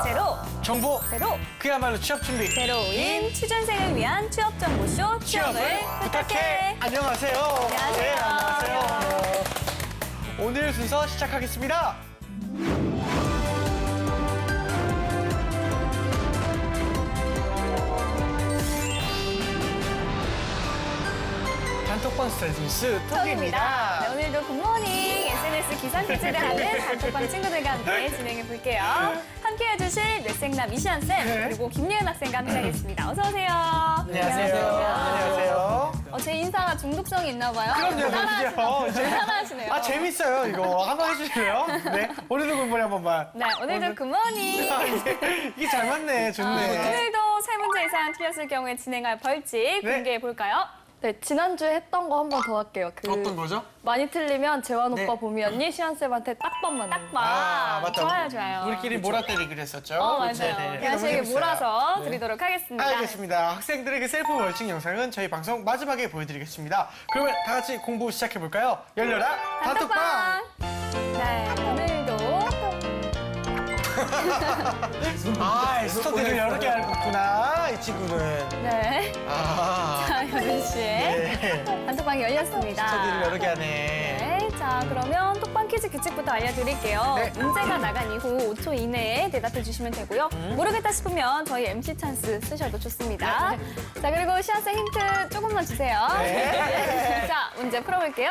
제로, 정보 제로, 그야말로 취업 준비. 제로인 취준생을 위한 취업 정보쇼 취업을 부탁해. 안녕하세요. 안녕하세요. 네, 안녕하세요. 오늘 순서 시작하겠습니다. 단톡방 스트레스 뉴스 톡입니다. 네, 오늘도 굿모닝 SNS 기상 퀴즈를 하는 단톡방 친구들과 함께 진행해 볼게요. 함께 해주실 뇌생남 이시안 쌤 네. 그리고 김예은 학생과 함께하겠습니다. 어서 오세요. 안녕하세요. 안녕하세요. 제 인사가 중독성이 있나 봐요. 그럼요. 대단하시네요. 아, 재밌어요. 이거 한번 해주실래요? 네. 오늘도 굿모닝 한 번만. 네, 오늘도 굿모닝. 아, 이게 잘 맞네. 좋네. 오늘도 세 문제 이상 틀렸을 경우에 진행할 벌칙 네. 공개해 볼까요? 네, 지난주에 했던 거 한 번 더 할게요. 어떤 거죠? 많이 틀리면 재환 네. 오빠, 보미 언니, 시안쌤한테 딱밤만 해요. 딱 좋아요, 좋아요. 우리끼리 몰아때리기로 했었죠? 맞아요. 네네. 대한 씨에게 너무 재밌어요. 몰아서 드리도록 하겠습니다. 알겠습니다. 학생들에게 셀프 벌칙 영상은 저희 방송 마지막에 보여드리겠습니다. 그러면 다 같이 공부 시작해볼까요? 열려라 단톡방! 네, 오늘도 아, 스터디를 여러 개 알고 있구나, 이 친구는. 네. 아, 자, 여은 씨의 네. 단톡방이 열렸습니다. 스터디를 여러 개 하네. 네, 자 그러면 톡방 퀴즈 규칙부터 알려드릴게요. 네. 문제가 나간 이후 5초 이내에 대답해 주시면 되고요. 모르겠다 싶으면 저희 MC 찬스 쓰셔도 좋습니다. 자 그리고 시아쌤 힌트 조금만 주세요. 네. 자 문제 풀어볼게요.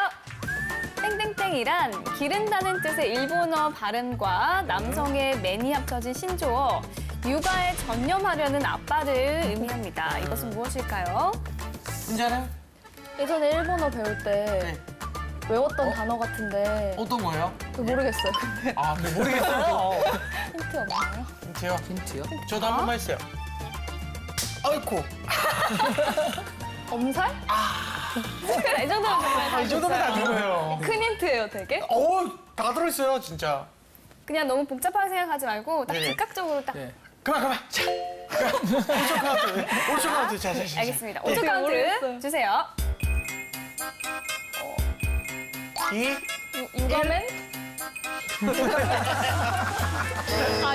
땡땡땡이란 기른다는 뜻의 일본어 발음과 남성의 맨이 합쳐진 신조어 육아에 전념하려는 아빠를 의미합니다. 이것은 무엇일까요? 문제는 예전에 일본어 배울 때 네. 외웠던 단어 같은데 어떤 거예요? 모르겠어요. 근데 아, 모르겠어요. 힌트 없나요? 힌트요? 힌트요? 저도 한 번만 했어요. 아이코. 엄살? 이 정도면 정말 이 정도면 다 들어요. 큰 힌트예요, 되게. 어우, 다 들어있어요, 진짜. 그냥 너무 복잡하게 생각하지 말고 딱 네. 즉각적으로 딱 네. 그만. 자. 5초 카운트. 5초 카운트. 자. 알겠습니다. 네. 5초 카운트 모르겠어요. 주세요. 2, 육아맨?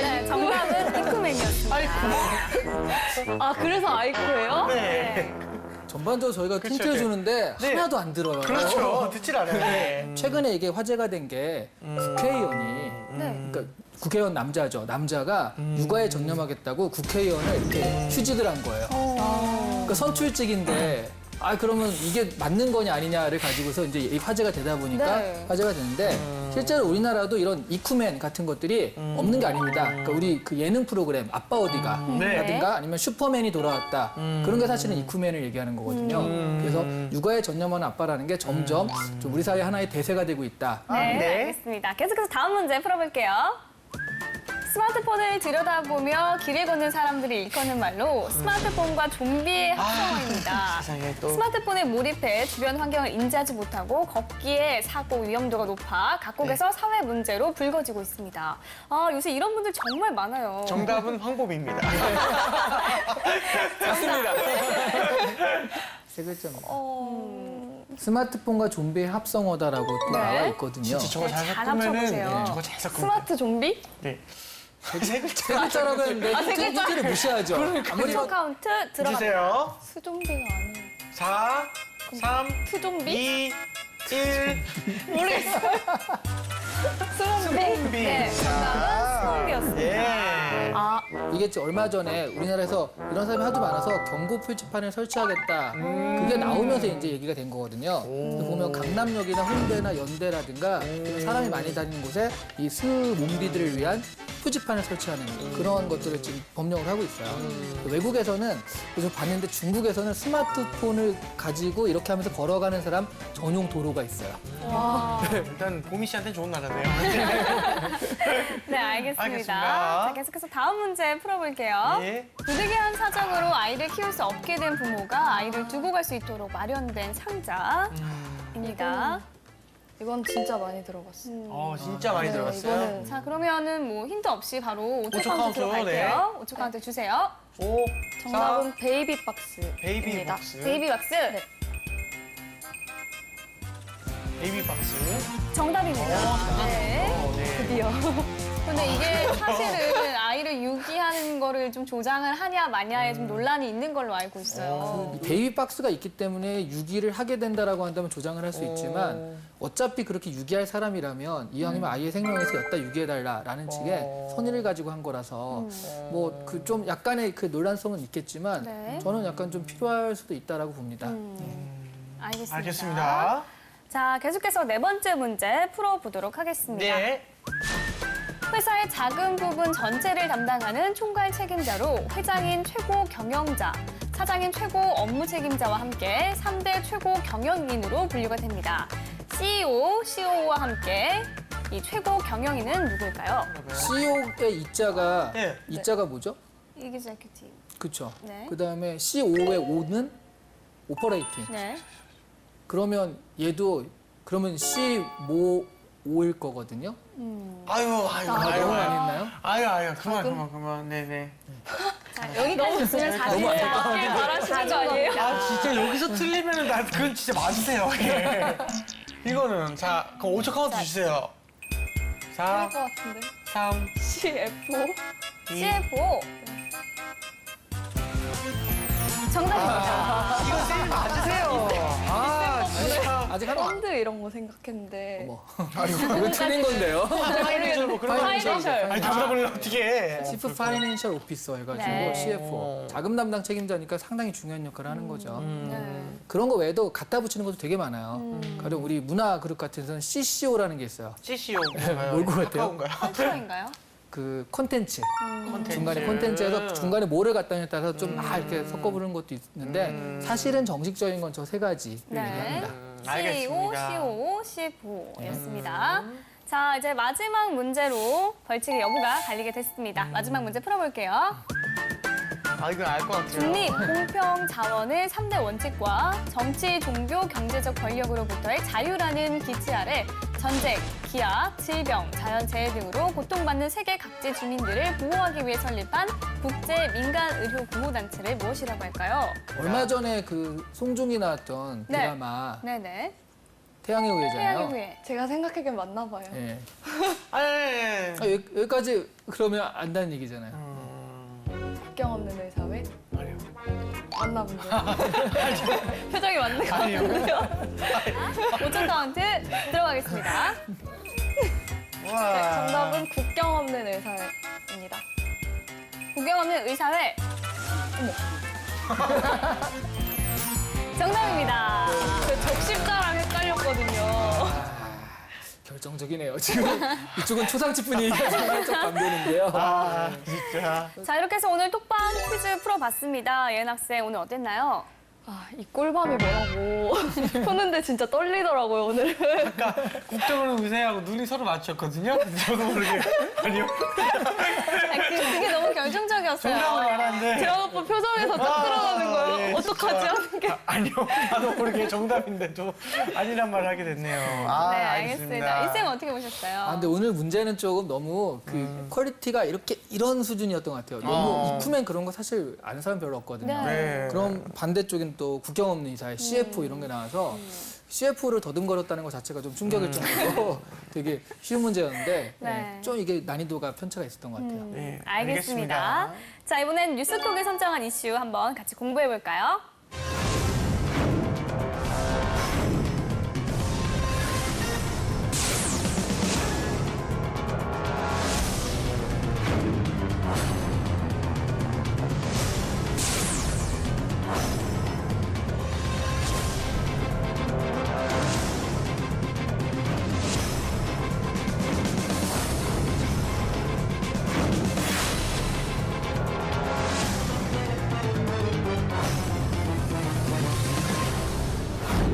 네, 정답은 이쿠맨이었습니다. 아, 그래서 아이코예요? 네. 전반적으로 저희가 그쵸, 힌트 해주는데 네. 하나도 안 들어요. 그렇죠. 듣질 않아요. 네. 최근에 이게 화제가 된 게 국회의원이 그러니까 국회의원 남자죠. 남자가 육아에 전념하겠다고 국회의원을 이렇게 휴직을 한 거예요. 그러니까 선출직인데 그러면 이게 맞는 거냐 아니냐를 가지고서 이제 이 화제가 되다 보니까 네. 화제가 되는데 실제로 우리나라도 이런 이쿠맨 같은 것들이 없는 게 아닙니다. 그러니까 우리 그 예능 프로그램 아빠 어디가 네. 라든가 아니면 슈퍼맨이 돌아왔다 그런 게 사실은 이쿠맨을 얘기하는 거거든요. 그래서 육아에 전념하는 아빠라는 게 점점 좀 우리 사회 하나의 대세가 되고 있다. 네, 네. 알겠습니다. 계속해서 다음 문제 풀어볼게요. 스마트폰을 들여다보며 길을 걷는 사람들이 일컫는 말로 스마트폰과 좀비의 합성어입니다. 세상에 또. 스마트폰에 몰입해 주변 환경을 인지하지 못하고 걷기에 사고 위험도가 높아 각국에서 사회 문제로 불거지고 있습니다. 요새 이런 분들 정말 많아요. 정답은 황보미입니다. 맞습니다. 세 글자입니다. 스마트폰과 좀비의 합성어다라고 또 네. 나와 있거든요. 진짜 저거 잘 잘 섞으면은 합쳐보세요. 저거 잘 섞으면 스마트 좀비? 네. 세 글자. 세 글자라고 했는데 힌트를 무시하죠. 아무리 5초 카운트 들어갑니다. 주세요. 수좀비가 아니에요. 4, 3, 투좀비? 2, 1. 모르겠어요. 수좀비. 네, 정답은 스톰비였습니다. 예. 이게 이제 얼마 전에 우리나라에서 이런 사람이 하도 많아서 경고 표지판을 설치하겠다. 그게 나오면서 이제 얘기가 된 거거든요. 그래서 보면 강남역이나 홍대나 연대라든가 사람이 많이 다니는 곳에 이 스몸비들을 위한 표지판을 설치하는 그런 것들을 지금 법령을 하고 있어요. 외국에서는 그래서 봤는데 중국에서는 스마트폰을 가지고 이렇게 하면서 걸어가는 사람 전용 도로가 있어요. 일단 보미 씨한테 좋은 나라네요. 네, 알겠습니다. 알겠습니다. 자, 계속해서 다음 문제 풀어볼게요. 예. 부득이한 사정으로 아이를 키울 수 없게 된 부모가 아이를 두고 갈 수 있도록 마련된 상자입니다. 이건 진짜 많이 들어봤어요. 진짜 많이 네, 들어갔어요. 이거는 자, 그러면은 뭐 힌트 없이 바로 5초 5초 카운트 카운트, 들어갈게요. 5초 카운트 주세요. 5, 정답은 베이비박스. 베이비 박스. 베이비 박스. 베이비 박스. 정답입니다. 네. 네. 드디어. 근데 이게 사실은 아이를 유기하는 거를 좀 조장을 하냐 마냐에 좀 논란이 있는 걸로 알고 있어요. 이 베이비 박스가 있기 때문에 유기를 하게 된다라고 한다면 조장을 할 수 있지만 어차피 그렇게 유기할 사람이라면 이왕이면 아이의 생명에서 엿다 유기해달라라는 식의 선의를 가지고 한 거라서 뭐 그 좀 약간의 그 논란성은 있겠지만 네. 저는 약간 좀 필요할 수도 있다라고 봅니다. 알겠습니다. 알겠습니다. 자, 계속해서 네 번째 문제 풀어보도록 하겠습니다. 네. 회사의 작은 부분 전체를 담당하는 총괄 책임자로 회장인 최고 경영자, 사장인 최고 업무 책임자와 함께 3대 최고 경영인으로 분류가 됩니다. CEO, COO와 함께 이 최고 경영인은 누구일까요? CEO의 이자가 네. 이자가 뭐죠? 이기자큐티브. 그렇죠. 네. 그다음에 CO의 O는 오퍼레이팅. 네. 그러면 얘도 그러면 C5일 거거든요. 아유. 너무 많이 했나요? 아유. 그만. 네네. 자, 여기까지 있으면 사실 너무 게 말하시는 거 아니에요? 아, 진짜 여기서 틀리면은 그건 진짜 맞으세요. 예. 이거는, 자, 그럼 5초 카운트 주세요. 4, 것 같은데. 3, CFO? 2. CFO. 정답입니다. 이거 쌤이 맞으세요. 아, 진짜. 아직 하나 펀드 이런 거 생각했는데. 어머. 이거 틀린 건데요. 파이낸셜 뭐 그런 거 파이낸셜. 아니, 다 물어보려면 어떻게 해. 치프 파이낸셜 오피서 해가지고 네. CFO. 자금 담당 책임자니까 상당히 중요한 역할을 하는 거죠. 네. 그런 거 외에도 갖다 붙이는 것도 되게 많아요. 가령 우리 문화 그룹 같은 데서는 CCO라는 게 있어요. CCO 뭔가요? 뭘것 같아요? 카카오인가요? 컨트롤인가요? 그 콘텐츠. 콘텐츠. 중간에 콘텐츠에서 중간에 뭐를 갖다냐에 따라서 좀 이렇게 섞어 부르는 것도 있는데 사실은 정식적인 건 저 세 가지를 네. 얘기합니다. CEO, 알겠습니다. COO, CFO였습니다. 자, 이제 마지막 문제로 벌칙의 여부가 갈리게 됐습니다. 마지막 문제 풀어볼게요. 아, 이건 알 것 같아요. 중립, 공평, 자원을 3대 원칙과 정치, 종교, 경제적 권력으로부터의 자유라는 기치 아래 전쟁, 기아, 질병, 자연재해 등으로 고통받는 세계 각지 주민들을 보호하기 위해 설립한 국제 민간 의료 구호단체를 무엇이라고 할까요? 얼마 전에 그 송중기 나왔던 네. 드라마 네네. 태양의 후예잖아요. 태양의 후예. 제가 생각하기엔 맞나 봐요. 예. 아, 여기까지 그러면 안다는 얘기잖아요. 국경 없는 의사회? 아니요. 맞나 본데. 표정이 맞는 거 아니요. 같아요. 5초 카운트 들어가겠습니다. 와. 정답은 국경 없는 의사회입니다. 국경 없는 의사회. 정답입니다. 그 적십자랑 헷갈렸거든요. 결정적이네요. 지금 이쪽은 초상집 분위기가 살짝 감도는데요. 아, 진짜. 자, 이렇게 해서 오늘 톡방 퀴즈 풀어봤습니다. 예은 학생, 오늘 어땠나요? 아, 이 꿀밤이 뭐라고. 푸는데 진짜 떨리더라고요, 오늘. 아까 국정으로 의사하고 눈이 서로 맞췄거든요. 근데 저도 모르게. 아니요. 그게 너무 결정적이었어요. 정답을 말하는데. 재환 오빠 표정에서 딱 드러나는 거예요. 예, 어떡하지 진짜. 하는 게. 아니요. 나도 모르게 정답인데도 아니란 말을 하게 됐네요. 아, 네, 알겠습니다. 이쌤 어떻게 보셨어요? 아, 근데 오늘 문제는 조금 너무 그 퀄리티가 이런 수준이었던 것 같아요. 너무 이프맨 그런 거 사실 아는 사람 별로 없거든요. 네. 그럼 반대쪽엔 또 국경 없는 이사회 CF 이런 게 나와서 CF를 더듬거렸다는 것 자체가 좀 충격일 정도로 되게 쉬운 문제였는데 네. 좀 이게 난이도가 편차가 있었던 것 같아요. 네, 알겠습니다. 자, 이번엔 뉴스톡이 선정한 이슈 한번 같이 공부해볼까요?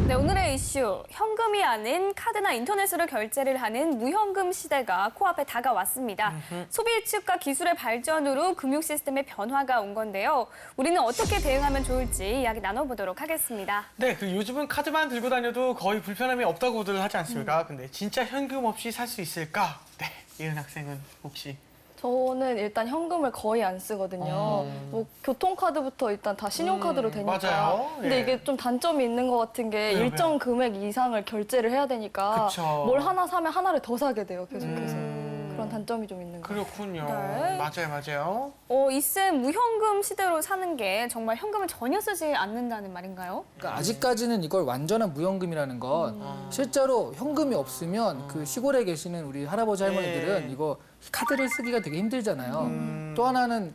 네, 오늘의 이슈. 현금이 아닌 카드나 인터넷으로 결제를 하는 무현금 시대가 코앞에 다가왔습니다. 소비 예측과 기술의 발전으로 금융 시스템의 변화가 온 건데요. 우리는 어떻게 대응하면 좋을지 이야기 나눠보도록 하겠습니다. 네, 그 요즘은 카드만 들고 다녀도 거의 불편함이 없다고들 하지 않습니까? 근데 진짜 현금 없이 살 수 있을까? 네, 예은 학생은 혹시? 저는 일단 현금을 거의 안 쓰거든요. 뭐 교통카드부터 일단 다 신용카드로 되니까. 맞아요. 근데 예. 이게 좀 단점이 있는 것 같은 게 왜요, 일정 왜요? 금액 이상을 결제를 해야 되니까 그쵸. 뭘 하나 사면 하나를 더 사게 돼요, 계속해서. 그런 단점이 좀 있는 것 같아요. 그렇군요. 네. 맞아요. 이쌤 무현금 시대로 사는 게 정말 현금을 전혀 쓰지 않는다는 말인가요? 그러니까 아직까지는 이걸 완전한 무현금이라는 건 실제로 현금이 없으면 그 시골에 계시는 우리 할아버지 할머니들은 네. 이거 카드를 쓰기가 되게 힘들잖아요. 또 하나는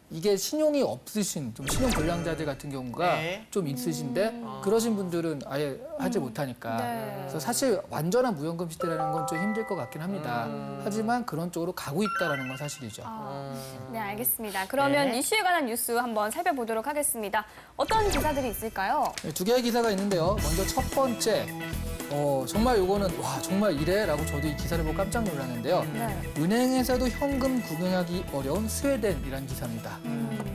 이게 신용이 없으신 좀 신용 불량자들 같은 경우가 네. 좀 있으신데 그러신 분들은 아예 하지 못하니까. 네. 그래서 사실 완전한 무현금 시대라는 건 좀 힘들 것 같긴 합니다. 하지만 그런 쪽으로 가고 있다라는 건 사실이죠. 네, 알겠습니다. 그러면 네. 이슈에 관한 뉴스 한번 살펴보도록 하겠습니다. 어떤 기사들이 있을까요? 네, 두 개의 기사가 있는데요. 먼저 첫 번째, 정말 요거는 와 정말 이래라고 저도 이 기사를 보고 깜짝 놀랐는데요. 네. 은행에서도 현금 구경하기 어려운 스웨덴이라는 기사입니다.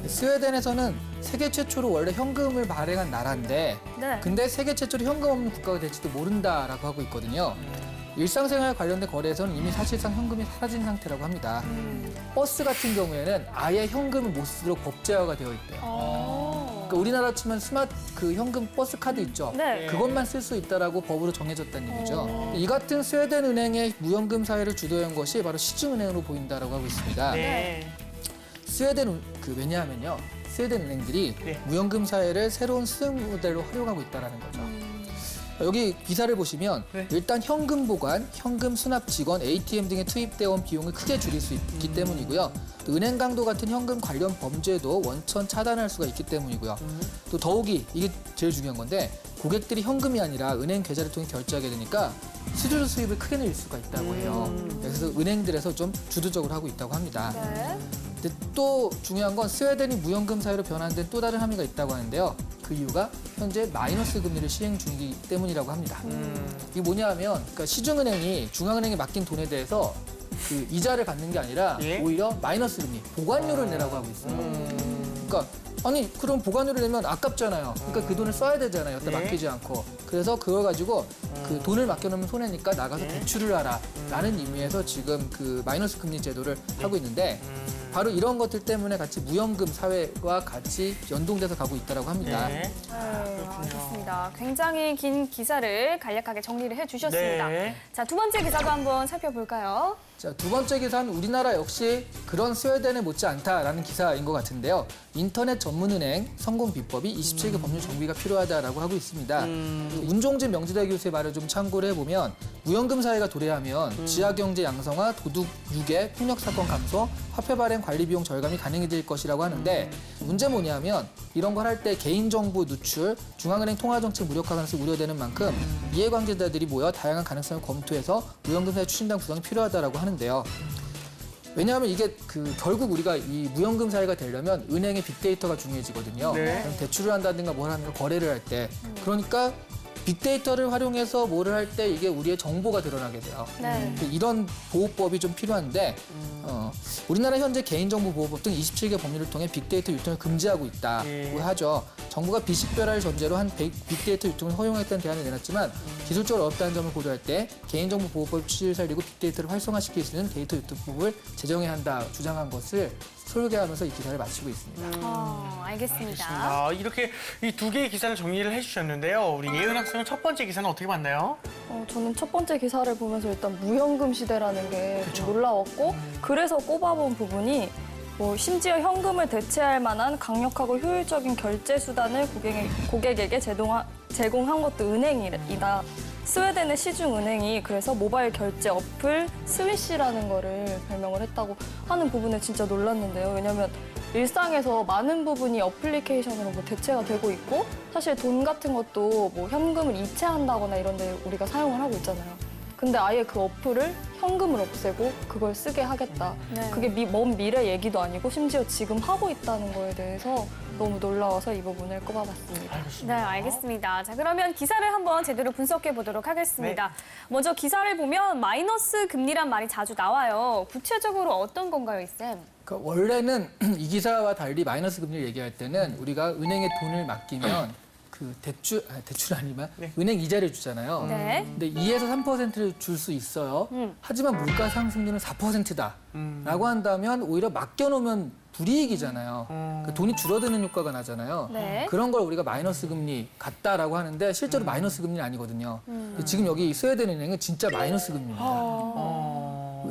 스웨덴에서는 세계 최초로 원래 현금을 발행한 나라인데 네. 근데 세계 최초로 현금 없는 국가가 될지도 모른다라고 하고 있거든요. 일상생활 관련된 거래에서는 이미 사실상 현금이 사라진 상태라고 합니다. 버스 같은 경우에는 아예 현금을 못 쓰도록 법제화가 되어 있대요. 그러니까 우리나라 치면 스마트 현금 버스 카드 있죠. 네. 그것만 쓸 수 있다라고 법으로 정해졌다는 얘기죠. 이 같은 스웨덴 은행의 무현금 사회를 주도한 것이 바로 시중은행으로 보인다라고 하고 있습니다. 네. 스웨덴 왜냐하면요, 스웨덴 은행들이 네. 무현금 사회를 새로운 수행 모델로 활용하고 있다라는 거죠. 여기 기사를 보시면 네. 일단 현금 보관, 현금 수납 직원, ATM 등에 투입되어 온 비용을 크게 줄일 수 있기 때문이고요. 또 은행 강도 같은 현금 관련 범죄도 원천 차단할 수가 있기 때문이고요. 또 더욱이 이게 제일 중요한 건데 고객들이 현금이 아니라 은행 계좌를 통해 결제하게 되니까 수수료 수입을 크게 낼 수가 있다고 해요. 그래서 은행들에서 좀 주도적으로 하고 있다고 합니다. 네. 근데 또 중요한 건 스웨덴이 무현금 사회로 변환된 또 다른 함의가 있다고 하는데요. 그 이유가 현재 마이너스 금리를 시행 중이기 때문이라고 합니다. 이게 뭐냐 하면 그러니까 시중은행이 중앙은행에 맡긴 돈에 대해서 그 이자를 받는 게 아니라 예? 오히려 마이너스 금리, 보관료를 내라고 하고 있어요. 그러니까 아니 그럼 보관료를 내면 아깝잖아요. 그러니까 그 돈을 써야 되잖아요. 여기다 네. 맡기지 않고. 그래서 그걸 가지고 그 돈을 맡겨놓으면 손해니까 나가서 대출을 하라라는 의미에서 지금 그 마이너스 금리 제도를 하고 있는데 바로 이런 것들 때문에 같이 무현금 사회와 같이 연동돼서 가고 있다고 합니다. 네. 알겠습니다. 굉장히 긴 기사를 간략하게 정리를 해주셨습니다. 네. 자, 두 번째 기사도 한번 살펴볼까요? 자, 두 번째 기사는 우리나라 역시 그런 스웨덴에 못지않다라는 기사인 것 같은데요. 인터넷 전문은행 성공 비법이 27개 법률 정비가 필요하다라고 하고 있습니다. 운종진 명지대 교수의 말을 좀 참고를 해보면 무현금 사회가 도래하면 지하경제 양성화, 도둑 유괴, 폭력 사건 감소, 화폐 발행 관리 비용 절감이 가능해질 것이라고 하는데 문제 뭐냐면 이런 걸 할 때 개인정보 누출, 중앙은행 통화정책 무력화 가능성이 우려되는 만큼 이해관계자들이 모여 다양한 가능성을 검토해서 무현금 사회 추진단 구성이 필요하다라고 하는데요. 왜냐하면 이게 결국 우리가 이 무현금 사회가 되려면 은행의 빅데이터가 중요해지거든요. 네. 그럼 대출을 한다든가 뭘 하든가 거래를 할 때. 그러니까 빅데이터를 활용해서 뭐를 할 때 이게 우리의 정보가 드러나게 돼요. 네. 이런 보호법이 좀 필요한데 우리나라 현재 개인정보보호법 등 27개 법률을 통해 빅데이터 유통을 금지하고 있다고 예. 하죠. 정부가 비식별화를 전제로 한 빅데이터 유통을 허용했다는 대안을 내놨지만 기술적으로 어렵다는 점을 고려할 때 개인정보보호법 취지를 살리고 빅데이터를 활성화시킬 수 있는 데이터 유통법을 제정해야 한다 주장한 것을 소개하면서 이 기사를 마치고 있습니다. 알겠습니다. 아, 이렇게 이 두 개의 기사를 정리를 해주셨는데요. 우리 예은 학생은 첫 번째 기사는 어떻게 봤나요? 저는 첫 번째 기사를 보면서 일단 무현금 시대라는 게 좀 놀라웠고 그래서 꼽아본 부분이 심지어 현금을 대체할 만한 강력하고 효율적인 결제 수단을 고객에게 제공한 것도 은행이다. 스웨덴의 시중은행이 그래서 모바일 결제 어플 스위시라는 거를 발명을 했다고 하는 부분에 진짜 놀랐는데요. 왜냐하면 일상에서 많은 부분이 어플리케이션으로 대체가 되고 있고 사실 돈 같은 것도 현금을 이체한다거나 이런 데 우리가 사용을 하고 있잖아요. 근데 아예 그 어플을 현금을 없애고 그걸 쓰게 하겠다. 네. 그게 먼 미래 얘기도 아니고 심지어 지금 하고 있다는 거에 대해서 너무 놀라워서 이 부분을 꼽아봤습니다. 네, 알겠습니다. 자, 그러면 기사를 한번 제대로 분석해 보도록 하겠습니다. 먼저 기사를 보면 마이너스 금리란 말이 자주 나와요. 구체적으로 어떤 건가요, 쌤? 그러니까 원래는 이 기사와 달리 마이너스 금리를 얘기할 때는 우리가 은행에 돈을 맡기면 대출 아니면 은행 이자를 주잖아요. 네. 근데 2에서 3%를 줄 수 있어요. 하지만 물가 상승률은 4%다. 라고 한다면 오히려 맡겨놓으면 불이익이잖아요. 그러니까 돈이 줄어드는 효과가 나잖아요. 네. 그런 걸 우리가 마이너스 금리 같다라고 하는데 실제로 마이너스 금리는 아니거든요. 지금 여기 스웨덴 은행은 진짜 마이너스 금리입니다.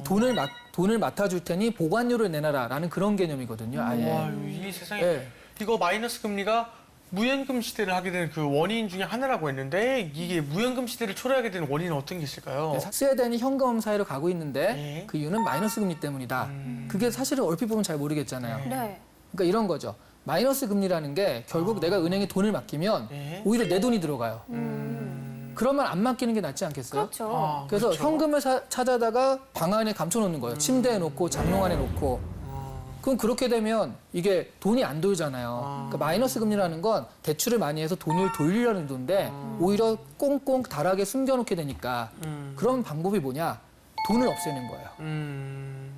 돈을 맡아줄 테니 보관료를 내놔라라는 그런 개념이거든요. 아예. 와, 이 세상에 예. 이거 마이너스 금리가 무연금 시대를 하게 된 그 원인 중에 하나라고 했는데 이게 무연금 시대를 초래하게 된 원인은 어떤 게 있을까요? 네, 스웨덴이 현금 사회로 가고 있는데 네. 그 이유는 마이너스 금리 때문이다. 그게 사실은 얼핏 보면 잘 모르겠잖아요. 네. 그러니까 이런 거죠. 마이너스 금리라는 게 결국 내가 은행에 돈을 맡기면 네. 오히려 내 돈이 들어가요. 그러면 안 맡기는 게 낫지 않겠어요? 그렇죠. 아, 그래서 그렇죠. 현금을 찾아다가 방 안에 감춰놓는 거예요. 침대에 놓고 장롱 안에 놓고. 그럼 그렇게 되면 이게 돈이 안 돌잖아요. 그러니까 마이너스 금리라는 건 대출을 많이 해서 돈을 돌리려는 건데 오히려 꽁꽁 달하게 숨겨놓게 되니까 그런 방법이 뭐냐? 돈을 없애는 거예요.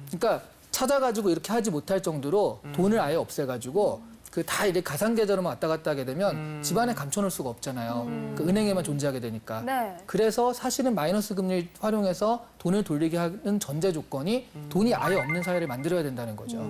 그러니까 찾아가지고 이렇게 하지 못할 정도로 돈을 아예 없애가지고 그 다 이렇게 가상 계좌로만 왔다 갔다 하게 되면 집안에 감춰놓을 수가 없잖아요. 그 은행에만 존재하게 되니까. 네. 그래서 사실은 마이너스 금리를 활용해서 돈을 돌리게 하는 전제 조건이 돈이 아예 없는 사회를 만들어야 된다는 거죠.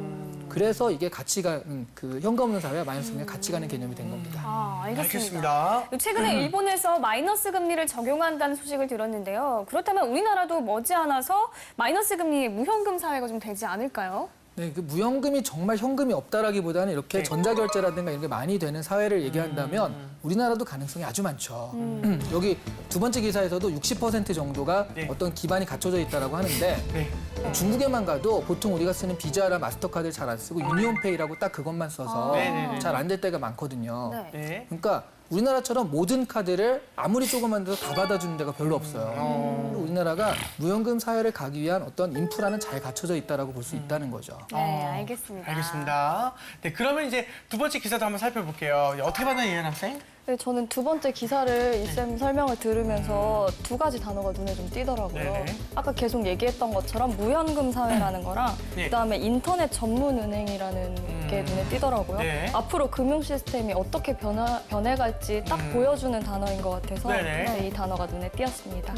그래서 이게 가치가 그 현금 없는 사회와 마이너스 금리가 같이 가는 개념이 된 겁니다. 아, 알겠습니다. 알겠습니다. 최근에 일본에서 마이너스 금리를 적용한다는 소식을 들었는데요. 그렇다면 우리나라도 머지않아서 마이너스 금리 무현금 사회가 좀 되지 않을까요? 네, 그 무연금이 정말 현금이 없다라기보다는 이렇게 네. 전자결제라든가 이런 게 많이 되는 사회를 얘기한다면 우리나라도 가능성이 아주 많죠. 여기 두 번째 기사에서도 60% 정도가 네. 어떤 기반이 갖춰져 있다라고 하는데 네. 중국에만 가도 보통 우리가 쓰는 비자나 마스터카드를 잘 안 쓰고 유니온페이라고 딱 그것만 써서 네네네. 잘 안 될 때가 많거든요. 네. 네. 그러니까 우리나라처럼 모든 카드를 아무리 조그만 데서 다 받아주는 데가 별로 없어요. 우리나라가 무연금 사회를 가기 위한 어떤 인프라는 잘 갖춰져 있다라고 볼 수 있다는 거죠. 네, 알겠습니다. 알겠습니다. 네, 그러면 이제 두 번째 기사도 한번 살펴볼게요. 어떻게 봤나요, 이현 학생? 네, 저는 두 번째 기사를 이쌤 설명을 들으면서 두 가지 단어가 눈에 좀 띄더라고요. 네네. 아까 계속 얘기했던 것처럼 무현금 사회라는 거랑 네. 그다음에 인터넷 전문 은행이라는 게 눈에 띄더라고요. 네. 앞으로 금융 시스템이 어떻게 변해갈지 딱 보여주는 단어인 것 같아서 네네. 네, 이 단어가 눈에 띄었습니다.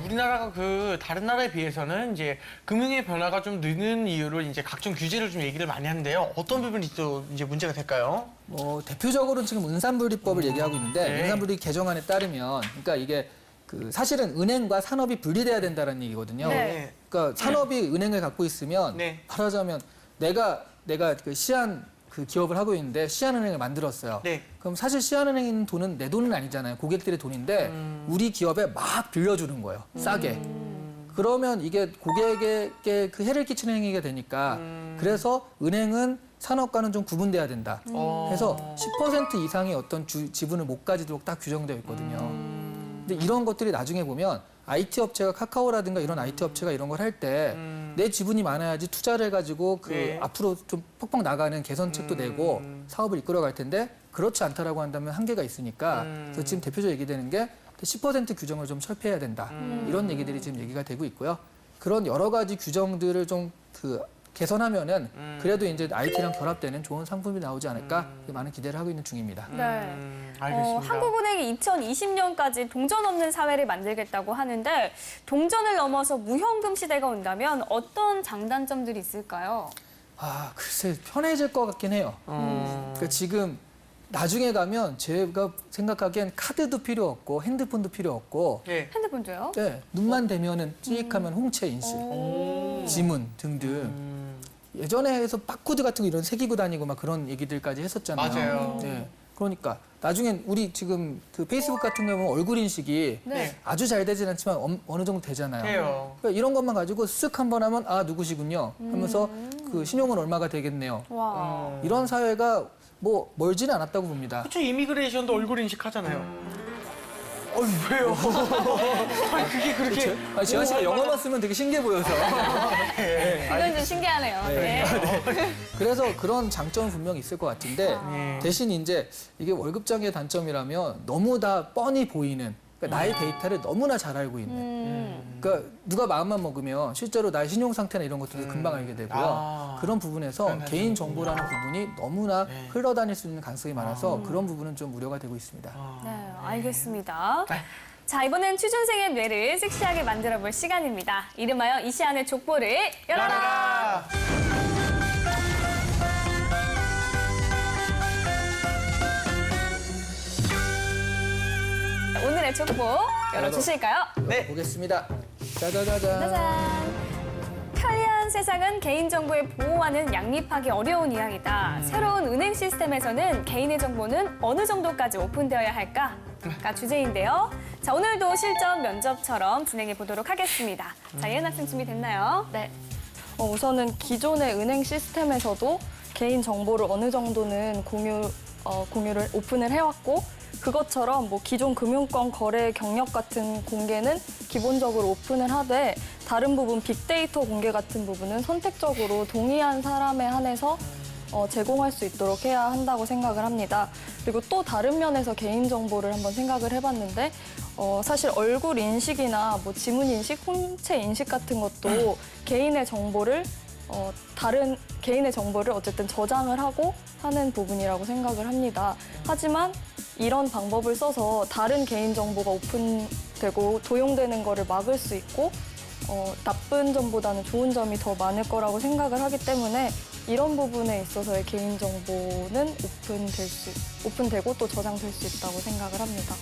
우리나라가 그 다른 나라에 비해서는 이제 금융의 변화가 좀 느는 이유로 이제 각종 규제를 좀 얘기를 많이 하는데요. 어떤 부분이 또 이제 문제가 될까요? 뭐 대표적으로는 지금 은산분리법을 얘기하고 있는데 네. 은산분리 개정안에 따르면 그러니까 이게 그 사실은 은행과 산업이 분리돼야 된다는 얘기거든요. 네. 그러니까 산업이 은행을 갖고 있으면 네. 말하자면 내가 그 시안 그 기업을 하고 있는데 시안은행을 만들었어요. 네. 그럼 사실 시안은행에 있는 돈은 내 돈은 아니잖아요. 고객들의 돈인데 우리 기업에 막 빌려주는 거예요. 싸게. 그러면 이게 고객에게 그 해를 끼치는 행위가 되니까 그래서 은행은 산업과는 좀 구분돼야 된다. 해서 10% 이상의 어떤 지분을 못 가지도록 딱 규정되어 있거든요. 근데 이런 것들이 나중에 보면 IT 업체가 카카오라든가 이런 IT 업체가 이런 걸 할 때 내 지분이 많아야지 투자를 해가지고 그 네. 앞으로 좀 퍽퍽 나가는 개선책도 내고 사업을 이끌어갈 텐데 그렇지 않다라고 한다면 한계가 있으니까 그래서 지금 대표적으로 얘기되는 게 10% 규정을 좀 철폐해야 된다. 이런 얘기들이 지금 얘기가 되고 있고요. 그런 여러 가지 규정들을 좀 그 개선하면은 그래도 이제 IT랑 결합되는 좋은 상품이 나오지 않을까 많은 기대를 하고 있는 중입니다. 네. 알겠습니다. 한국은행이 2020년까지 동전 없는 사회를 만들겠다고 하는데 동전을 넘어서 무현금 시대가 온다면 어떤 장단점들이 있을까요? 아, 글쎄 편해질 것 같긴 해요. 그러니까 지금 나중에 가면 제가 생각하기엔 카드도 필요 없고 핸드폰도 필요 없고 예. 핸드폰도요? 네, 눈만 대면은 찍하면 홍채 인식, 지문 등등. 예전에 해서 바코드 같은 거 이런 새기고 다니고 막 그런 얘기들까지 했었잖아요. 맞아요. 네. 그러니까 나중엔 우리 지금 그 페이스북 같은 거 보면 얼굴 인식이 네. 아주 잘 되진 않지만 어느 정도 되잖아요. 해요. 그러니까 이런 것만 가지고 쓱 한 번 하면 아 누구시군요 하면서 그 신용은 얼마가 되겠네요. 와. 이런 사회가 뭐 멀지는 않았다고 봅니다. 그쵸, 이미그레이션도 얼굴 인식하잖아요. 왜요? 아니, 그게 그렇게. 아니, 지한 씨가 영어만 쓰면 되게 신기해 보여서. 이건 좀 신기하네요. 네. 그래서 그런 장점은 분명히 있을 것 같은데 네. 대신 이제 이게 월급장의 단점이라면 너무 다 뻔히 보이는 그러니까 나의 데이터를 너무나 잘 알고 있는 그러니까 누가 마음만 먹으면 실제로 나의 신용 상태나 이런 것들도 금방 알게 되고요. 아. 그런 부분에서 개인 정보라는 부분이 너무나 네. 흘러다닐 수 있는 가능성이 많아서 그런 부분은 좀 우려가 되고 있습니다. 네, 알겠습니다. 자, 이번엔 취준생의 뇌를 섹시하게 만들어볼 시간입니다. 이름하여 이시안의 족보를 열어라! 열어라! 오늘의 족보 열어주실까요? 네. 보겠습니다. 짜자자잔. 짜잔! 세상은 개인정보의 보호와는 양립하기 어려운 이야기다. 새로운 은행 시스템에서는 개인의 정보는 어느 정도까지 오픈되어야 할까?가 주제인데요. 자, 오늘도 실전 면접처럼 진행해 보도록 하겠습니다. 자, 예은 학생 준비됐나요? 네. 우선은 기존의 은행 시스템에서도 개인 정보를 어느 정도는 공유를 오픈을 해왔고 그것처럼 뭐 기존 금융권 거래 경력 같은 공개는 기본적으로 오픈을 하되 다른 부분 빅데이터 공개 같은 부분은 선택적으로 동의한 사람에 한해서 제공할 수 있도록 해야 한다고 생각을 합니다. 그리고 또 다른 면에서 개인정보를 한번 생각을 해봤는데 사실 얼굴 인식이나 뭐 지문 인식, 홍채 인식 같은 것도 개인의 정보를 개인의 정보를 어쨌든 저장을 하고 하는 부분이라고 생각을 합니다. 하지만 이런 방법을 써서 다른 개인 정보가 오픈되고 도용되는 거를 막을 수 있고 나쁜 점보다는 좋은 점이 더 많을 거라고 생각을 하기 때문에 이런 부분에 있어서의 개인 정보는 오픈되고 또 저장될 수 있다고 생각을 합니다.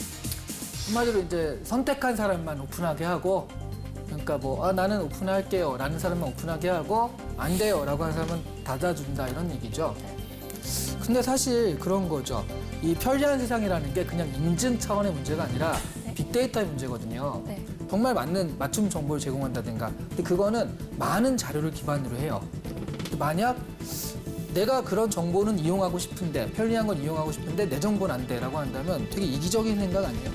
한마디로 이제 선택한 사람만 오픈하게 하고 그러니까 뭐 나는 오픈할게요 라는 사람만 오픈하게 하고 안 돼요 라고 하는 사람은 닫아준다 이런 얘기죠. 근데 사실 그런 거죠. 이 편리한 세상이라는 게 그냥 인증 차원의 문제가 아니라 빅데이터의 문제거든요. 네. 정말 맞는 맞춤 정보를 제공한다든가. 근데 그거는 많은 자료를 기반으로 해요. 만약 내가 그런 정보는 이용하고 싶은데 편리한 건 이용하고 싶은데 내 정보는 안 돼라고 한다면 되게 이기적인 생각 아니에요?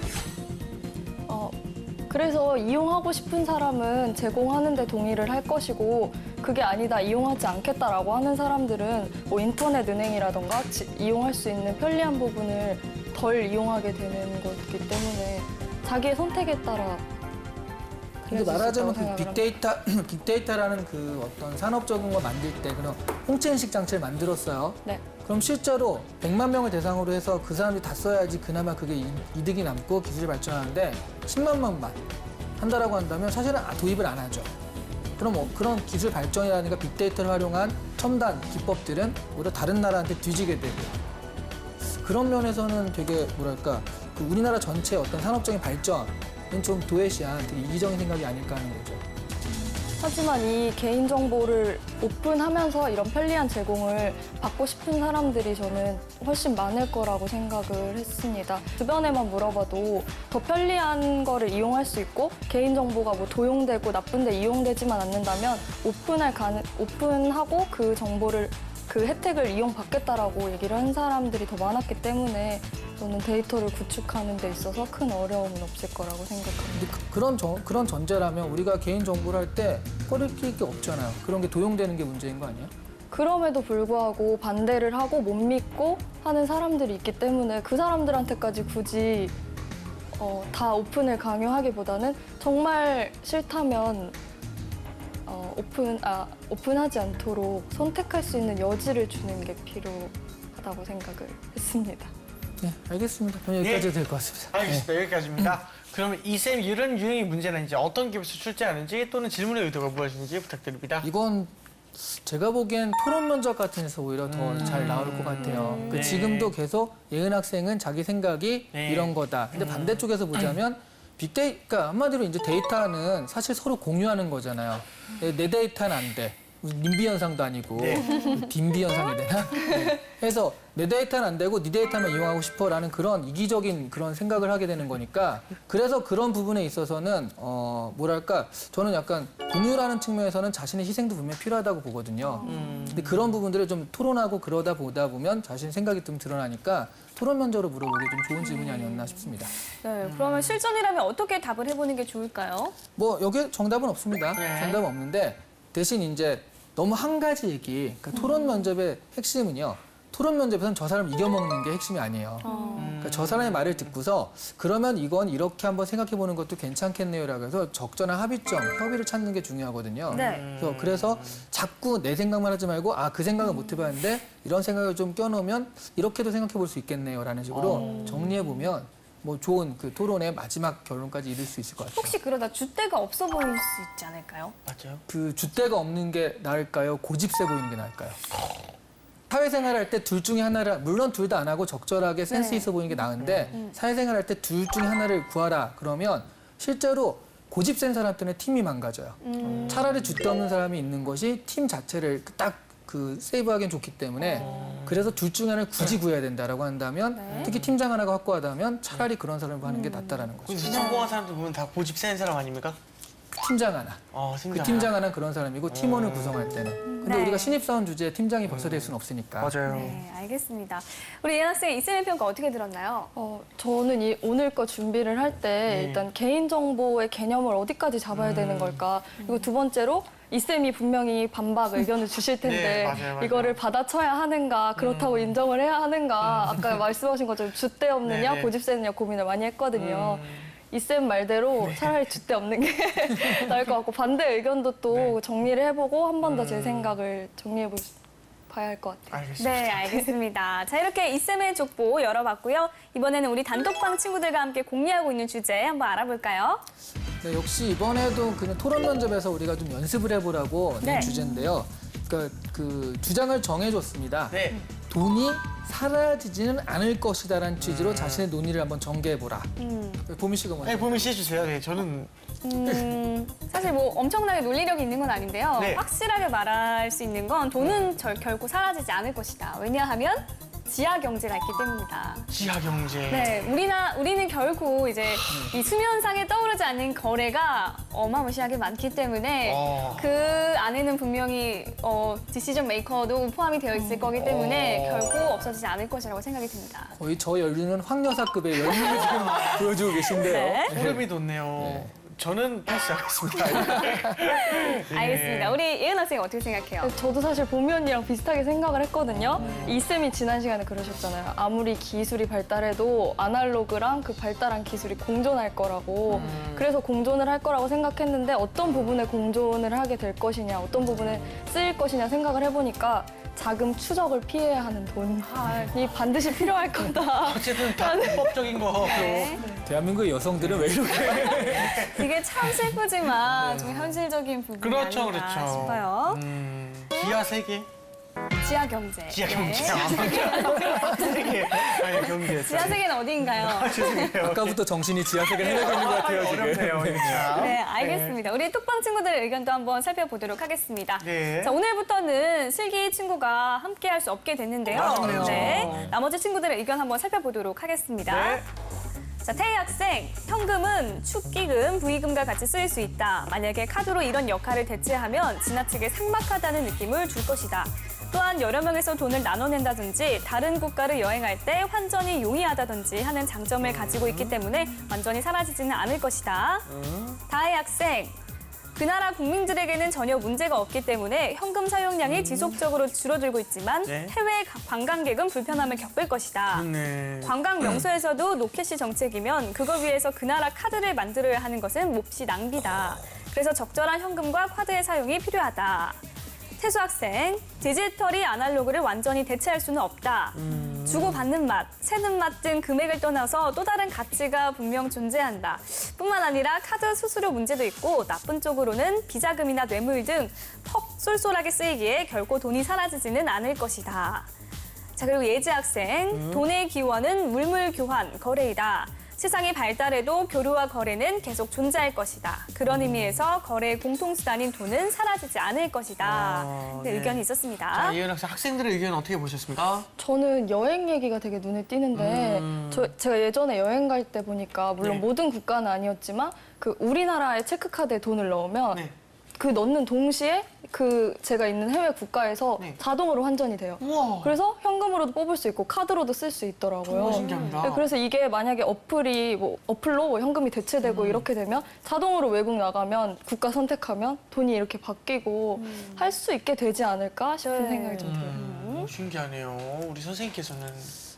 그래서 이용하고 싶은 사람은 제공하는데 동의를 할 것이고 그게 아니다, 이용하지 않겠다라고 하는 사람들은 뭐 인터넷 은행이라던가 이용할 수 있는 편리한 부분을 덜 이용하게 되는 거기 때문에 자기의 선택에 따라 근데 말하자면 그 생각을 합니다. 빅데이터라는 그 어떤 산업적인 거 만들 때 그런 홍채인식 장치를 만들었어요. 네. 그럼 실제로 100만 명을 대상으로 해서 그 사람들이 다 써야지 그나마 그게 이득이 남고 기술이 발전하는데 10만 명만 한다라고 한다면 사실은 도입을 안 하죠. 그럼 뭐 그런 기술 발전이라든가 빅데이터를 활용한 첨단 기법들은 오히려 다른 나라한테 뒤지게 되고 그런 면에서는 되게 뭐랄까 그 우리나라 전체의 어떤 산업적인 발전은 좀 도외시한 되게 이기적인 생각이 아닐까 하는 거죠. 하지만 이 개인정보를 오픈하면서 이런 편리한 제공을 받고 싶은 사람들이 저는 훨씬 많을 거라고 생각을 했습니다. 주변에만 물어봐도 더 편리한 거를 이용할 수 있고 개인정보가 뭐 도용되고 나쁜데 이용되지만 않는다면 오픈하고 그 정보를 그 혜택을 이용받겠다라고 얘기를 한 사람들이 더 많았기 때문에 저는 데이터를 구축하는 데 있어서 큰 어려움은 없을 거라고 생각합니다. 근데 그런 전제라면 우리가 개인 정보를 할 때 꺼릴 게 없잖아요. 그런 게 도용되는 게 문제인 거 아니에요? 그럼에도 불구하고 반대를 하고 못 믿고 하는 사람들이 있기 때문에 그 사람들한테까지 굳이 다 오픈을 강요하기보다는 정말 싫다면 오픈하지 않도록 선택할 수 있는 여지를 주는 게 필요하다고 생각을 했습니다. 네, 알겠습니다. 그럼 여기까지 해도 될 것 같습니다. 알겠습니다. 여기까지입니다. 그러면 이쌤 이런 유형의 문제는 이제 어떤 기업에서 출제하는지 또는 질문의 의도가 무엇인지 부탁드립니다. 이건 제가 보기엔 토론 면접 같은 데서 오히려 더 잘 나올 것 같아요. 네. 지금도 계속 예은 학생은 자기 생각이 네. 이런 거다. 근데 반대쪽에서 보자면 그러니까 한마디로 이제 데이터는 사실 서로 공유하는 거잖아요. 내 데이터는 안 돼. 무슨 님비 현상도 아니고 딘비 현상이 되나? 그래서 내 데이터는 안 되고 네 데이터만 이용하고 싶어라는 그런 이기적인 그런 생각을 하게 되는 거니까 그래서 그런 부분에 있어서는 뭐랄까 저는 약간 공유라는 측면에서는 자신의 희생도 분명히 필요하다고 보거든요. 근데 그런 부분들을 좀 토론하고 그러다 보다 보면 자신 생각이 좀 드러나니까 토론 면접으로 물어보기 좀 좋은 질문이 아니었나 싶습니다. 네, 그러면 실전이라면 어떻게 답을 해보는 게 좋을까요? 뭐 여기 정답은 없습니다. 네. 정답은 없는데 대신 이제 너무 한 가지 얘기. 그러니까 토론 면접의 핵심은요. 토론 면접에서는 저 사람 이겨먹는 게 핵심이 아니에요. 그러니까 저 사람의 말을 듣고서 그러면 이건 이렇게 한번 생각해보는 것도 괜찮겠네요라고 해서 적절한 합의점, 협의를 찾는 게 중요하거든요. 네. 그래서 자꾸 내 생각만 하지 말고 그 생각을 못 해봤는데 이런 생각을 좀 껴놓으면 이렇게도 생각해볼 수 있겠네요라는 식으로 정리해보면 뭐 좋은 그 토론의 마지막 결론까지 이룰 수 있을 것 같아요. 혹시 그러다 줏대가 없어 보일 수 있지 않을까요? 맞아요. 그 줏대가 없는 게 나을까요? 고집세 보이는 게 나을까요? 사회생활 할 때 둘 중에 하나를 물론 둘 다 안 하고 적절하게 센스 있어 보이는 게 나은데 사회생활 할 때 둘 중에 하나를 구하라 그러면 실제로 고집 센 사람 때문에 팀이 망가져요. 차라리 줏대 없는 사람이 있는 것이 팀 자체를 딱 그 세이브하기엔 좋기 때문에 그래서 둘 중에 하나를 굳이 구해야 된다라고 한다면 특히 팀장 하나가 확고하다면 차라리 그런 사람을 하는 게 낫다라는 거죠. 성공한 사람들 보면 다 고집 센 사람 아닙니까? 팀장 하나. 그 팀장 하나는 그런 사람이고 팀원을 구성할 때는. 근데 네. 우리가 신입사원 주제에 팀장이 벌써 될 수는 없으니까. 맞아요. 네, 알겠습니다. 우리 예은 학생 이쌤의 평가 어떻게 들었나요? 저는 이 오늘 거 준비를 할 때 네. 일단 개인정보의 개념을 어디까지 잡아야 되는 걸까? 그리고 두 번째로 이쌤이 분명히 반박 의견을 주실 텐데 네, 맞아요. 이거를 받아쳐야 하는가 그렇다고 인정을 해야 하는가 아까 말씀하신 것처럼 줏대 없느냐 네. 고집 세느냐 고민을 많이 했거든요. 이쌤 말대로 차라리 줏대 없는 게 나을 것 같고 반대 의견도 또 정리를 해보고 한 번 더 제 생각을 봐야 할 것 같아요. 알겠습니다. 네, 알겠습니다. 자, 이렇게 이쌤의 족보 열어봤고요. 이번에는 우리 단톡방 친구들과 함께 공유하고 있는 주제 한번 알아볼까요? 네, 역시 이번에도 그냥 토론 면접에서 우리가 좀 연습을 해보라고 낸 네. 주제인데요. 그러니까 그 주장을 정해줬습니다. 네. 돈이 사라지지는 않을 것이다라는 취지로 자신의 논의를 한번 전개해보라. 보미 씨가 먼저. 네, 보민 씨 해주세요. 네, 저는 사실 뭐 엄청나게 논리력이 있는 건 아닌데요. 네. 확실하게 말할 수 있는 건 돈은 결코 사라지지 않을 것이다. 왜냐하면 지하 경제가 있기 때문이다. 지하 경제. 네, 우리는 결국 이제 이 수면상에 떠오르지 않는 거래가 어마무시하게 많기 때문에 그 안에는 분명히 디시전 메이커도 포함이 되어 있을 거기 때문에 결국 없어지지 않을 것이라고 생각이 듭니다. 거의 저 연륜은 황여사급의 연륜을 지금 보여주고 계신데요. 네. 소름이 돋네요. 저는 패스하겠습니다. 알겠습니다. 우리 예은 학생 어떻게 생각해요? 저도 사실 보미 언니랑 비슷하게 생각을 했거든요. 이쌤이 지난 시간에 그러셨잖아요. 아무리 기술이 발달해도 아날로그랑 그 발달한 기술이 공존할 거라고. 그래서 공존을 할 거라고 생각했는데 어떤 부분에 공존을 하게 될 것이냐, 어떤 부분에 쓰일 것이냐 생각을 해보니까 자금 추적을 피해야 하는 돈이 반드시 필요할 거다. 어쨌든 다 불법적인 거. 네. 대한민국의 여성들은 왜 이렇게 이게 참 슬프지만 좀 현실적인 부분이 그렇죠, 아닌가 그렇죠. 싶어요. 지하 세계? 지하 경제. 지하 네. 경제. 세계. 아니, 경제. 지하 세계는 어디인가요? 죄송해요. 아까부터 정신이 지하세계를 헤매고 있는 것 같아요, 지금. 어렵네요, 진짜. 네, 알겠습니다. 우리 톡방 친구들의 의견도 한번 살펴보도록 하겠습니다. 네. 자, 오늘부터는 슬기 친구가 함께 할 수 없게 됐는데요. 맞네요. 네, 나머지 친구들의 의견 한번 살펴보도록 하겠습니다. 네. 자, 태희 학생, 현금은 축기금, 부의금과 같이 쓰일 수 있다. 만약에 카드로 이런 역할을 대체하면 지나치게 삭막하다는 느낌을 줄 것이다. 또한 여러 명에서 돈을 나눠낸다든지 다른 국가를 여행할 때 환전이 용이하다든지 하는 장점을 가지고 있기 때문에 완전히 사라지지는 않을 것이다. 다혜 학생, 그 나라 국민들에게는 전혀 문제가 없기 때문에 현금 사용량이 지속적으로 줄어들고 있지만 네. 해외 관광객은 불편함을 겪을 것이다. 네. 관광 명소에서도 노캐시 정책이면 그걸 위해서 그 나라 카드를 만들어야 하는 것은 몹시 낭비다. 그래서 적절한 현금과 카드의 사용이 필요하다. 태수 학생, 디지털이 아날로그를 완전히 대체할 수는 없다. 주고받는 맛, 세는 맛 등 금액을 떠나서 또 다른 가치가 분명 존재한다. 뿐만 아니라 카드 수수료 문제도 있고 나쁜 쪽으로는 비자금이나 뇌물 등 퍽 쏠쏠하게 쓰이기에 결코 돈이 사라지지는 않을 것이다. 자, 그리고 예지 학생, 돈의 기원은 물물 교환, 거래이다. 세상이 발달해도 교류와 거래는 계속 존재할 것이다. 그런 의미에서 거래의 공통수단인 돈은 사라지지 않을 것이다. 네, 네. 의견이 있었습니다. 자, 이현 학생, 학생들의 의견 어떻게 보셨습니까? 저는 여행 얘기가 되게 눈에 띄는데 제가 예전에 여행 갈 때 보니까 물론 네. 모든 국가는 아니었지만 그 우리나라의 체크카드에 돈을 넣으면 네. 그 넣는 동시에 그 제가 있는 해외 국가에서 네. 자동으로 환전이 돼요. 우와. 그래서 현금으로도 뽑을 수 있고 카드로도 쓸 수 있더라고요. 정말 신기합니다. 네, 그래서 이게 만약에 어플로 뭐 현금이 대체되고 이렇게 되면 자동으로 외국 나가면 국가 선택하면 돈이 이렇게 바뀌고 할 수 있게 되지 않을까 싶은 네. 생각이 좀 들어요. 신기하네요. 우리 선생님께서는.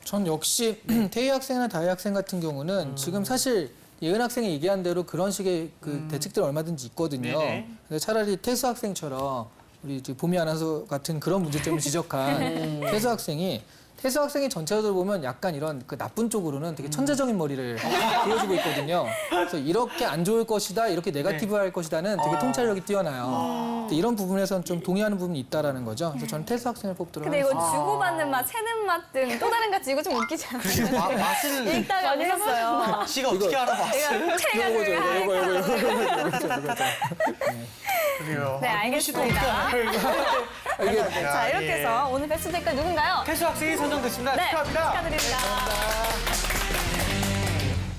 전 역시 태희 학생이나 다혜 학생 같은 경우는 지금 사실 예은 학생이 얘기한 대로 그런 식의 그 대책들 얼마든지 있거든요. 네네. 근데 차라리 태수 학생처럼 우리 이제 보미 아나운서 같은 그런 문제점을 지적한 태수 학생이 태수 학생이 전체적으로 보면 약간 이런 그 나쁜 쪽으로는 되게 천재적인 머리를 보여주고 있거든요. 그래서 이렇게 안 좋을 것이다, 이렇게 네거티브할 것이다는 되게 통찰력이 뛰어나요. 근데 이런 부분에서는 좀 동의하는 부분이 있다라는 거죠. 그래서 저는 태수 학생을 뽑도록 근데 이거 하겠습니다. 주고받는 맛, 채는 맛 등 또 다른 가지 이거 좀 웃기지 않아요? 맛을 읽다가 많이 웃었어요. 씨가 어떻게 알아 맛을? 그래요. 네, 알겠습니다. 자, 이렇게 해서 오늘 베스트 댓글 누군가요? 태수 학생이 선정됐습니다. 네, 축하합니다. 축하드립니다.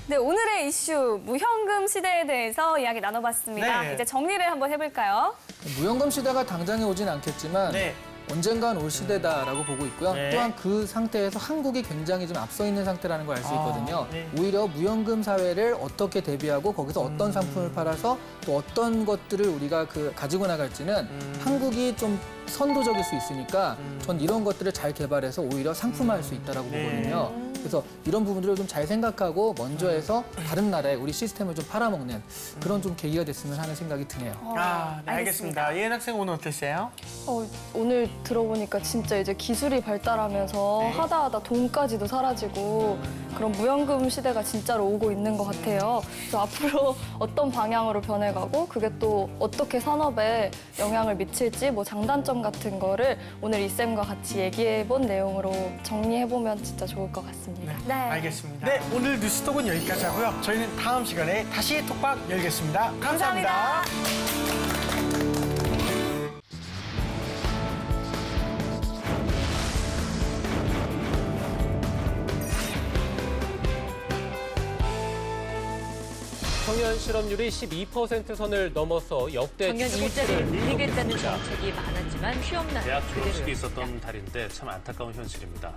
네, 오늘의 이슈 무현금 시대에 대해서 이야기 나눠봤습니다. 네. 이제 정리를 한번 해볼까요? 무연금 시대가 당장에 오진 않겠지만 네. 언젠간 올 시대다라고 보고 있고요. 네. 또한 그 상태에서 한국이 굉장히 좀 앞서 있는 상태라는 걸 알 수 있거든요. 네. 오히려 무연금 사회를 어떻게 대비하고 거기서 어떤 상품을 팔아서 또 어떤 것들을 우리가 가지고 나갈지는 한국이 좀 선도적일 수 있으니까 전 이런 것들을 잘 개발해서 오히려 상품화할 수 있다라고 네. 보거든요. 그래서 이런 부분들을 좀 잘 생각하고 먼저 해서 다른 나라에 우리 시스템을 좀 팔아먹는 그런 좀 계기가 됐으면 하는 생각이 드네요. 네, 알겠습니다. 예은 학생 오늘 어땠어요? 오늘 들어보니까 진짜 이제 기술이 발달하면서 하다 돈까지도 사라지고 그런 무연금 시대가 진짜로 오고 있는 것 같아요. 그래서 앞으로 어떤 방향으로 변해가고 그게 또 어떻게 산업에 영향을 미칠지 뭐 장단점 같은 거를 오늘 이쌤과 같이 얘기해본 내용으로 정리해보면 진짜 좋을 것 같습니다. 네. 알겠습니다. 네, 오늘 뉴스톡은 여기까지 하고요. 저희는 다음 시간에 다시 톡박 열겠습니다. 감사합니다. 청년 실업률이 12% 선을 넘어서 역대 청년 일자리를 늘리겠다는 정책이 많았지만 취업난 대학 졸업식이 그대로였습니다. 있었던 달인데 참 안타까운 현실입니다.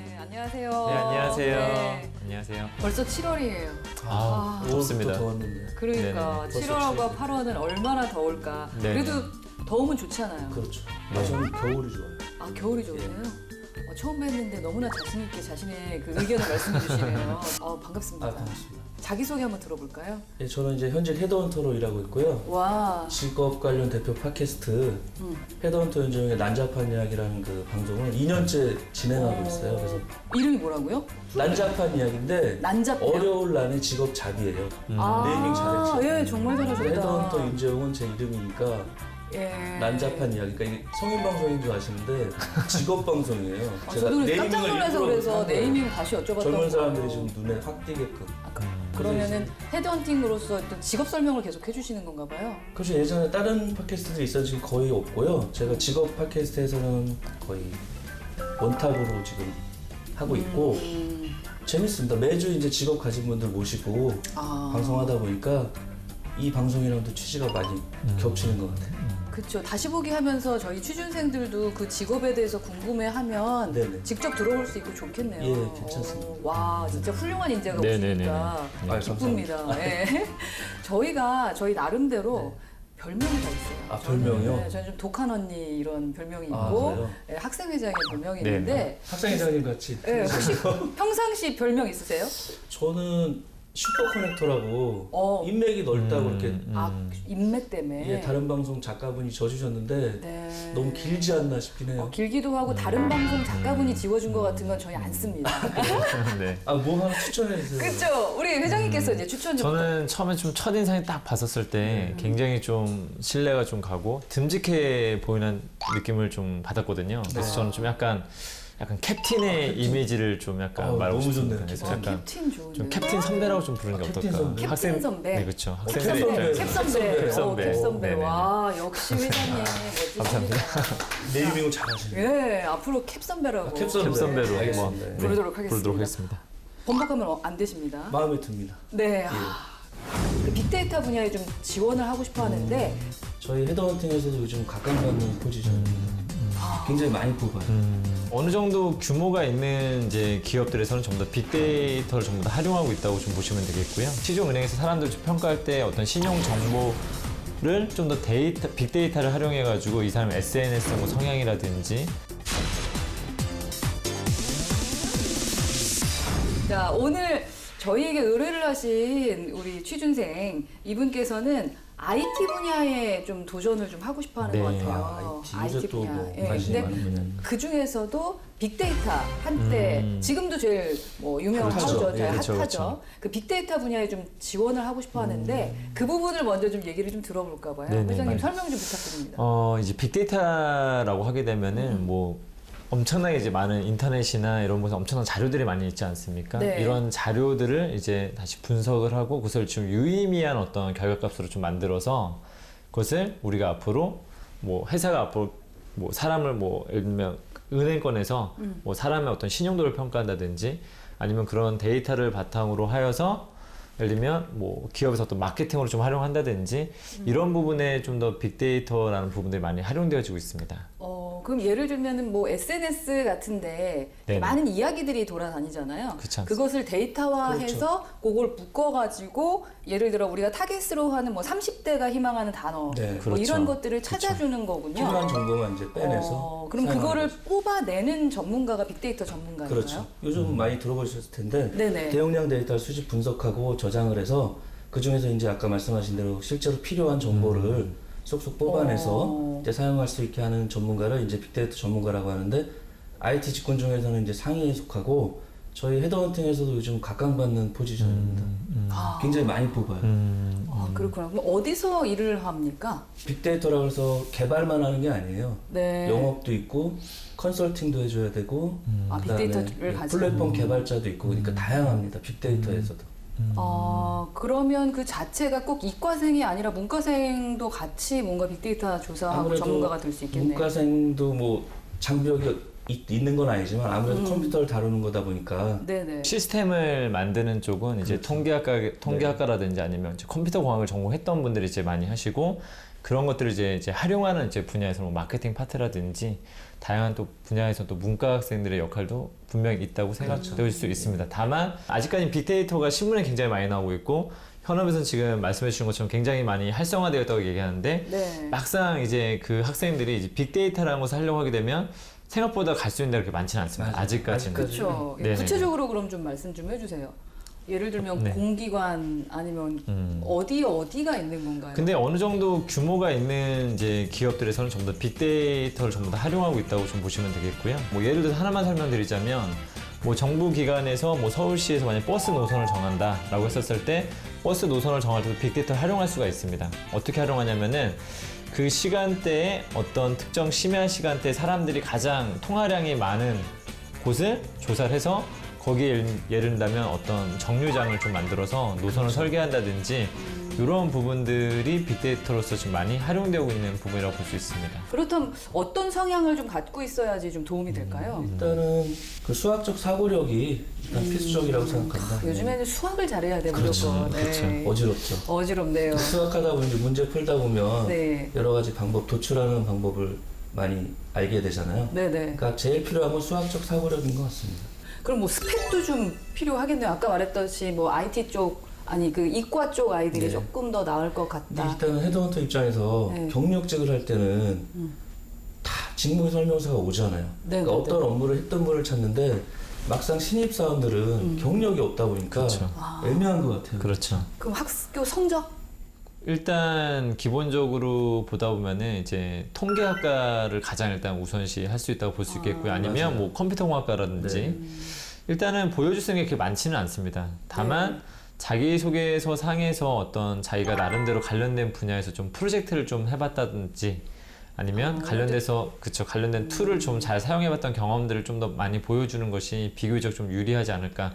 네, 안녕하세요. 네, 안녕하세요. 네, 안녕하세요. 벌써 7월이에요. 아, 덥습니다. 그러니까 네네. 7월과 8월은 얼마나 더울까. 네. 그래도 더우면 좋잖아요. 그렇죠. 저는 겨울이 좋아요. 아, 겨울이 좋으세요? 처음 뵀는데 너무나 자신 있게 자신의 그 의견을 말씀해 주시네요. 반갑습니다. 반갑습니다. 자기소개 한번 들어볼까요? 예, 저는 이제 현재 헤드헌터로 일하고 있고요. 와, 직업 관련 대표 팟캐스트 헤드헌터 윤정의 난잡한 이야기라는 그 방송을 2년째 진행하고 있어요. 그래서 이름이 뭐라고요? 난잡한 이야기인데 난잡해요? 어려울 난의 직업 잡이에요. 네이밍 잘했죠. 예, 정말 잘하셨다. 헤드헌터 윤정은 제 이름이니까 예. 난잡한 이야기. 그러니까 이게 성인 방송인 줄 아시는데 직업 방송이에요. 저도 깜짝 놀라서 그래서 한 거예요. 네이밍 다시 여쭤봤던 젊은 사람들이 거예요. 좀 눈에 확 띄게끔. 그러면은 헤드헌팅으로서 어떤 직업 설명을 계속 해주시는 건가 봐요. 그렇죠. 예전에 다른 팟캐스트들이 있었는데 지금 거의 없고요. 제가 직업 팟캐스트에서는 거의 원탑으로 지금 하고 있고 재밌습니다. 매주 이제 직업 가진 분들 모시고 방송하다 보니까 이 방송이랑도 취지가 많이 겹치는 것 같아요. 그렇죠. 다시 보기 하면서 저희 취준생들도 그 직업에 대해서 궁금해하면 네네. 직접 들어볼 수 있고 좋겠네요. 예, 괜찮습니다. 와, 진짜 훌륭한 인재가 네네네네. 오시니까 아유, 기쁩니다. 예. 저희 나름대로 별명이 다 있어요. 아, 별명이요? 네, 저는 좀 독한 언니 이런 별명이 있고 아, 그래요? 예, 학생회장의 별명이 네. 있는데 학생회장님 같이. 예, 혹시 평상시 별명 있으세요? 저는 슈퍼 커넥터라고 인맥이 넓다고 이렇게 인맥 때문에. 예, 다른 방송 작가분이 져주셨는데 네. 너무 길지 않나 싶긴 해요. 길기도 하고 다른 방송 작가분이 지워준 것 같은 건 저희 안 씁니다. 네. 아, 뭐 하나 추천해 주세요. 그렇죠. 우리 회장님께서 이제 추천 좀. 저는 처음에 좀 첫인상이 딱 봤었을 때 굉장히 좀 신뢰가 좀 가고 듬직해 보이는 느낌을 좀 받았거든요. 그래서 저는 좀 약간 캡틴의 이미지를 좀 약간 말하고 너무 싶습니다. 좋네요. 그래서 캡틴 약간 좋은데. 좀 캡틴 선배라고 좀 부르는 게 캡틴 어떨까? 선배. 캡틴 선배. 네, 그렇죠. 캡 학생들 선배. 입장에서. 캡 선배. 캡 선배. 캡 선배. 네네네. 와, 역시 회장님. 멋지십니다. 감사합니다. 네이밍을 잘하시네요. 예, 앞으로 캡 선배라고 캡 선배. 캡 선배로 한번 알겠습니다. 네, 부르도록 하겠습니다. 부르도록 하겠습니다. 번복하면 안 되십니다. 마음에 듭니다. 네. 그 빅데이터 분야에 좀 지원을 하고 싶어 하는데 저희 헤드헌팅에서도 요즘 각광받는 포지션이에요. 굉장히 많이 뽑아요. 어느 정도 규모가 있는 이제 기업들에서는 전부 다 빅데이터를 전부 다 활용하고 있다고 좀 보시면 되겠고요. 시중은행에서 사람들 좀 평가할 때 어떤 신용 정보를 좀 더 빅데이터를 활용해가지고 이 사람의 SNS 뭐 성향이라든지 자, 오늘 저희에게 의뢰를 하신 우리 취준생 이분께서는 IT 분야에 좀 도전을 좀 하고 싶어 하는 네. 것 같아요. 요새 또 뭐 관심이 근데 많은 분야는. 그 중에서도 빅데이터 한때 지금도 제일 뭐 유명하죠. 그렇죠. 제일 그렇죠, 핫하죠. 그렇죠. 그 빅데이터 분야에 좀 지원을 하고 싶어 하는데 그 부분을 먼저 좀 얘기를 좀 들어볼까 봐요. 네네, 회장님 맞아요. 설명 좀 부탁드립니다. 이제 빅데이터라고 하게 되면은 뭐 엄청나게 이제 많은 인터넷이나 이런 곳에 엄청난 자료들이 많이 있지 않습니까? 네. 이런 자료들을 이제 다시 분석을 하고 그것을 좀 유의미한 어떤 결과값으로 좀 만들어서 그것을 우리가 앞으로 뭐 회사가 앞으로 뭐 사람을 뭐 예를 들면 은행권에서 뭐 사람의 어떤 신용도를 평가한다든지 아니면 그런 데이터를 바탕으로 하여서 예를 들면 뭐 기업에서 어떤 마케팅으로 좀 활용한다든지 이런 부분에 좀 더 빅데이터라는 부분들이 많이 활용되어지고 있습니다. 그럼 예를 들면은 뭐 SNS 같은데 네네. 많은 이야기들이 돌아다니잖아요. 그렇지 않습니까? 그것을 데이터화해서 그걸 묶어가지고 예를 들어 우리가 타겟으로 하는 뭐 30대가 희망하는 단어 네. 뭐 그렇죠. 이런 것들을 찾아주는 거군요. 필요한 정보만 이제 빼내서. 그럼 사용하는 그거를 거죠. 뽑아내는 전문가가 빅데이터 전문가인가요? 그렇죠. 요즘 많이 들어보셨을 텐데 네네. 대용량 데이터를 수집 분석하고 저장을 해서 그 중에서 이제 아까 말씀하신 대로 실제로 필요한 정보를 쏙쏙 뽑아내서 이제 사용할 수 있게 하는 전문가를 이제 빅데이터 전문가라고 하는데 IT 직군 중에서는 이제 상위에 속하고 저희 헤드헌팅에서도 요즘 각광받는 포지션입니다. 굉장히 많이 뽑아요. 그렇구나. 그럼 어디서 일을 합니까? 빅데이터라고 해서 개발만 하는 게 아니에요. 네. 영업도 있고 컨설팅도 해줘야 되고 그다음에 빅데이터를 가지고. 플랫폼 개발자도 있고 그러니까 다양합니다. 빅데이터에서도. 그러면 그 자체가 꼭 이과생이 아니라 문과생도 같이 뭔가 빅데이터 조사하고 전문가가 될 수 있겠네요. 문과생도 뭐 장벽이 있는 건 아니지만 아무래도 컴퓨터를 다루는 거다 보니까 네네. 시스템을 만드는 쪽은 이제 통계학과라든지 아니면 이제 컴퓨터 공학을 전공했던 분들이 이제 많이 하시고 그런 것들을 이제 활용하는 이제 분야에서 뭐 마케팅 파트라든지 다양한 또 분야에서 또 문과 학생들의 역할도 분명히 있다고 생각될 수 있습니다. 다만 아직까지 빅데이터가 신문에 굉장히 많이 나오고 있고 현업에서는 지금 말씀해 주신 것처럼 굉장히 많이 활성화되어 있다고 얘기하는데 네. 막상 이제 그 학생들이 이제 빅데이터라는 것을 하려고 하게 되면 생각보다 갈 수 있는 데가 그렇게 많지는 않습니다. 맞아요. 아직까지는. 그렇죠. 네네네. 구체적으로 그럼 좀 말씀 좀 해주세요. 예를 들면 네. 공기관 아니면 어디가 있는 건가요? 근데 어느 정도 규모가 있는 이제 기업들에서는 전부 다 빅데이터를 전부 다 활용하고 있다고 좀 보시면 되겠고요. 뭐 예를 들어서 하나만 설명드리자면 뭐 정부 기관에서 뭐 서울시에서 만약 버스 노선을 정한다라고 했었을 때 버스 노선을 정할 때도 빅데이터를 활용할 수가 있습니다. 어떻게 활용하냐면은 그 시간대에 어떤 특정 심야 시간대에 사람들이 가장 통화량이 많은 곳을 조사를 해서 거기에 예를 든다면 어떤 정류장을 좀 만들어서 노선을 설계한다든지 이런 부분들이 빅데이터로서 지금 많이 활용되고 있는 부분이라고 볼 수 있습니다. 그렇다면 어떤 성향을 좀 갖고 있어야지 좀 도움이 될까요? 일단은 그 수학적 사고력이 일단 필수적이라고 생각합니다. 요즘에는 수학을 잘해야 돼 무조건. 그렇죠. 네. 어지럽죠. 어지럽네요. 수학하다 보면 이제 문제 풀다 보면 네. 여러 가지 방법, 도출하는 방법을 많이 알게 되잖아요. 네네. 그러니까 제일 필요한 건 수학적 사고력인 것 같습니다. 그럼 뭐 스펙도 좀 필요하겠네요. 아까 말했듯이 뭐 IT 쪽 아니 그 이과 쪽 아이들이 네. 조금 더 나을 것 근데 같다. 일단은 헤드헌터 입장에서 네. 경력직을 할 때는 다 직무 설명서가 오잖아요. 네, 그러니까 네, 어떤 업무를 했던 분을 찾는데 막상 신입 사원들은 경력이 없다 보니까 그렇죠. 애매한 것 같아요. 그렇죠. 그럼 학교 성적? 일단 기본적으로 보다 보면은 이제 통계학과를 가장 일단 우선시 할 수 있다고 볼 수 있겠고요. 아니면 맞아요. 뭐 컴퓨터공학과라든지 네. 일단은 보여줄 수 있는 게 그렇게 많지는 않습니다. 다만 자기소개서 상에서 어떤 자기가 나름대로 관련된 분야에서 좀 프로젝트를 좀 해봤다든지 아니면 관련돼서 그쵸 관련된 툴을 좀 잘 사용해봤던 경험들을 좀 더 많이 보여주는 것이 비교적 좀 유리하지 않을까.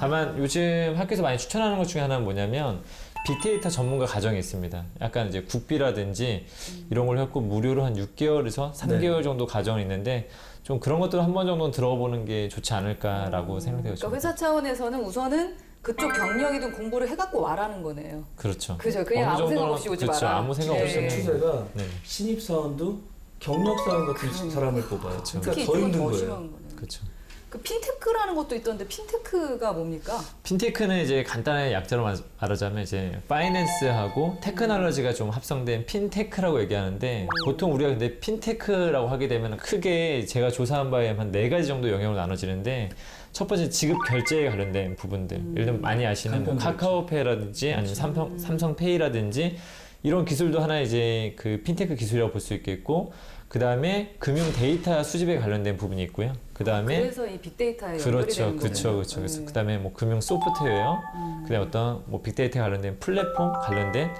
다만 요즘 학교에서 많이 추천하는 것 중에 하나는 뭐냐면 빅데이터 전문가 과정이 있습니다. 약간 이제 국비라든지 이런 걸 했고 무료로 한 6개월에서 3개월 정도 과정이 있는데 좀 그런 것들 한 번 정도는 들어보는 게 좋지 않을까라고 생각되어요. 그러니까 회사 차원에서는 우선은 그쪽 경력이든 공부를 해갖고 와라는 거네요. 그렇죠. 그죠. 그냥 어느 아무 생각 정도는 없이 오지 그렇죠. 마라. 아무 생각 네. 없이 추세가 네. 신입 사원도 경력 사원 같은 사람을 뽑아요. 그러니까 특히 더 이건 힘든 더 거예요. 심한 거네요. 그렇죠. 그 핀테크라는 것도 있던데 핀테크가 뭡니까? 핀테크는 이제 간단하게 약자로 말하자면 이제 파이낸스하고 테크놀로지가 좀 합성된 핀테크라고 얘기하는데 보통 우리가 근데 핀테크라고 하게 되면 크게 제가 조사한 바에 한 4가지 정도 영역으로 나눠지는데 첫 번째 지급 결제에 관련된 부분들. 예를 들면 많이 아시는 뭐 카카오페이라든지 아니면 삼성페이라든지 이런 기술도 하나 이제 그 핀테크 기술이라고 볼 수 있겠고 그 다음에 금융 데이터 수집에 관련된 부분이 있고요. 그 다음에 그래서 이 빅데이터에 연결이 그렇죠, 되는 그렇죠, 거네요. 그렇죠. 그래서 그다음에 뭐 금융 소프트웨어, 그다음에 어떤 뭐 빅데이터 관련된 플랫폼 관련된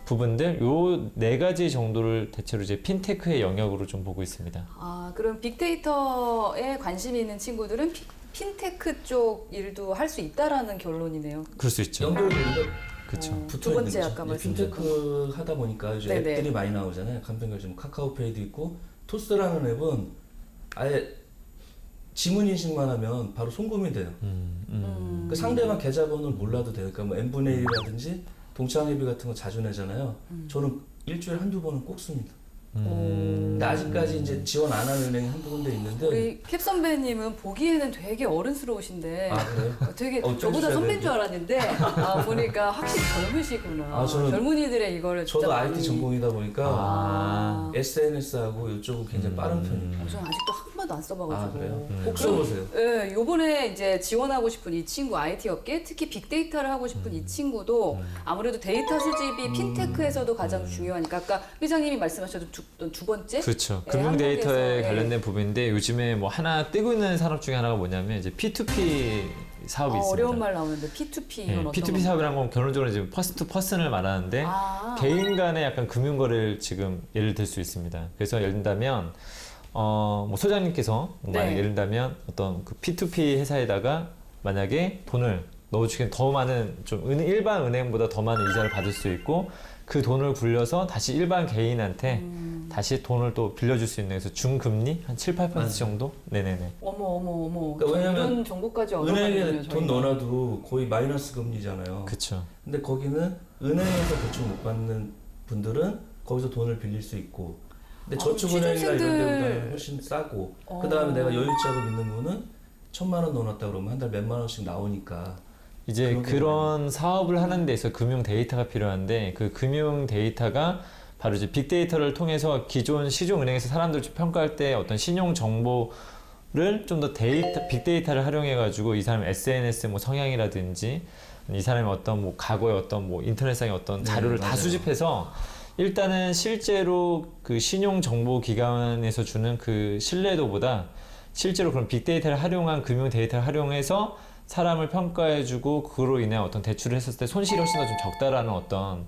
부분들 요 4가지 정도를 대체로 이제 핀테크의 영역으로 좀 보고 있습니다. 아, 그럼 빅데이터에 관심이 있는 친구들은 핀테크 쪽 일도 할 수 있다라는 결론이네요. 그럴 수 있죠. 연결되는데 그렇죠. 두 붙어 있는 번째 거죠. 아까 이제 말씀드린 핀테크 하다 보니까 요즘 네네. 앱들이 많이 나오잖아요. 간편결제, 뭐 카카오페이도 있고 토스라는 앱은 아예 지문 인식만 하면 바로 송금이 돼요. 그 상대방 계좌번호를 몰라도 되니까 뭐 n분의 1이라든지 동창회비 같은 거 자주 내잖아요. 저는 일주일에 한두 번은 꼭 씁니다. 근데 아직까지 이제 지원 안 하는 은행이 한두 군데 있는데 우리 캡 선배님은 보기에는 되게 어른스러우신데 아 그래요? 되게 좀 저보다 있어야 선배인 줄 되는데. 알았는데 보니까 확실히 젊으시구나. 아, 저는 젊은이들의 이거를 진짜 저도 많이- IT 전공이다 보니까 아. SNS하고 이쪽은 굉장히 빠른 편이에요. 저는 아직도 한 번도 안 써봐가지고. 아 그래요? 꼭 써보세요. 네, 요번에 이제 지원하고 싶은 이 친구 IT 업계, 특히 빅데이터를 하고 싶은 이 친구도 아무래도 데이터 수집이 핀테크에서도 가장 중요하니까 아까 회장님이 말씀하셨던 두 번째? 그렇죠. 네, 금융 데이터에 한국에서, 관련된 부분인데 요즘에 뭐 하나 뜨고 있는 산업 중에 하나가 뭐냐면 이제 P2P 사업이 있습니다. 어려운 말 나오는데 P2P 이건 어떤 P2P 건가요? 사업이란 건 결론적으로 이제 퍼스트 투 퍼슨을 말하는데 아. 개인 간의 약간 금융 거래를 지금 예를 들 수 있습니다. 그래서 예를 든다면 뭐 소장님께서 만약에 네. 예를 들면 어떤 그 P2P 회사에다가 만약에 돈을 넣어주기엔 더 많은 좀 일반 은행보다 더 많은 이자를 받을 수 있고 그 돈을 굴려서 다시 일반 개인한테 다시 돈을 또 빌려줄 수 있는 그래서 중금리 한 7, 8% 정도? 네네네. 어머. 그러니까 왜냐면 이런 정보까지 은행에 얻어가거든요. 돈 넣어놔도 거의 마이너스 금리잖아요. 그쵸. 근데 거기는 은행에서 대출 못 받는 분들은 거기서 돈을 빌릴 수 있고 근데 저축은행이나 이런 데보다는 훨씬 싸고 그 다음에 내가 여유자금 있는 분은 1,000만 원 넣어놨다 그러면 한 달 몇만 원씩 나오니까 이제 그런 사업을 하는 데 있어 금융 데이터가 필요한데 그 금융 데이터가 바로 이제 빅데이터를 통해서 기존 시중은행에서 사람들 평가할 때 어떤 신용 정보를 좀 더 빅데이터를 활용해 가지고 이 사람 SNS 뭐 성향이라든지 이 사람의 어떤 뭐 과거의 어떤 뭐 인터넷상의 어떤 자료를 다 맞아요. 수집해서 일단은 실제로 그 신용 정보 기관에서 주는 그 신뢰도보다 실제로 그런 빅데이터를 활용한 금융 데이터를 활용해서 사람을 평가해주고 그로 인해 어떤 대출을 했을 때 손실이 훨씬 더 좀 적다라는 어떤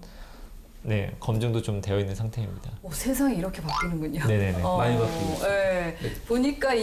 검증도 좀 되어 있는 상태입니다. 세상이 이렇게 바뀌는군요. 네네네. 많이 바뀌고 있어요. 네. 보니까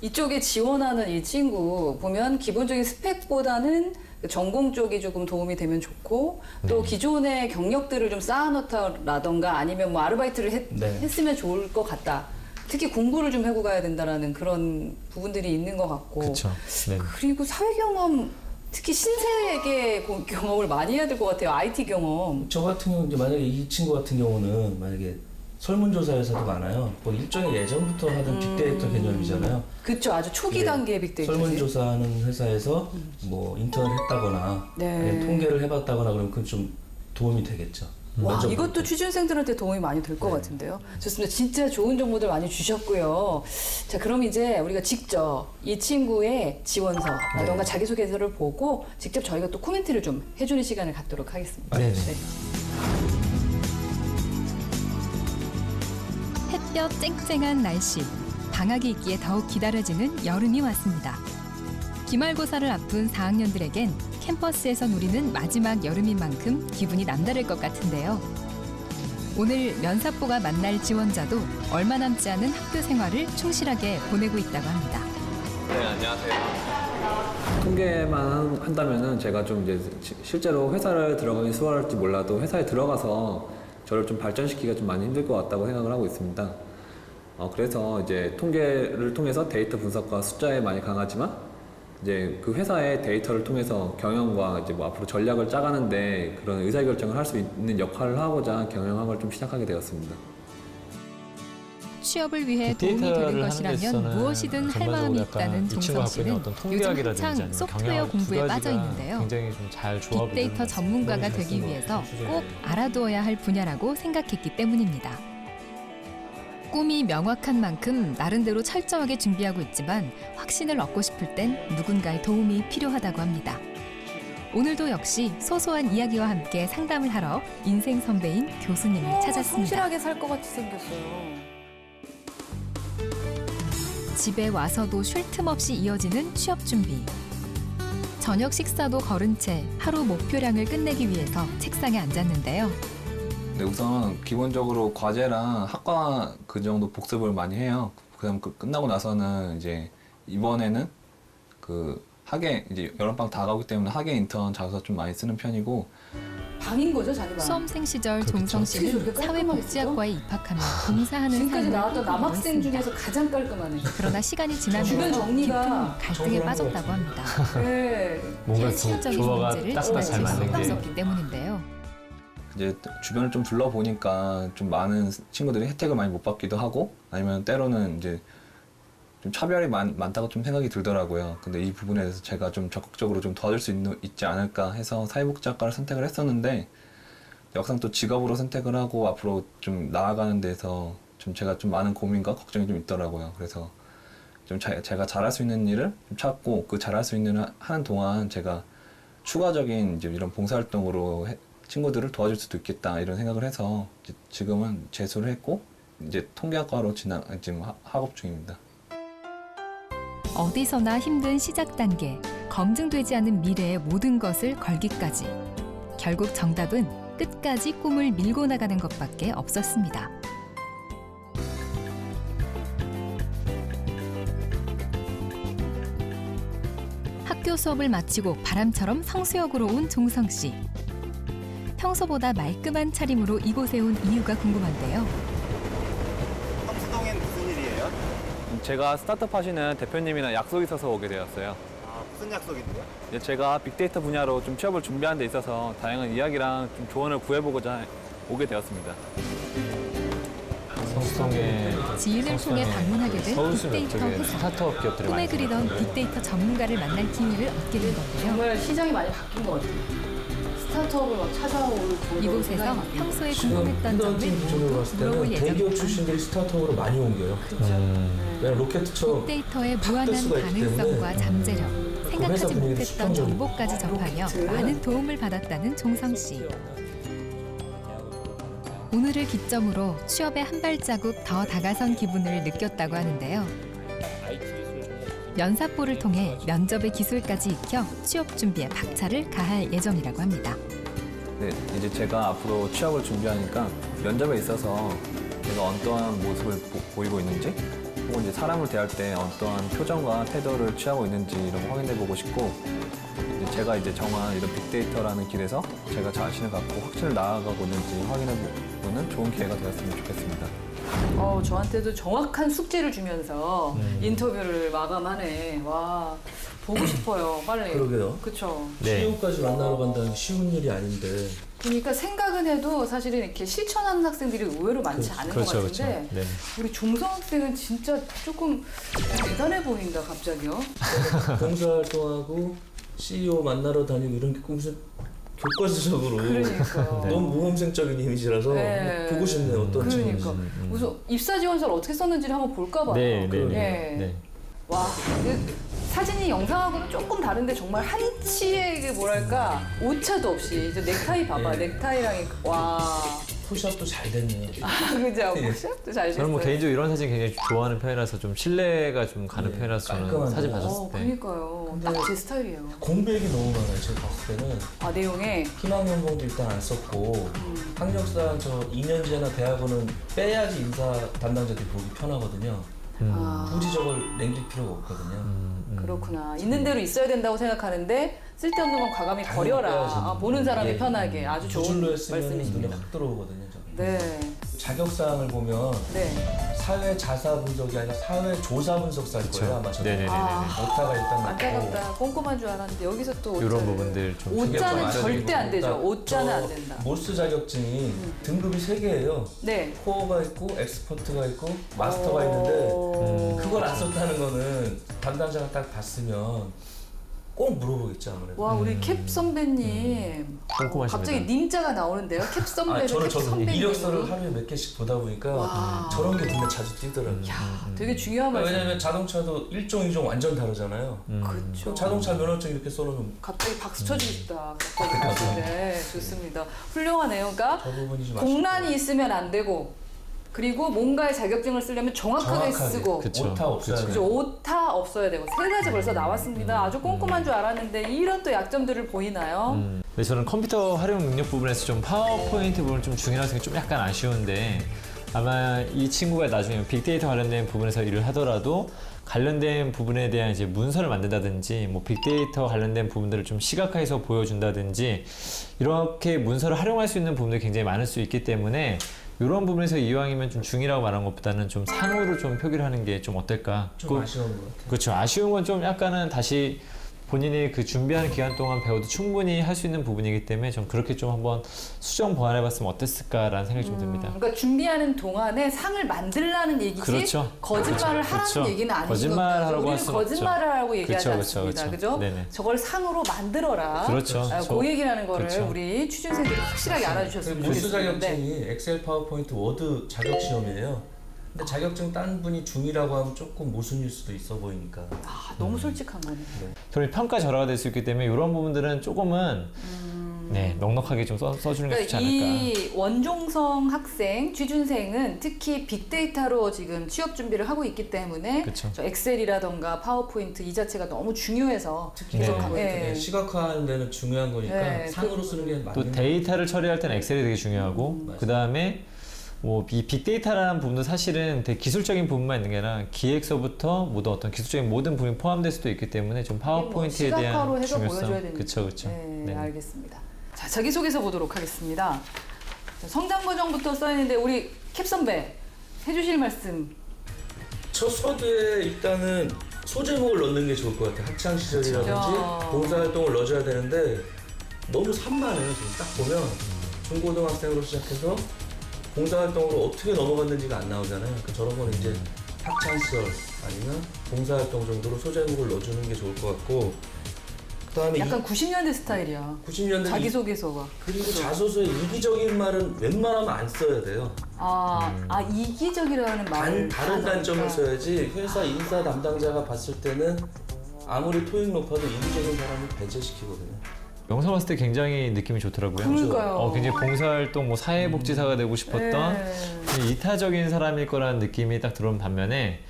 이쪽에 지원하는 이 친구 보면 기본적인 스펙보다는 전공 쪽이 조금 도움이 되면 좋고 또 기존의 경력들을 좀 쌓아놓다라던가 아니면 뭐 아르바이트를 했으면 좋을 것 같다. 특히 공부를 좀 하고 가야 된다라는 그런 부분들이 있는 것 같고. 그렇죠. 네. 그리고 사회 경험, 특히 신세계 경험을 많이 해야 될 것 같아요. IT 경험. 저 같은 경우 이제 만약에 이 친구 같은 경우는 만약에 설문조사 회사도 많아요. 뭐 일종의 예전부터 하던 빅데이터 개념이잖아요. 그렇죠. 아주 초기 네. 단계의 빅데이터. 설문조사하는 회사에서 뭐 인턴을 했다거나 네. 통계를 해봤다거나 그러면 그건 좀 도움이 되겠죠. 와, 면접 이것도 볼 때. 취준생들한테 도움이 많이 될 것 같은데요. 좋습니다. 진짜 좋은 정보들 많이 주셨고요. 자, 그럼 이제 우리가 직접 이 친구의 지원서라던가 자기소개서를 보고 직접 저희가 또 코멘트를 좀 해주는 시간을 갖도록 하겠습니다. 네네. 햇볕 쨍쨍한 날씨, 방학이 있기에 더욱 기다려지는 여름이 왔습니다. 기말고사를 앞둔 4학년들에겐 캠퍼스에서 누리는 마지막 여름인 만큼 기분이 남다를 것 같은데요. 오늘 면사포가 만날 지원자도 얼마 남지 않은 학교 생활을 충실하게 보내고 있다고 합니다. 네, 안녕하세요. 통계만 한다면은 제가 좀 이제 실제로 회사를 들어가기 수월할지 몰라도 회사에 들어가서 저를 좀 발전시키기가 좀 많이 힘들 것 같다고 생각을 하고 있습니다. 그래서 이제 통계를 통해서 데이터 분석과 숫자에 많이 강하지만 이제 그 회사의 데이터를 통해서 경영과 이제 뭐 앞으로 전략을 짜가는데 그런 의사결정을 할 수 있는 역할을 하고자 경영학을 좀 시작하게 되었습니다. 취업을 위해 도움이 되는 빅데이터를 하는 데 것이라면 있어서는 무엇이든 할 전반적으로 마음이 약간 있다는 이 친구가 종성 갖고 있는 씨는 어떤 요즘 통계학이라든지 한창 아니면 소프트웨어 경영 공부에 두 빠져 가지가 있는데요. 굉장히 좀 잘 조합을 빅데이터 이루는 전문가가 너무 잘 되기 쓴 위해서 수준이에요. 꼭 알아두어야 할 분야라고 생각했기 때문입니다. 꿈이 명확한 만큼 나름대로 철저하게 준비하고 있지만 확신을 얻고 싶을 땐 누군가의 도움이 필요하다고 합니다. 오늘도 역시 소소한 이야기와 함께 상담을 하러 인생 선배인 교수님을 찾았습니다. 성실하게 살 것 같이 생겼어요. 집에 와서도 쉴 틈 없이 이어지는 취업 준비. 저녁 식사도 거른 채 하루 목표량을 끝내기 위해서 책상에 앉았는데요. 네, 우선 기본적으로 과제랑 학과 그 정도 복습을 많이 해요. 그다음 끝나고 나서는 이제 이번에는 그 학예 이제 여름방학 다가오기 때문에 학예 인턴 자소서 좀 많이 쓰는 편이고. 방인 거죠, 자기 방. 수험생 시절 종성 어떻게 씨는 저렇게 깔끔하게 사회복지학과에 입학하며 봉사하는 지금까지 삶을 나왔던 남학생 꾸려왔습니다. 중에서 가장 깔끔하네. 그러나 시간이 지나면서 주변 정리가 깊은 갈등에 빠졌다고 합니다. 네. 뭔가 실질적인 조화가 문제를 딱딱 잘 지나칠 맞는 수가 게 없었기 때문인데요. 이제 주변을 좀 둘러보니까 좀 많은 친구들이 혜택을 많이 못 받기도 하고 아니면 때로는 이제 좀 차별이 많다고 좀 생각이 들더라고요. 근데 이 부분에 대해서 제가 좀 적극적으로 좀 도와줄 수 있지 않을까 해서 사회복지학과를 선택을 했었는데 막상 또 직업으로 선택을 하고 앞으로 좀 나아가는 데서 좀 제가 좀 많은 고민과 걱정이 좀 있더라고요. 그래서 좀 제가 잘할 수 있는 일을 좀 찾고 그 잘할 수 있는 하는 동안 제가 추가적인 이제 이런 봉사활동으로 친구들을 도와줄 수도 있겠다 이런 생각을 해서 지금은 재수를 했고 이제 통계학과로 지금 학업 중입니다. 어디서나 힘든 시작 단계, 검증되지 않은 미래의 모든 것을 걸기까지. 결국 정답은 끝까지 꿈을 밀고 나가는 것밖에 없었습니다. 학교 수업을 마치고 바람처럼 성수역으로 온 종성 씨. 평소보다 말끔한 차림으로 이곳에 온 이유가 궁금한데요. 성수동엔 무슨 일이에요? 제가 스타트업 하시는 대표님이랑 약속이 있어서 오게 되었어요. 아, 무슨 약속인데요? 제가 빅데이터 분야로 좀 취업을 준비하는 데 있어서 다양한 이야기랑 좀 조언을 구해보고자 오게 되었습니다. 성수동에 지인을 통해 방문하게 된 서울숲 빅데이터 쪽에 회사. 스타트업 기업들이 꿈에 많이 그리던 생겼어요. 빅데이터 전문가를 만날 기회를 얻게 된 건데요. 정말 시장이 많이 바뀐 것 같아요. 스타트업을 막 찾아올 정도로 이곳에서 생각이 많아요. 평소에 지금 궁금했던 흔들어진 점을 기준으로 봤을 물어볼 때는 대기업 예정입니다. 출신들이 스타트업으로 많이 옮겨요. 왜냐면 로켓처럼 빅데이터의 될 무한한 수가 있기 가능성과 때문에 잠재력, 회사 생각하지 분위기도 못했던 수평적이고. 정보까지 접하며 많은 도움을 받았다는 종성 씨. 오늘을 기점으로 취업에 한 발자국 더 다가선 기분을 느꼈다고 하는데요. 면사포를 통해 면접의 기술까지 익혀 취업 준비에 박차를 가할 예정이라고 합니다. 네, 이제 제가 앞으로 취업을 준비하니까 면접에 있어서 제가 어떠한 모습을 보이고 있는지 혹은 이제 사람을 대할 때 어떠한 표정과 태도를 취하고 있는지 이런 거 확인해보고 싶고 이제 제가 이제 정한 이런 빅데이터라는 길에서 제가 자신을 갖고 확실히 나아가고 있는지 확인해보는 좋은 기회가 되었으면 좋겠습니다. 저한테도 정확한 숙제를 주면서 인터뷰를 마감하네. 와, 보고 싶어요, 빨리. 그러게요. 그쵸. CEO까지 만나러 간다는 게 쉬운 일이 아닌데. 그러니까 생각은 해도 사실은 이렇게 실천하는 학생들이 의외로 많지 않은 것 같은데 네. 우리 종성 학생은 진짜 조금 대단해 보인다, 갑자기요. 봉사활동하고 CEO 만나러 다니고 이런 게 무슨 교과서적으로 그러니까. 너무 모험생적인 이미지라서 네. 보고 싶네요. 어떤 그러니까. 우선 입사 지원서를 어떻게 썼는지를 한번 볼까 봐요. 네, 네, 예. 네. 네. 와, 사진이 영상하고는 조금 다른데 정말 한치의 그 뭐랄까 오차도 없이 이제 넥타이 봐봐. 넥타이랑 와. 포샵도 잘 됐네요. 아, 그죠. 포샵도 잘 됐어요. 저는 뭐 개인적으로 이런 사진 굉장히 좋아하는 편이라서 좀 신뢰가 좀 가는 편이라서 저는 깔끔한데. 사진 봤었을 때 그러니까요. 딱 제 스타일이에요. 공백이 너무 많아요. 제가 봤을 때는. 아, 내용에 희망연봉도 일단 안 썼고 학력상 저 2년제나 대학원은 빼야지 인사 담당자들이 보기 편하거든요. 굳이 저걸 남길 필요가 없거든요. 그렇구나. 있는 대로 있어야 된다고 생각하는데 쓸데없는 건 과감히 버려라. 아, 보는 사람이 편하게. 아주 좋은 저절로 했으면 눈에 말씀이십니다. 확 들어오거든요. 저게. 네. 자격사항을 보면 네. 사회 자사 분석이 아니라 사회 조사 분석사일 거예요 아마 저는. 네네네. 오타가 일단 맞고. 안타깝다. 꼼꼼한 줄 알았는데 여기서 또 이런 부분들 좀 오자는 절대 안 되죠. 그러니까 오자는 안 저 된다. 모스 자격증이 등급이 3개예요. 네. 코어가 있고 엑스퍼트가 있고 마스터가 있는데 그걸 안 썼다는 거는 담당자가 딱 봤으면 꼭 물어보겠죠 아무래도. 와 우리 캡 선배님 꼼꼼하십니다. 갑자기 님자가 나오는데요. 캡 선배는 캡 저는 선배님. 이력서를 하루에 몇 개씩 보다 보니까 와. 저런 게 눈에 자주 띄더라고요. 되게 중요한 말씀. 왜냐면 자동차도 일종 이종 완전 다르잖아요. 그렇죠. 자동차 면허증 이렇게 써놓으면 갑자기 박수 쳐주고 싶다. 갑자기. 네, 좋습니다. 훌륭하네요. 그러니까 저 부분이 좀 공란이 있으면 안 되고 그리고 뭔가의 자격증을 쓰려면 정확하게 쓰고 오타 없어야 돼요. 그죠. 오타 없어야 되고 세 가지 벌써 나왔습니다. 아주 꼼꼼한 줄 알았는데 이런 또 약점들을 보이나요? 근데 저는 컴퓨터 활용 능력 부분에서 좀 파워포인트 부분 좀 중요하다고 생각이 좀 약간 아쉬운데 아마 이 친구가 나중에 빅데이터 관련된 부분에서 일을 하더라도 관련된 부분에 대한 이제 문서를 만든다든지 뭐 빅데이터 관련된 부분들을 좀 시각화해서 보여준다든지 이렇게 문서를 활용할 수 있는 부분들이 굉장히 많을 수 있기 때문에 이런 부분에서 이왕이면 좀 중이라고 말한 것보다는 좀 상으로 좀 표기를 하는 게 좀 어떨까? 좀 아쉬운 것 같아요. 그렇죠. 아쉬운 건 좀 약간은 다시 본인이 그 준비하는 기간 동안 배워도 충분히 할 수 있는 부분이기 때문에 좀 그렇게 좀 한번 수정 보완해봤으면 어땠을까라는 생각이 좀 듭니다. 그러니까 준비하는 동안에 상을 만들라는 얘기지 그렇죠. 거짓말을 그렇죠. 하라는 그렇죠. 얘기는 아닌 거짓말하라고 겁니다. 할 우리는 수는 없죠. 거짓말을 하고 얘기하지 그렇죠, 않습니다. 그렇죠, 그죠? 네네. 저걸 상으로 만들어라. 그렇죠. 그 얘기라는 거를 그렇죠. 우리 취준생들이 확실하게 알아주셨으면 모스 좋겠습니다. 네. 자격증이 엑셀, 파워포인트, 워드 자격 시험이에요. 근데 자격증 딴 분이 중이라고 하면 조금 모순일 수도 있어 보이니까. 아, 너무 솔직한 거네. 저희 평가 절하가 될 수 있기 때문에 이런 부분들은 조금은 네, 넉넉하게 좀 써주는 게 좋지 그러니까 않을까. 이 원종성 학생, 취준생은 특히 빅데이터로 지금 취업 준비를 하고 있기 때문에 그쵸. 저 엑셀이라던가 파워포인트 이 자체가 너무 중요해서 특히 계속 네. 시각화하는 데는 중요한 거니까 네, 상으로 쓰는 게 맞는 또 데이터를 처리할 때는 엑셀이 되게 중요하고 그 다음에 뭐 이 빅데이터라는 부분도 사실은 되게 기술적인 부분만 있는 게 아니라 기획서부터 모든 어떤 기술적인 모든 부분이 포함될 수도 있기 때문에 좀 파워포인트에 시각화로 대한 해서 보여줘야 중요성. 되니까. 그렇죠, 그렇죠. 네, 알겠습니다. 자, 자기소개서 보도록 하겠습니다. 자, 성장 과정부터 써있는데 우리 캡 선배 해주실 말씀. 첫 서두에 일단은 소제목을 넣는 게 좋을 것 같아요. 학창 시절이라든지 그렇죠. 봉사활동을 넣어줘야 되는데 너무 산만해요. 지금 딱 보면 중고등학생으로 시작해서 봉사활동으로 어떻게 넘어갔는지가 안 나오잖아요. 그러니까 저런 거는 이제 학창 시절 아니면 봉사활동 정도로 소제목을 넣어주는 게 좋을 것 같고 그다음에 약간 90년대 스타일이야. 90년대 자기소개서가. 그리고 자소서에 이기적인 말은 웬만하면 안 써야 돼요. 이기적이라는 말을 다른 단점을 써야지 회사 인사 담당자가 봤을 때는 아무리 토익 높아도 이기적인 사람을 배제시키거든요. 영상 봤을 때 굉장히 느낌이 좋더라고요. 그러니까요. 굉장히 봉사활동, 뭐 사회복지사가 되고 싶었던 이타적인 사람일 거라는 느낌이 딱 들어온 반면에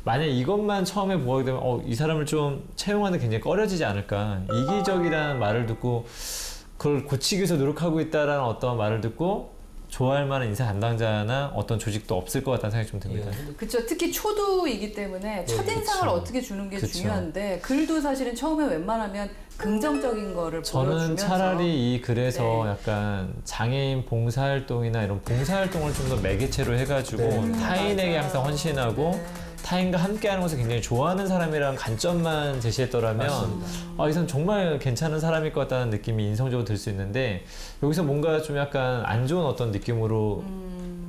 만약 이것만 처음에 보게 되면 이 사람을 좀 채용하는 데 굉장히 꺼려지지 않을까. 이기적이라는 말을 듣고 그걸 고치기 위해서 노력하고 있다라는 어떤 말을 듣고 좋아할 만한 인사 담당자나 어떤 조직도 없을 것 같다는 생각이 좀 듭니다. 그렇죠. 특히 초두이기 때문에 첫인상을 그쵸. 어떻게 주는 게 그쵸. 중요한데 글도 사실은 처음에 웬만하면 긍정적인 거를 저는 보여주면서 차라리 이 글에서 약간 장애인 봉사활동이나 이런 봉사활동을 좀 더 매개체로 해가지고 타인에게 항상 헌신하고 타인과 함께하는 것을 굉장히 좋아하는 사람이라는 관점만 제시했더라면 이 사람 정말 괜찮은 사람일 것 같다는 느낌이 인성적으로 들 수 있는데 여기서 뭔가 좀 약간 안 좋은 어떤 느낌으로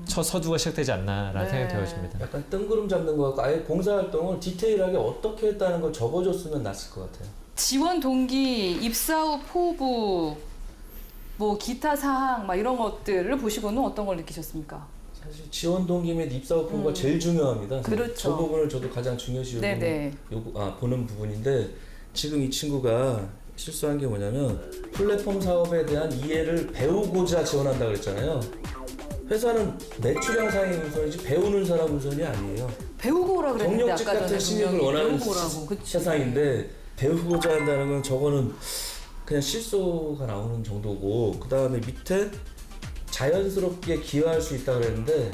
첫 서두가 시작되지 않나라는 생각이 되어집니다. 약간 뜬구름 잡는 것 같고 아예 봉사활동을 디테일하게 어떻게 했다는 걸 적어줬으면 낫을 것 같아요. 지원 동기, 입사 후 포부, 뭐 기타 사항 막 이런 것들을 보시고는 어떤 걸 느끼셨습니까? 사실 지원 동기 및 입사 후 포부가 제일 중요합니다. 그렇죠. 저 부분을 저도 가장 중요시 보는 부분인데 지금 이 친구가 실수한 게 뭐냐면 플랫폼 사업에 대한 이해를 배우고자 지원한다고 그랬잖아요. 회사는 매출형 상의 우선이지 배우는 사람 우선이 아니에요. 배우고 오라 그랬는데 경력직 아까 같은 전에 신입을 분명히 원하는 배우고 오라고. 그치. 세상인데 배우고자 한다는 건 저거는 그냥 실소가 나오는 정도고 그 다음에 밑에 자연스럽게 기여할 수 있다고 그랬는데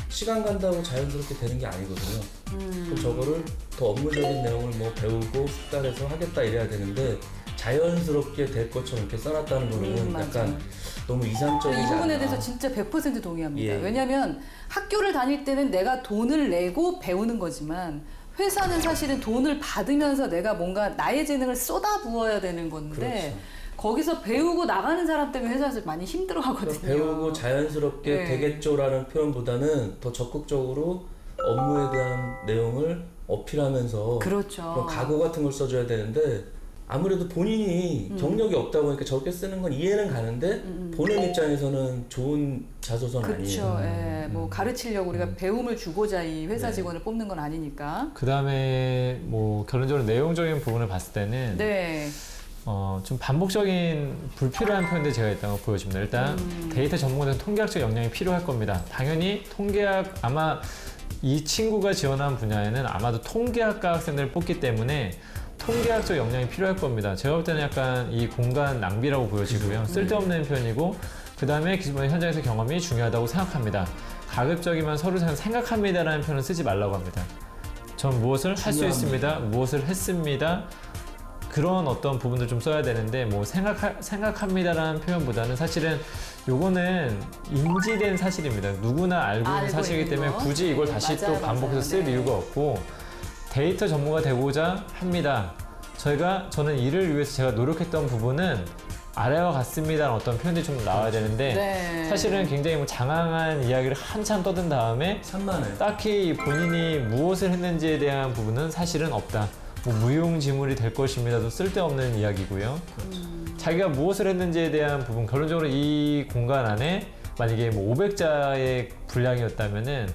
시간 간다고 자연스럽게 되는 게 아니거든요. 그럼 저거를 더 업무적인 내용을 뭐 배우고 숙달해서 하겠다 이래야 되는데 자연스럽게 될 것처럼 이렇게 써놨다는 거는 약간 너무 이상적이지 이 부분에 않나. 대해서 진짜 100% 동의합니다. 예. 왜냐하면 학교를 다닐 때는 내가 돈을 내고 배우는 거지만 회사는 사실은 돈을 받으면서 내가 뭔가 나의 재능을 쏟아부어야 되는 건데 그렇죠. 거기서 배우고 나가는 사람 때문에 회사에서 많이 힘들어하거든요. 배우고 자연스럽게 네. 되겠죠라는 표현보다는 더 적극적으로 업무에 대한 내용을 어필하면서 그렇죠. 그런 각오 같은 걸 써줘야 되는데 아무래도 본인이 경력이 없다 보니까 저렇게 쓰는 건 이해는 가는데 보는 입장에서는 좋은 자소선 그렇죠. 아니에요. 예, 뭐 가르치려고 우리가 배움을 주고자 이 회사 네. 직원을 뽑는 건 아니니까. 그 다음에 뭐 결론적으로 내용적인 부분을 봤을 때는 네. 좀 반복적인 불필요한 표현들이 제가 있다고 보여집니다. 일단 데이터 전문가들은 통계학적 역량이 필요할 겁니다. 당연히 통계학 아마 이 친구가 지원한 분야에는 아마도 통계학과 학생들을 뽑기 때문에 통계학적 역량이 필요할 겁니다. 제가 볼 때는 약간 이 공간 낭비라고 보여지고요. 쓸데없는 표현이고 그 다음에 기존의 현장에서 경험이 중요하다고 생각합니다. 가급적이면 서로 생각합니다라는 표현을 쓰지 말라고 합니다. 전 무엇을 할 수 있습니다. 무엇을 했습니다. 그런 어떤 부분들 좀 써야 되는데 뭐 생각합니다라는 표현보다는 사실은 요거는 인지된 사실입니다. 누구나 알고 있는 사실이기 때문에 거. 굳이 이걸 다시 맞아요, 또 반복해서 쓸 네. 이유가 없고 데이터 전문가 되고자 합니다. 저는 이를 위해서 제가 노력했던 부분은 아래와 같습니다라는 어떤 표현들이 좀 나와야 되는데 네. 사실은 굉장히 뭐 장황한 이야기를 한참 떠든 다음에 산만해. 딱히 본인이 무엇을 했는지에 대한 부분은 사실은 없다. 뭐 무용지물이 될 것입니다도 쓸데없는 이야기고요. 자기가 무엇을 했는지에 대한 부분, 결론적으로 이 공간 안에 만약에 뭐 500자의 분량이었다면은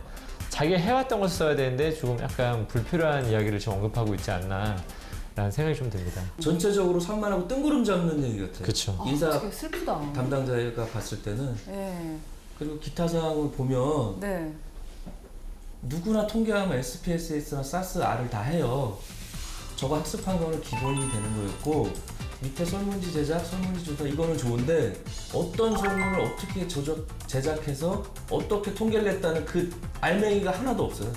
자기가 해왔던 것을 써야 되는데 조금 약간 불필요한 이야기를 지금 언급하고 있지 않나 라는 생각이 좀 듭니다. 전체적으로 산만하고 뜬구름 잡는 얘기 같아요. 그쵸. 인사 되게 슬프다. 담당자가 봤을 때는 네. 그리고 기타 사항을 보면 네. 누구나 통계하면 SPSS나 SAS, R을 다 해요. 저거 학습한 거는 기본이 되는 거였고 밑에 설문지 제작, 설문지 조사 이거는 좋은데 어떤 설문을 어떻게 제작해서 어떻게 통계를 냈다는 그 알맹이가 하나도 없어요.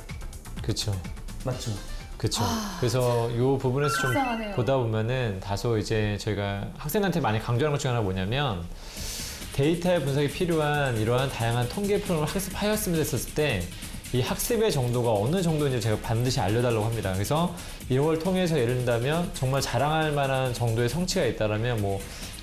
그렇죠. 맞죠? 그렇죠. 그래서 이 부분에서 좀 속상하네요. 보다 보면은 다소 이제 저희가 학생한테 많이 강조하는 것 중에 하나 뭐냐면 데이터의 분석이 필요한 이러한 다양한 통계 프로그램을 학습하였으면 했었을 때 이 학습의 정도가 어느 정도인지 제가 반드시 알려달라고 합니다. 그래서 이런 걸 통해서 예를 든다면 정말 자랑할 만한 정도의 성취가 있다라면 뭐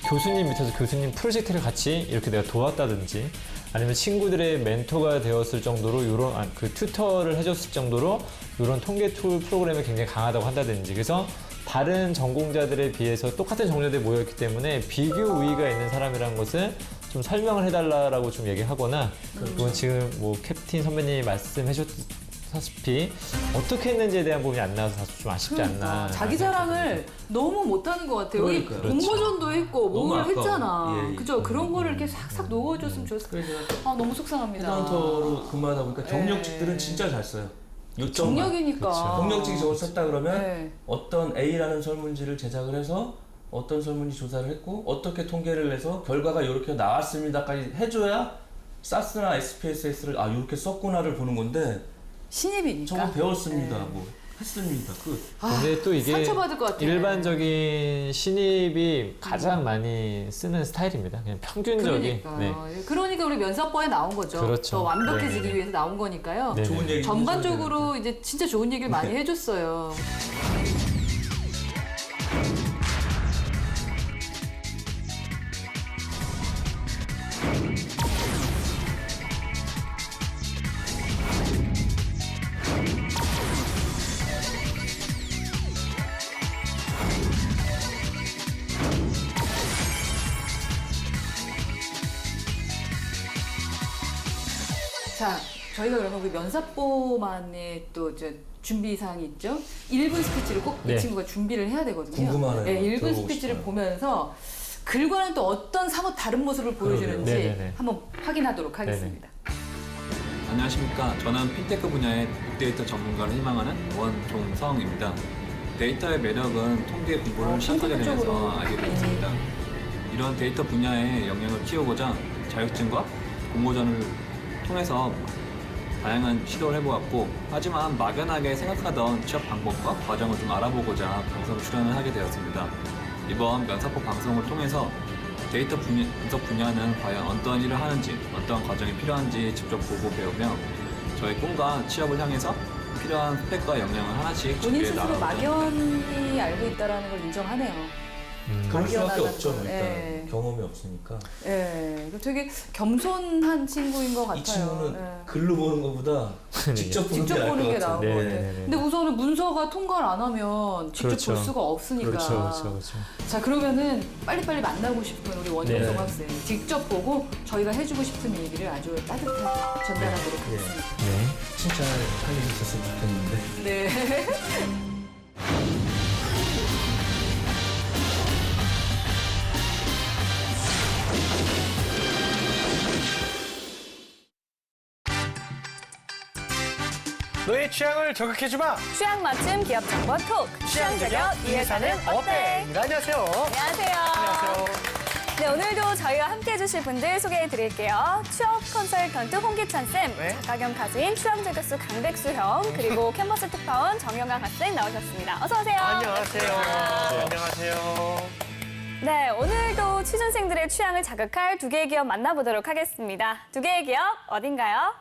교수님 밑에서 교수님 프로젝트를 같이 이렇게 내가 도왔다든지 아니면 친구들의 멘토가 되었을 정도로 이런 그 튜터를 해줬을 정도로 이런 통계 툴 프로그램이 굉장히 강하다고 한다든지 그래서 다른 전공자들에 비해서 똑같은 전공자들이 모여있기 때문에 비교 우위가 있는 사람이라는 것을 좀 설명을 해달라고 좀 얘기하거나 그건 지금 뭐 캡틴 선배님이 말씀해주셨다시피 어떻게 했는지에 대한 부분이 안 나와서 다소 좀 아쉽지 않나. 자기 자랑을 너무 못하는 것 같아요. 여기 그러니까요. 공모전도 했고 너무 뭘 아까워. 했잖아. 예, 예. 그죠? 그런 거를 이렇게 싹싹 넣어줬으면 좋겠어. 그래서 아 너무 속상합니다. 헤드헌터로 근무하다 보니까 경력직들은 네. 진짜 잘 써요. 요점만. 경력이니까. 경력직이 저걸 썼다 그러면 네. 어떤 A라는 설문지를 제작을 해서 어떤 설문지 조사를 했고 어떻게 통계를 내서 결과가 이렇게 나왔습니다까지 해줘야 SAS나 SPSS를 아 이렇게 썼구나를 보는 건데 신입이니까. 저거 배웠습니다. 네. 뭐 했습니다. 끝. 근데 또 이게 상처받을 것 같아. 일반적인 신입이 가장 많이 쓰는 스타일입니다. 그냥 평균적인. 그러니까 우리 면사법에 나온 거죠. 그렇죠. 더 완벽해지기 네네네. 위해서 나온 거니까요. 네네. 좋은 얘기 전반적으로 이제 진짜 좋은 얘기를 많이 해줬어요. 자, 저희가 그러면 우리 면사포만의 또 이제 준비 사항이 있죠. 1분 스피치를 꼭 이 네. 친구가 준비를 해야 되거든요. 궁금하네요. 네, 1분 들어보고 스피치를 싶어요. 보면서 글과는 또 어떤 사뭇 다른 모습을 보여주는지 네네네. 한번 확인하도록 하겠습니다. 안녕하십니까. 저는 핀테크 분야의 빅데이터 전문가를 희망하는 원종성입니다. 데이터의 매력은 통계 공부를 시작하게 핀테크 되면서 쪽으로. 알게 되었습니다. 이런 데이터 분야의 역량을 키우고자 자격증과 공모전을 통해서 다양한 시도를 해보았고 하지만 막연하게 생각하던 취업 방법과 과정을 좀 알아보고자 방송 출연을 하게 되었습니다. 이번 면사포 방송을 통해서 데이터 분석 분야는 과연 어떤 일을 하는지, 어떤 과정이 필요한지 직접 보고 배우며 저희 꿈과 취업을 향해서 필요한 스펙과 역량을 하나씩 본인 준비해 스스로 나가고자 막연히 알고 있다는 걸 인정하네요. 그럴 수밖에 막연하다는 없죠. 건. 일단 예. 경험이 없으니까. 예, 되게 겸손한 친구인 것 같아요. 이 친구는 예. 글로 보는 것보다 직접 보는 직접 보는 게 나은 것 같아요. 같아요. 근데 우선은 문서가 통과를 안 하면 직접 그렇죠. 볼 수가 없으니까. 그렇죠. 자, 그러면은 빨리빨리 만나고 싶은 우리 원효성 네. 학생. 직접 보고 저희가 해주고 싶은 얘기를 아주 따뜻하게 전달하도록 하겠습니다. 네. 진짜 할 일이 있었으면 좋겠는데. 네. 너의 취향을 저격해주마. 취향 맞춤 기업 정보 톡. 취향 저격 이 회사는 어때? 안녕하세요. 안녕하세요. 안녕하세요. 네, 오늘도 저희와 함께 해주실 분들 소개해 드릴게요. 취업 컨설턴트 홍기찬 쌤, 네. 작가 겸 가수인 취업 저격수 강백수 형, 그리고 캔버스 특파원 정영강 학생 나오셨습니다. 어서 오세요. 안녕하세요. 안녕하세요. 네, 오늘도 취준생들의 취향을 자극할 두 개의 기업 만나보도록 하겠습니다. 두 개의 기업 어딘가요?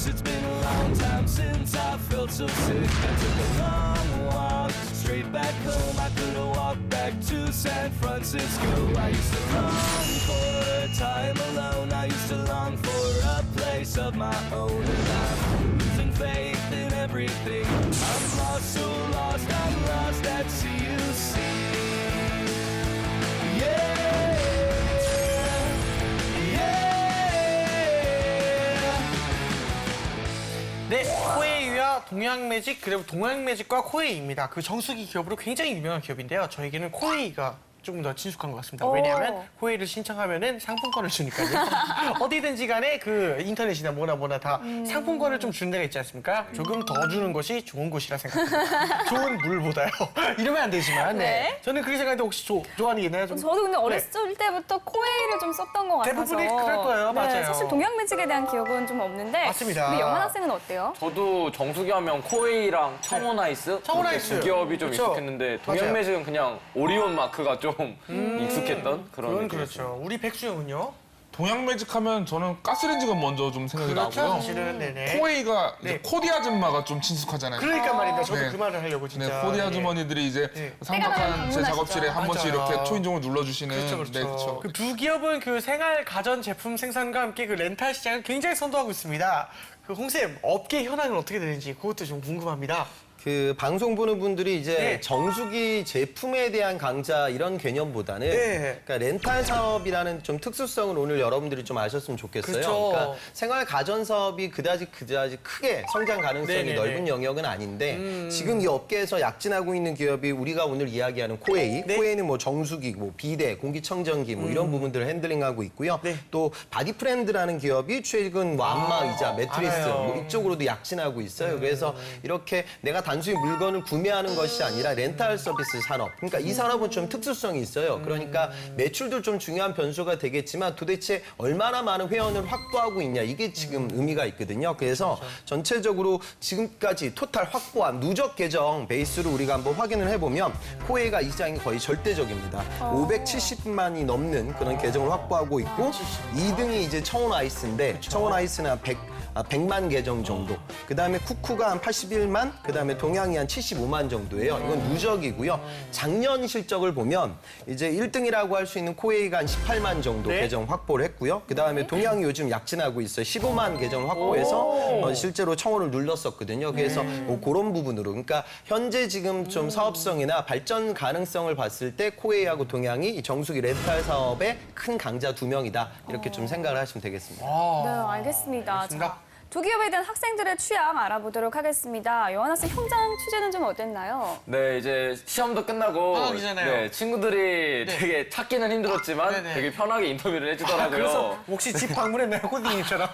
It's been a long time since I felt so sick. I took a long walk straight back home. I could have walked back to San Francisco. I used to long for time alone. I used to long for a place of my own. And I'm losing faith in everything. I'm lost, so lost, I'm lost at sea. You see, yeah. 네, 코웨이와 동양매직 그리고 동양매직과 코웨이입니다. 그 정수기 기업으로 굉장히 유명한 기업인데요. 저에게는 코웨이가 조금 더 친숙한 것 같습니다. 오. 왜냐하면 코웨이를 신청하면은 상품권을 주니까요. 어디든지 간에 그 인터넷이나 뭐나 다 상품권을 좀 주는 데가 있지 않습니까? 조금 더 주는 것이 좋은 곳이라 생각합니다. 좋은 물보다요. 이러면 안 되지만 네. 네. 저는 그렇게 생각하는데 혹시 좋아하는 게 있나요? 좀? 저도 근데 어렸을 때부터 코웨이를 좀 썼던 것 같아서. 대부분이 그럴 거예요. 맞아요. 사실 동양매직에 대한 기억은 좀 없는데. 맞습니다. 우리 영환 학생은 어때요? 저도 정수기 하면 코웨이랑 청원아이스 청원아이스. 두 기업이 좀 그쵸. 익숙했는데 동양매직은 그냥 오리온 마크가 좀 익숙했던 그런 그건 느낌이었어요. 그렇죠. 우리 백수영은요? 동양매직 하면 저는 가스레인지가 먼저 좀 생각이 그렇죠, 나고요. 사실은. 네네. 코웨이가 네. 이제 코디 아줌마가 좀 친숙하잖아요. 그러니까 말입니다. 저도 그 말을 하려고 진짜. 네, 코디 아주머니들이 이제 상박한 제 작업실에 한 번씩 맞아요. 이렇게 초인종을 눌러주시는. 그렇죠. 네, 그렇죠. 그 두 기업은 그 생활 가전 제품 생산과 함께 그 렌탈 시장을 굉장히 선도하고 있습니다. 그 홍쌤 업계 현황은 어떻게 되는지 그것도 좀 궁금합니다. 그 방송 보는 분들이 이제 네. 정수기 제품에 대한 강좌 이런 개념보다는 네. 그러니까 렌탈 사업이라는 좀 특수성을 오늘 여러분들이 좀 아셨으면 좋겠어요. 그렇죠. 그러니까 생활 가전 사업이 그다지 크게 성장 가능성이 네네네. 넓은 영역은 아닌데 지금 이 업계에서 약진하고 있는 기업이 우리가 오늘 이야기하는 코웨이, 네. 코웨이는 뭐 정수기, 뭐 비대, 공기청정기 뭐 이런 부분들을 핸들링하고 있고요. 네. 또 바디프렌드라는 기업이 최근 뭐 안마 의자, 매트리스 알아요. 뭐 이쪽으로도 약진하고 있어요. 그래서 이렇게 내가 단순히 물건을 구매하는 것이 아니라 렌탈 서비스 산업. 그러니까 이 산업은 좀 특수성이 있어요. 그러니까 매출도 좀 중요한 변수가 되겠지만 도대체 얼마나 많은 회원을 확보하고 있냐 이게 지금 의미가 있거든요. 그래서 전체적으로 지금까지 토탈 확보한 누적 계정 베이스로 우리가 한번 확인을 해보면 코웨이가 이 시장이 거의 절대적입니다. 570만이 넘는 그런 계정을 확보하고 있고 2등이 이제 청원 아이스인데 청원 아이스는 한 100만 계정 정도. 그다음에 쿠쿠가 한 81만, 그다음에 동양이 한 75만 정도예요. 이건 누적이고요. 작년 실적을 보면 이제 1등이라고 할 수 있는 코웨이가 한 18만 정도 네. 계정 확보를 했고요. 그다음에 동양이 요즘 약진하고 있어요. 15만 계정 확보해서 실제로 청원을 눌렀었거든요. 그래서 뭐 그런 부분으로 그러니까 현재 지금 좀 사업성이나 발전 가능성을 봤을 때 코웨이하고 동양이 이 정수기 렌탈 사업의 큰 강자 두 명이다. 이렇게 좀 생각을 하시면 되겠습니다. 네, 알겠습니다. 자, 두 기업에 대한 학생들의 취향 알아보도록 하겠습니다. 요한 학생 현장 취재는 좀 어땠나요? 네, 이제 시험도 끝나고 방학이잖아요. 네, 친구들이 되게 찾기는 힘들었지만 네네. 되게 편하게 인터뷰를 해주더라고요. 그래서 혹시 집 방문했나요? 코디님처럼?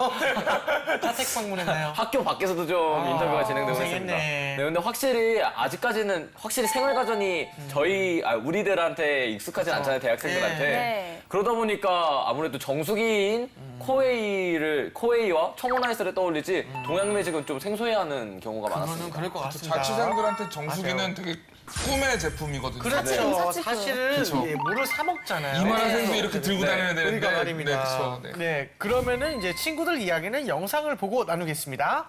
자택 방문했나요? 학교 밖에서도 좀 인터뷰가 진행되고 있습니다. 고생했네. 네, 근데 확실히 아직까지는 확실히 생활과정이 우리들한테 익숙하지 않잖아요, 대학생들한테. 네. 그러다 보니까 아무래도 정수기인 코웨이와 청원아이스를 떠올리지 동양매직은 좀 생소해하는 경우가 많았습니다. 그럴 것 같습니다. 자취생들한테 정수기는 맞아요. 되게 꿈의 제품이거든요. 그렇죠. 네. 사실은 그쵸. 예, 물을 사 먹잖아요. 이만한 생수 이렇게 들고 다녀야 되는데. 그러니까 말입니다. 네, 그쵸. 네. 네, 그러면은 이제 친구들 이야기는 영상을 보고 나누겠습니다.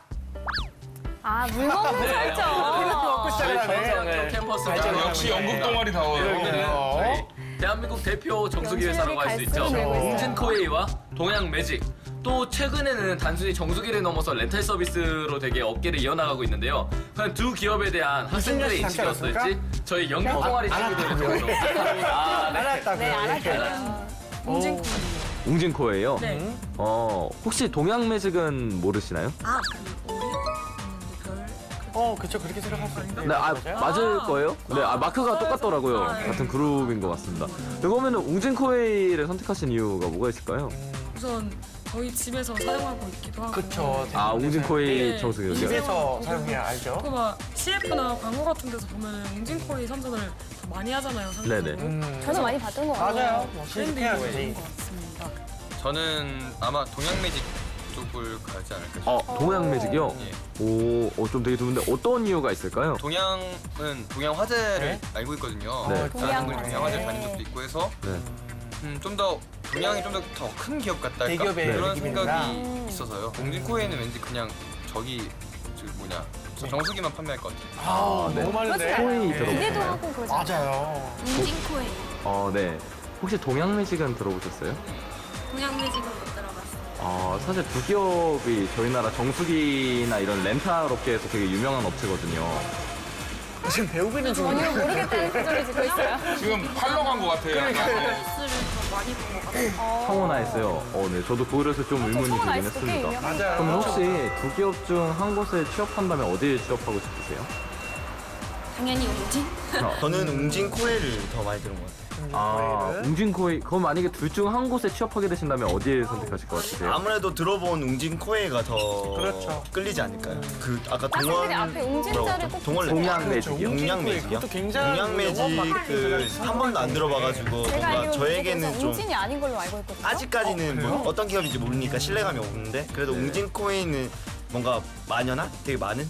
아, 물 먹는 설정. 먹고 시작하네. 캠퍼스 역시 연극 동아리다워요. 여기는 저희 대한민국 대표 정수기 회사라고 할 수 있죠. 웅진 코웨이와 동양 매직. 또 최근에는 단순히 정수기를 넘어서 렌탈 서비스로 되게 업계를 이어나가고 있는데요. 그냥 두 기업에 대한 학생들의 인식이 어떨지 저희 연극 동아리 친구들을 통해서 알았다고요. 네, 알았어요. 웅진 코웨이요? 네. 혹시 동양 매직은 모르시나요? 그쵸. 그렇게 생각할 수 있는데. 네, 맞을 거예요? 네, 마크가 똑같더라고요. 같은 그룹인 것 같습니다. 그러면 웅진 코웨이를 선택하신 이유가 뭐가 있을까요? 우선 저희 집에서 사용하고 있기도 하고. 그쵸. 웅진 코웨이 네. 정수기요? 집에서 사용해야 알죠. 막 CF나 광고 같은 데서 보면 웅진코웨이 선전을 더 많이 하잖아요. 상대적으로. 네네. 저도 많이 봤던 것 같아요. 맞아요. 트렌드 해야지. 있는 것 같습니다. 저는 아마 동양매직 쪽을 가지 않을까 싶어요. 동양 매직이요? 예. 좀 되게 드문데 어떤 이유가 있을까요? 동양은 동양 화재를 알고 있거든요. 네. 다른 분이 동양 화재 다닌 적도 있고 해서 네. 좀 더 동양이 좀 더 큰 기업 같다 할까? 대기업의 그런 느낌이구나. 생각이 있어서요. 웅진코웨이는 왠지 그냥 정수기만 판매할 것 같아요. 너무 많은데. 코웨이 기대도 들어보셨나요? 하고 그러잖아요. 맞아요. 웅진코웨이. 네. 혹시 동양 매직은 들어보셨어요? 동양매직은 못 들어봤어요. 사실 두 기업이 저희 나라 정수기나 이런 렌탈 업계에서 되게 유명한 업체거든요. 지금 배우기는 좀. 전혀 모르겠다는 표정을 짓고 있어요. 지금 팔러 간 것 같아요. 뉴스를 더 많이 본 것 같아요. 청원아이스요? 네. 저도 그래서 좀 의문이 들긴 청원아이스 꽤 했습니다. 유명해요. 그럼 혹시 두 기업 중 한 곳에 취업한다면 어디에 취업하고 싶으세요? 당연히 웅진? 저는 웅진 코웨이를 더 많이 들은 것 같아요. 웅진 코웨이. 그럼 만약에 둘 중 한 곳에 취업하게 되신다면 어디에 선택하실 것 같으세요? 아무래도 들어본 웅진 코웨이가 더 그렇죠. 끌리지 않을까요? 그 아까 학생들이 앞에 웅진자를 꼭 동양 매직이요? 동양 매직이요? 그것도 굉장히 동양 매직을 한 번도 안 들어봐가지고 제가 뭔가 알기로는 저에게는 좀 웅진이 아닌 걸로 알고 있거든요. 아직까지는 뭐 어떤 기업인지 모르니까 신뢰감이 없는데 그래도 웅진 코웨이는 뭔가 마녀나 되게 많은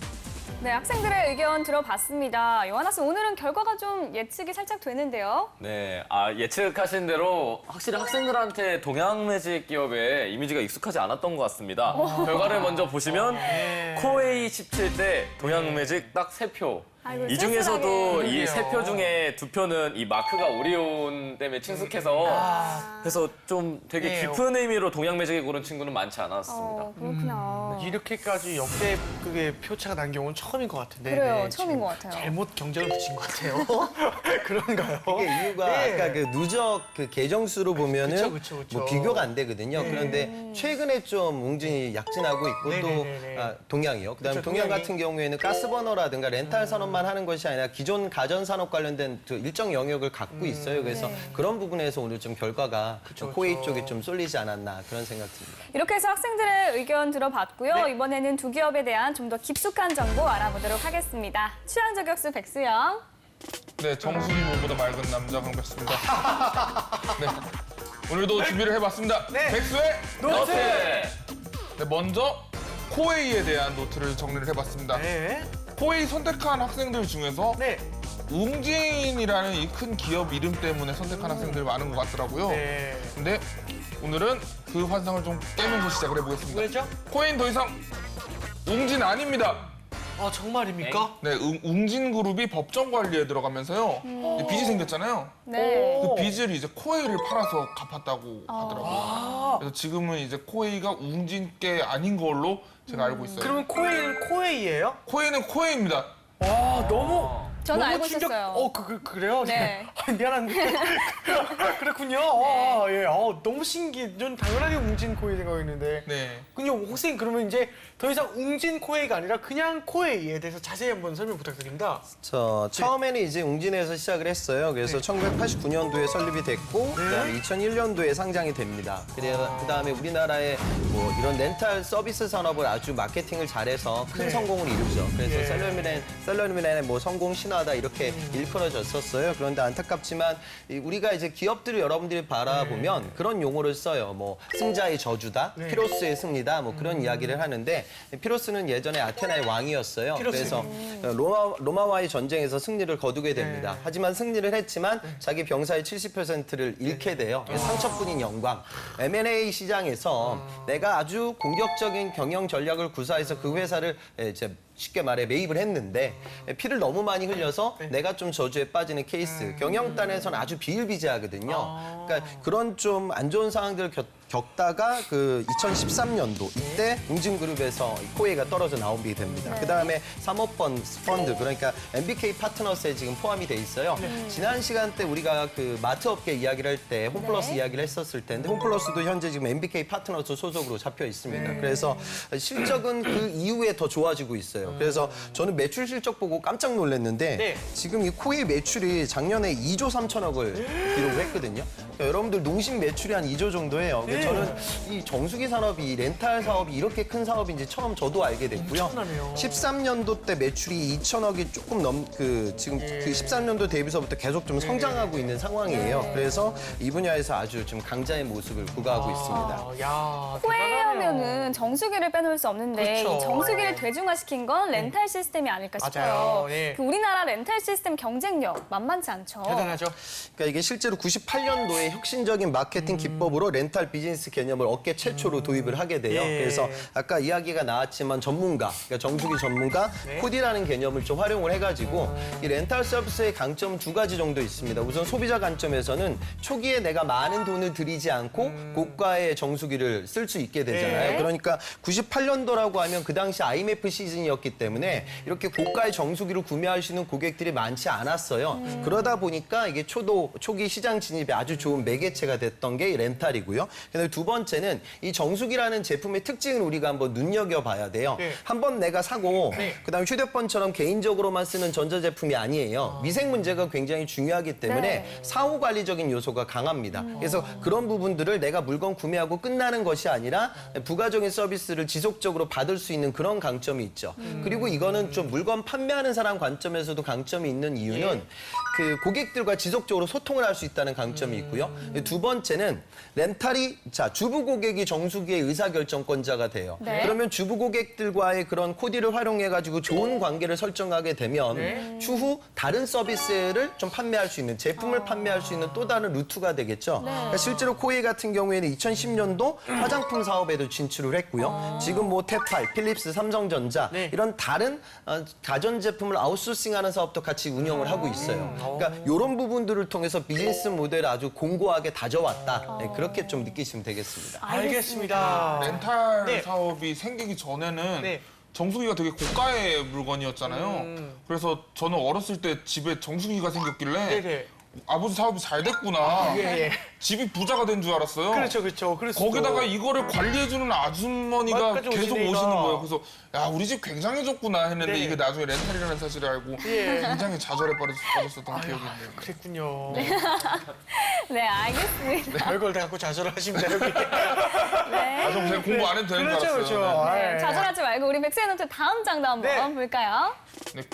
네, 학생들의 의견 들어봤습니다. 요한 학생, 오늘은 결과가 좀 예측이 살짝 되는데요. 네, 예측하신 대로 확실히 학생들한테 동양매직 기업의 이미지가 익숙하지 않았던 것 같습니다. 결과를 먼저 보시면 코웨이 17대, 동양매직 딱 3표. 아이고, 이 중에서도 쓸쓸하게. 이 3표 중에 2표는 이 마크가 오리온 때문에 친숙해서 그래서 좀 되게 네. 깊은 의미로 동양매직에 고른 친구는 많지 않았습니다. 그렇구나. 이렇게까지 역대 그게 표차가 난 경우는 처음인 것 같은데. 그래요, 처음인 것 같아요. 잘못 경쟁을 붙인 것 같아요. 그런가요? 이게 이유가 네. 아까 그 누적 그 계정수로 보면은 그쵸. 뭐 비교가 안 되거든요. 네. 그런데 최근에 좀 웅진이 약진하고 있고 네네네네. 또 동양이요. 그다음에 그쵸, 동양 동양이. 같은 경우에는 가스버너라든가 렌탈 산업만 하는 것이 아니라 기존 가전 산업 관련된 그 일정 영역을 갖고 있어요. 그래서 네. 그런 부분에서 오늘 좀 결과가 코웨이 쪽에 좀 쏠리지 않았나 그런 생각 듭니다. 이렇게 해서 학생들의 의견 들어봤고요. 네. 이번에는 두 기업에 대한 좀 더 깊숙한 정보 알아보도록 하겠습니다. 취향 저격수 백수영. 네, 정수기 물보다 맑은 남자 강백수입니다. 네, 오늘도 준비를 해봤습니다. 네. 백수의 노트! 네, 먼저 코웨이에 대한 노트를 정리를 해봤습니다. 네. 코웨이 선택한 학생들 중에서 네. 웅진이라는 이 큰 기업 이름 때문에 선택한 학생들이 많은 것 같더라고요. 네. 근데 오늘은 그 환상을 좀 깨면서 시작을 해보겠습니다. 왜죠? 코웨이는 더 이상 웅진 아닙니다. 정말입니까? 네, 웅진 그룹이 법정 관리에 들어가면서요. 빚이 생겼잖아요. 네. 그 빚을 이제 코웨이를 팔아서 갚았다고 하더라고요. 그래서 지금은 이제 코웨이가 웅진께 아닌 걸로 제가 알고 있어요. 그러면 코웨이는 코웨이예요? 코웨이는 코웨이입니다. 너무 저는 너무 알고 충격- 있었어요. 그래요? 네. 미안한데. 그렇군요. 예. 너무 신기해. 전 당연하게 웅진 코웨이 생각했는데. 네. 근데 혹시 그러면 이제 더 이상 웅진 코웨이가 아니라 그냥 코웨이에 대해서 자세히 한번 설명 부탁드립니다. 처음에는 이제 웅진에서 시작을 했어요. 그래서 1989년도에 설립이 됐고, 그다음에 2001년도에 상장이 됩니다. 그다음에 우리나라의 뭐 이런 렌탈 서비스 산업을 아주 마케팅을 잘해서 큰 성공을 이루죠. 그래서 셀러리맨의 뭐 성공 신화다 이렇게 일컬어졌었어요. 그런데 안타깝지만 우리가 이제 기업들을 여러분들이 바라보면 그런 용어를 써요. 뭐 승자의 저주다, 피로스의 승리다, 뭐 그런 이야기를 하는데 피로스는 예전에 아테나의 왕이었어요. 그래서 로마와의 전쟁에서 승리를 거두게 됩니다. 하지만 승리를 했지만 자기 병사의 70%를 잃게 돼요. 상처뿐인 영광. M&A 시장에서 내가 아주 공격적인 경영 전략을 구사해서 그 회사를 이제 쉽게 말해 매입을 했는데 피를 너무 많이 흘려서 내가 좀 저주에 빠지는 케이스. 경영단에서는 아주 비일비재하거든요. 그러니까 그런 좀 안 좋은 상황들을 겪다가 그 2013년도 이때 웅진그룹에서 코웨이가 떨어져 나오게 됩니다. 그다음에 사모펀드 펀드 그러니까 MBK 파트너스에 지금 포함이 돼 있어요. 지난 시간 때 우리가 그 마트 업계 이야기를 할 때 홈플러스 이야기를 했었을 텐데 홈플러스도 현재 지금 MBK 파트너스 소속으로 잡혀 있습니다. 그래서 실적은 그 이후에 더 좋아지고 있어요. 그래서 저는 매출 실적 보고 깜짝 놀랐는데 지금 이 코웨이 매출이 작년에 2조 3천억을 기록을 했거든요. 그러니까 여러분들 농심 매출이 한 2조 정도예요. 저는 이 정수기 산업이 렌탈 사업이 이렇게 큰 사업인지 처음 저도 알게 됐고요. 엄청나네요. 13년도 때 매출이 2천억이 조금 지금 그 13년도 대비서부터 계속 좀 성장하고 있는 상황이에요. 그래서 이 분야에서 아주 좀 강자의 모습을 구가하고 있습니다. 코웨이 하면은 정수기를 빼놓을 수 없는데 그렇죠. 이 정수기를 대중화시킨 건 렌탈 시스템이 아닐까 싶어요. 맞아요. 예. 그 우리나라 렌탈 시스템 경쟁력 만만치 않죠. 대단하죠. 그러니까 이게 실제로 98년도에 혁신적인 마케팅 기법으로 렌탈 비즈니스 개념을 업계 최초로 도입을 하게 돼요. 그래서 아까 이야기가 나왔지만 전문가, 그러니까 정수기 전문가, 코디라는 개념을 좀 활용을 해가지고 이 렌탈 서비스의 강점은 두 가지 정도 있습니다. 우선 소비자 관점에서는 초기에 내가 많은 돈을 들이지 않고 고가의 정수기를 쓸 수 있게 되잖아요. 그러니까 98년도라고 하면 그 당시 IMF 시즌이었기 때문에 이렇게 고가의 정수기를 구매하시는 고객들이 많지 않았어요. 그러다 보니까 이게 초기 시장 진입에 아주 좋은 매개체가 됐던 게 렌탈이고요. 그다음에 두 번째는 이 정수기라는 제품의 특징을 우리가 한번 눈여겨봐야 돼요. 한번 내가 사고 그다음에 휴대폰처럼 개인적으로만 쓰는 전자제품이 아니에요. 위생 문제가 굉장히 중요하기 때문에 사후 관리적인 요소가 강합니다. 그래서 그런 부분들을 내가 물건 구매하고 끝나는 것이 아니라 부가적인 서비스를 지속적으로 받을 수 있는 그런 강점이 있죠. 그리고 이거는 좀 물건 판매하는 사람 관점에서도 강점이 있는 이유는 그 고객들과 지속적으로 소통을 할 수 있다는 강점이 있고요. 두 번째는 렌탈이 주부 고객이 정수기의 의사결정권자가 돼요. 그러면 주부 고객들과의 그런 코디를 활용해가지고 좋은 관계를 설정하게 되면 추후 다른 서비스를 좀 판매할 수 있는 제품을 판매할 수 있는 또 다른 루트가 되겠죠. 그러니까 실제로 코웨이 같은 경우에는 2010년도 화장품 사업에도 진출을 했고요. 지금 뭐 테팔, 필립스, 삼성전자 이런 다른 가전제품을 아웃소싱하는 사업도 같이 운영을 하고 있어요. 그러니까 이런 부분들을 통해서 비즈니스 모델을 아주 공고하게 다져왔다. 그렇게 좀 느끼시면 되겠습니다. 알겠습니다. 렌탈 사업이 생기기 전에는 정수기가 되게 고가의 물건이었잖아요. 그래서 저는 어렸을 때 집에 정수기가 생겼길래 아버지 사업이 잘 됐구나. 집이 부자가 된 줄 알았어요. 그렇죠. 거기다가 이거를 관리해주는 아주머니가 계속 오시는 거예요. 그래서 야 우리 집 굉장해졌구나 했는데 이게 나중에 렌탈이라는 사실을 알고 굉장히 좌절에 빠졌었던 기억이 있네요. 그랬군요. 네, 알겠습니다. 별걸 다 갖고 좌절을 하십니다, 여기. 좀 그냥 공부 안 해도 되는 줄 알았어요. 네, 좌절하지 말고 우리 백세의 노트 다음 장도 한번 볼까요?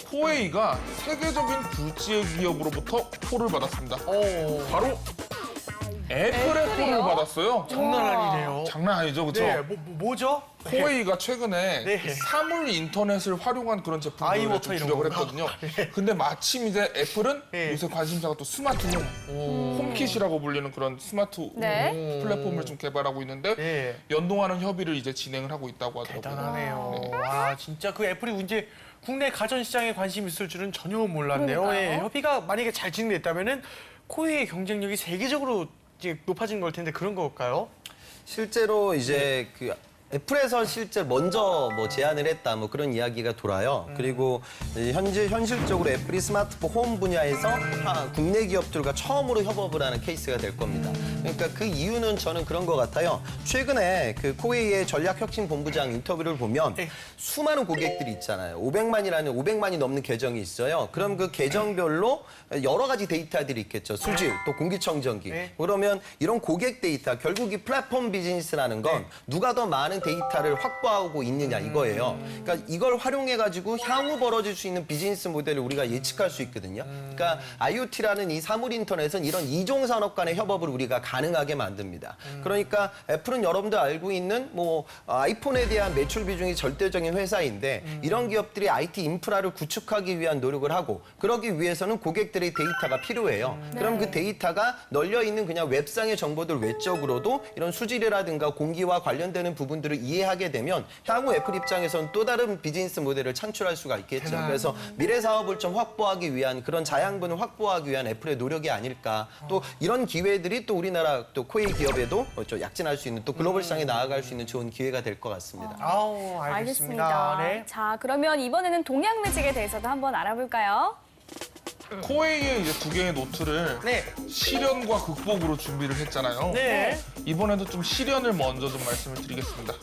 코웨이가 세계적인 굴지의 기업으로부터 표를 받았습니다. 바로 애플의 표를 받았어요. 장난 아니네요. 장난 아니죠, 그렇죠? 뭐죠? 코웨이가 최근에 사물 인터넷을 활용한 그런 제품들을 주력을 했거든요. 근데 마침 이제 애플은 요새 관심사가 또 스마트홈, 홈킷이라고 불리는 그런 스마트 플랫폼을 좀 개발하고 있는데 연동하는 협의를 이제 진행을 하고 있다고 하더라고요. 대단하네요. 와, 진짜 그 애플이 이제 국내 가전 시장에 관심이 있을 줄은 전혀 몰랐네요. 협의가 만약에 잘 진행됐다면은 코웨이의 경쟁력이 세계적으로 이제 높아진 걸 텐데 그런 걸까요? 실제로 이제 애플에서 실제 먼저 뭐 제안을 했다 뭐 그런 이야기가 돌아요. 그리고 현실적으로 애플이 스마트폰 홈 분야에서 국내 기업들과 처음으로 협업을 하는 케이스가 될 겁니다. 그러니까 그 이유는 저는 그런 것 같아요. 최근에 그 코웨이의 전략혁신본부장 인터뷰를 보면 수많은 고객들이 있잖아요. 500만이 넘는 계정이 있어요. 그럼 그 계정별로 여러 가지 데이터들이 있겠죠. 수질, 또 공기청정기. 그러면 이런 고객 데이터, 결국 이 플랫폼 비즈니스라는 건 누가 더 많은 데이터를 확보하고 있느냐 이거예요. 그러니까 이걸 활용해가지고 향후 벌어질 수 있는 비즈니스 모델을 우리가 예측할 수 있거든요. 그러니까 IoT라는 이 사물 인터넷은 이런 이종 산업 간의 협업을 우리가 가능하게 만듭니다. 그러니까 애플은 여러분들 알고 있는 뭐 아이폰에 대한 매출 비중이 절대적인 회사인데 이런 기업들이 IT 인프라를 구축하기 위한 노력을 하고 그러기 위해서는 고객들의 데이터가 필요해요. 그럼 그 데이터가 널려 있는 그냥 웹상의 정보들 외적으로도 이런 수질이라든가 공기와 관련되는 부분들을 이해하게 되면 향후 애플 입장에서는 또 다른 비즈니스 모델을 창출할 수가 있겠죠. 그래서 미래 사업을 좀 확보하기 위한 그런 자양분을 확보하기 위한 애플의 노력이 아닐까. 또 이런 기회들이 또 우리나라 또 코웨이 기업에도 좀 약진할 수 있는 또 글로벌 시장에 나아갈 수 있는 좋은 기회가 될 것 같습니다. 아우, 알겠습니다. 네. 자, 그러면 이번에는 동양 매직에 대해서도 한번 알아볼까요? 코웨이의 이제 두 개의 노트를 실현과 극복으로 준비를 했잖아요. 네. 이번에도 좀 실현을 먼저 좀 말씀을 드리겠습니다.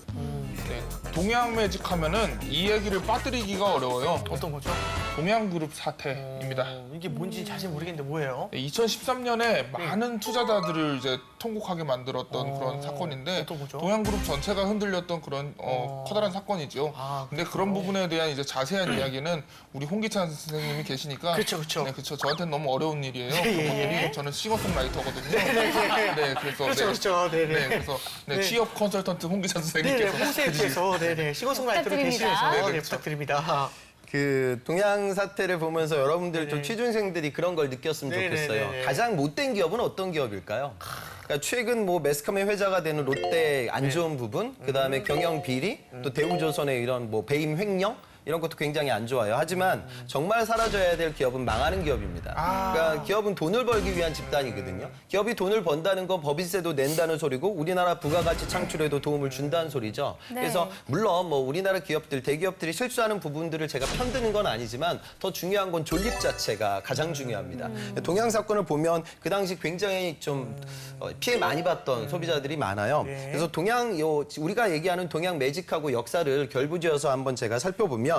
네. 동양 매직 하면은 이 얘기를 빠뜨리기가 어려워요. 어떤 거죠? 동양그룹 사태입니다. 이게 뭔지 자세히 모르겠는데 뭐예요? 2013년에 많은 투자자들을 이제 통곡하게 만들었던 그런 사건인데 동양그룹 전체가 흔들렸던 그런 커다란 사건이죠. 근데 그런 부분에 대한 이제 자세한 이야기는 우리 홍기찬 선생님이 계시니까 그렇죠. 네, 그렇죠. 저한테는 너무 어려운 일이에요. 예. 그런 일이 저는 싱어송라이터거든요. 네, 그래서 그렇죠. 그래서 취업 컨설턴트 홍기찬 선생님께서 홍세프에서 싱어송라이터로 계시면서 그렇죠. 부탁드립니다. 그 동양 사태를 보면서 여러분들 좀 취준생들이 그런 걸 느꼈으면 좋겠어요. 가장 못된 기업은 어떤 기업일까요? 그러니까 최근 뭐 매스컴의 회자가 되는 롯데 안 좋은 부분, 그다음에 경영 비리, 또 대우조선의 이런 뭐 배임 횡령 이런 것도 굉장히 안 좋아요. 하지만 정말 사라져야 될 기업은 망하는 기업입니다. 그러니까 기업은 돈을 벌기 위한 집단이거든요. 기업이 돈을 번다는 건 법인세도 낸다는 소리고 우리나라 부가가치 창출에도 도움을 준다는 소리죠. 그래서 물론 뭐 우리나라 기업들, 대기업들이 실수하는 부분들을 제가 편드는 건 아니지만 더 중요한 건 존립 자체가 가장 중요합니다. 동양 사건을 보면 그 당시 굉장히 좀 피해 많이 봤던 소비자들이 많아요. 그래서 우리가 얘기하는 동양 매직하고 역사를 결부지어서 한번 제가 살펴보면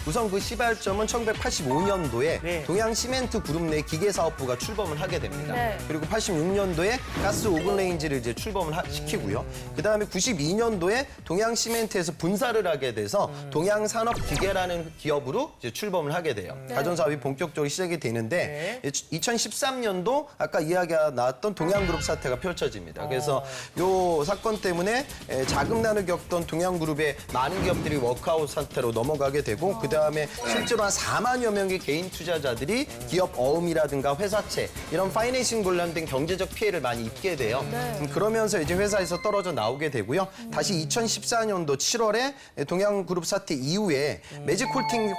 우선 그 시발점은 1985년도에 동양 시멘트 그룹 내 기계사업부가 출범을 하게 됩니다. 그리고 86년도에 가스 오븐레인지를 이제 출범을 시키고요. 그다음에 92년도에 동양 시멘트에서 분사를 하게 돼서 동양 산업기계라는 기업으로 이제 출범을 하게 돼요. 가전사업이 본격적으로 시작이 되는데 2013년도 아까 이야기가 나왔던 동양그룹 사태가 펼쳐집니다. 그래서 이 사건 때문에 자금난을 겪던 동양그룹의 많은 기업들이 워크아웃 상태로 넘어가게 되고 그다음에 실제로 한 4만여 명의 개인 투자자들이 기업 어음이라든가 회사채 이런 파이낸싱 관련된 경제적 피해를 많이 입게 돼요. 그러면서 이제 회사에서 떨어져 나오게 되고요. 다시 2014년도 7월에 동양그룹 사태 이후에 매직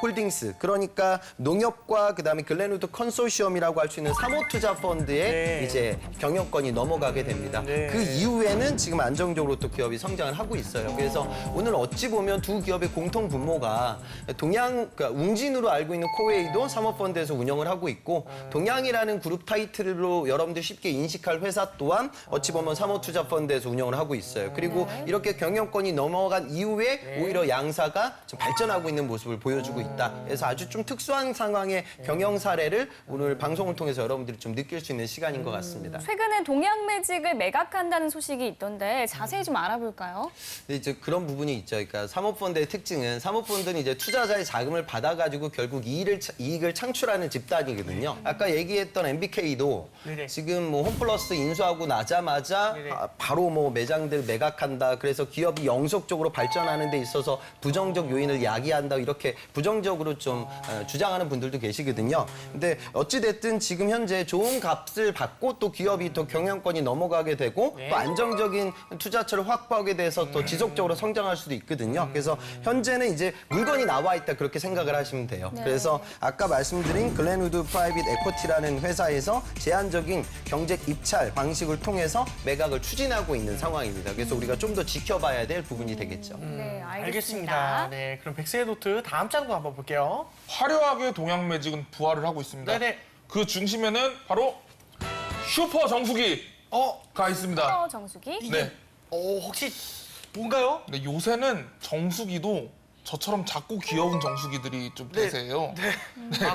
홀딩스 그러니까 농협과 그다음에 글렌우드 컨소시엄이라고 할 수 있는 사모투자 펀드에 이제 경영권이 넘어가게 됩니다. 그 이후에는 지금 안정적으로 또 기업이 성장을 하고 있어요. 그래서 오늘 어찌 보면 두 기업의 공통 분모가 그러니까 웅진으로 알고 있는 코웨이도 사모펀드에서 운영을 하고 있고 동양이라는 그룹 타이틀로 여러분들 쉽게 인식할 회사 또한 어찌 보면 사모투자펀드에서 운영을 하고 있어요. 그리고 이렇게 경영권이 넘어간 이후에 오히려 양사가 좀 발전하고 있는 모습을 보여주고 있다. 그래서 아주 좀 특수한 상황의 경영 사례를 오늘 방송을 통해서 여러분들이 좀 느낄 수 있는 시간인 것 같습니다. 최근에 동양 매직을 매각한다는 소식이 있던데 자세히 좀 알아볼까요? 근데 이제 그런 부분이 있죠. 그러니까 사모펀드의 특징은 사모펀드는 이제 투자자의 자금을 받아가지고 결국 이익을 창출하는 집단이거든요. 아까 얘기했던 MBK도 지금 뭐 홈플러스 인수하고 나자마자 바로 뭐 매장들 매각한다. 그래서 기업이 영속적으로 발전하는 데 있어서 부정적 요인을 야기한다. 이렇게 부정적으로 좀 주장하는 분들도 계시거든요. 근데 어찌됐든 지금 현재 좋은 값을 받고 또 기업이 또 경영권이 넘어가게 되고 또 안정적인 투자처를 확보하게 돼서 또 지속적으로 성장할 수도 있거든요. 그래서 현재는 이제 물건이 나와 있다 그렇게 생각을 하시면 돼요. 네. 그래서 아까 말씀드린 글렌우드 프라이빗 에쿼티라는 회사에서 제한적인 경쟁 입찰 방식을 통해서 매각을 추진하고 있는 상황입니다. 그래서 우리가 좀 더 지켜봐야 될 부분이 되겠죠. 네, 알겠습니다. 네, 그럼 백세의 노트 다음 장도 한번 볼게요. 화려하게 동양 매직은 부활을 하고 있습니다. 네네. 그 중심에는 바로 슈퍼 정수기가 있습니다. 슈퍼 정수기? 네. 혹시 뭔가요? 네, 요새는 정수기도 저처럼 작고 귀여운 정수기들이 좀 대세예요. 네,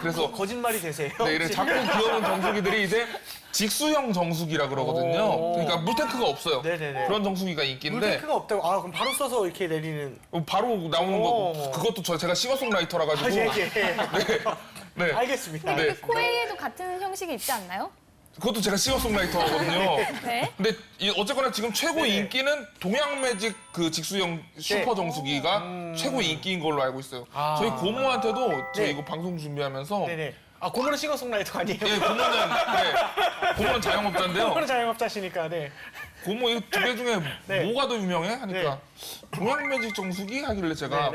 그래서 거짓말이 되세요? 네, 이런 작고 귀여운 정수기들이 이제 직수형 정수기라 그러거든요. 그러니까 물탱크가 없어요. 네네네. 그런 정수기가 인기인데 물탱크가 없다고? 아, 그럼 바로 써서 이렇게 내리는. 바로 나오는 거 그것도 제가 싱어송라이터라 가지고. 네. 알겠습니다. 네. 코웨이에도 같은 형식이 있지 않나요? 그것도 제가 싱어송라이터거든요. 네. 근데 어쨌거나 지금 최고 인기는 동양 매직 그 직수형 슈퍼 정수기가 최고 인기인 걸로 알고 있어요. 저희 고모한테도 저희 이거 방송 준비하면서 아, 고모는 싱어송라이터 아니에요? 네, 고모는 자영업자인데요. 고모는 자영업자시니까, 네. 고모 이 두 개 중에 뭐가 더 유명해? 하니까 동양 매직 정수기 하길래 제가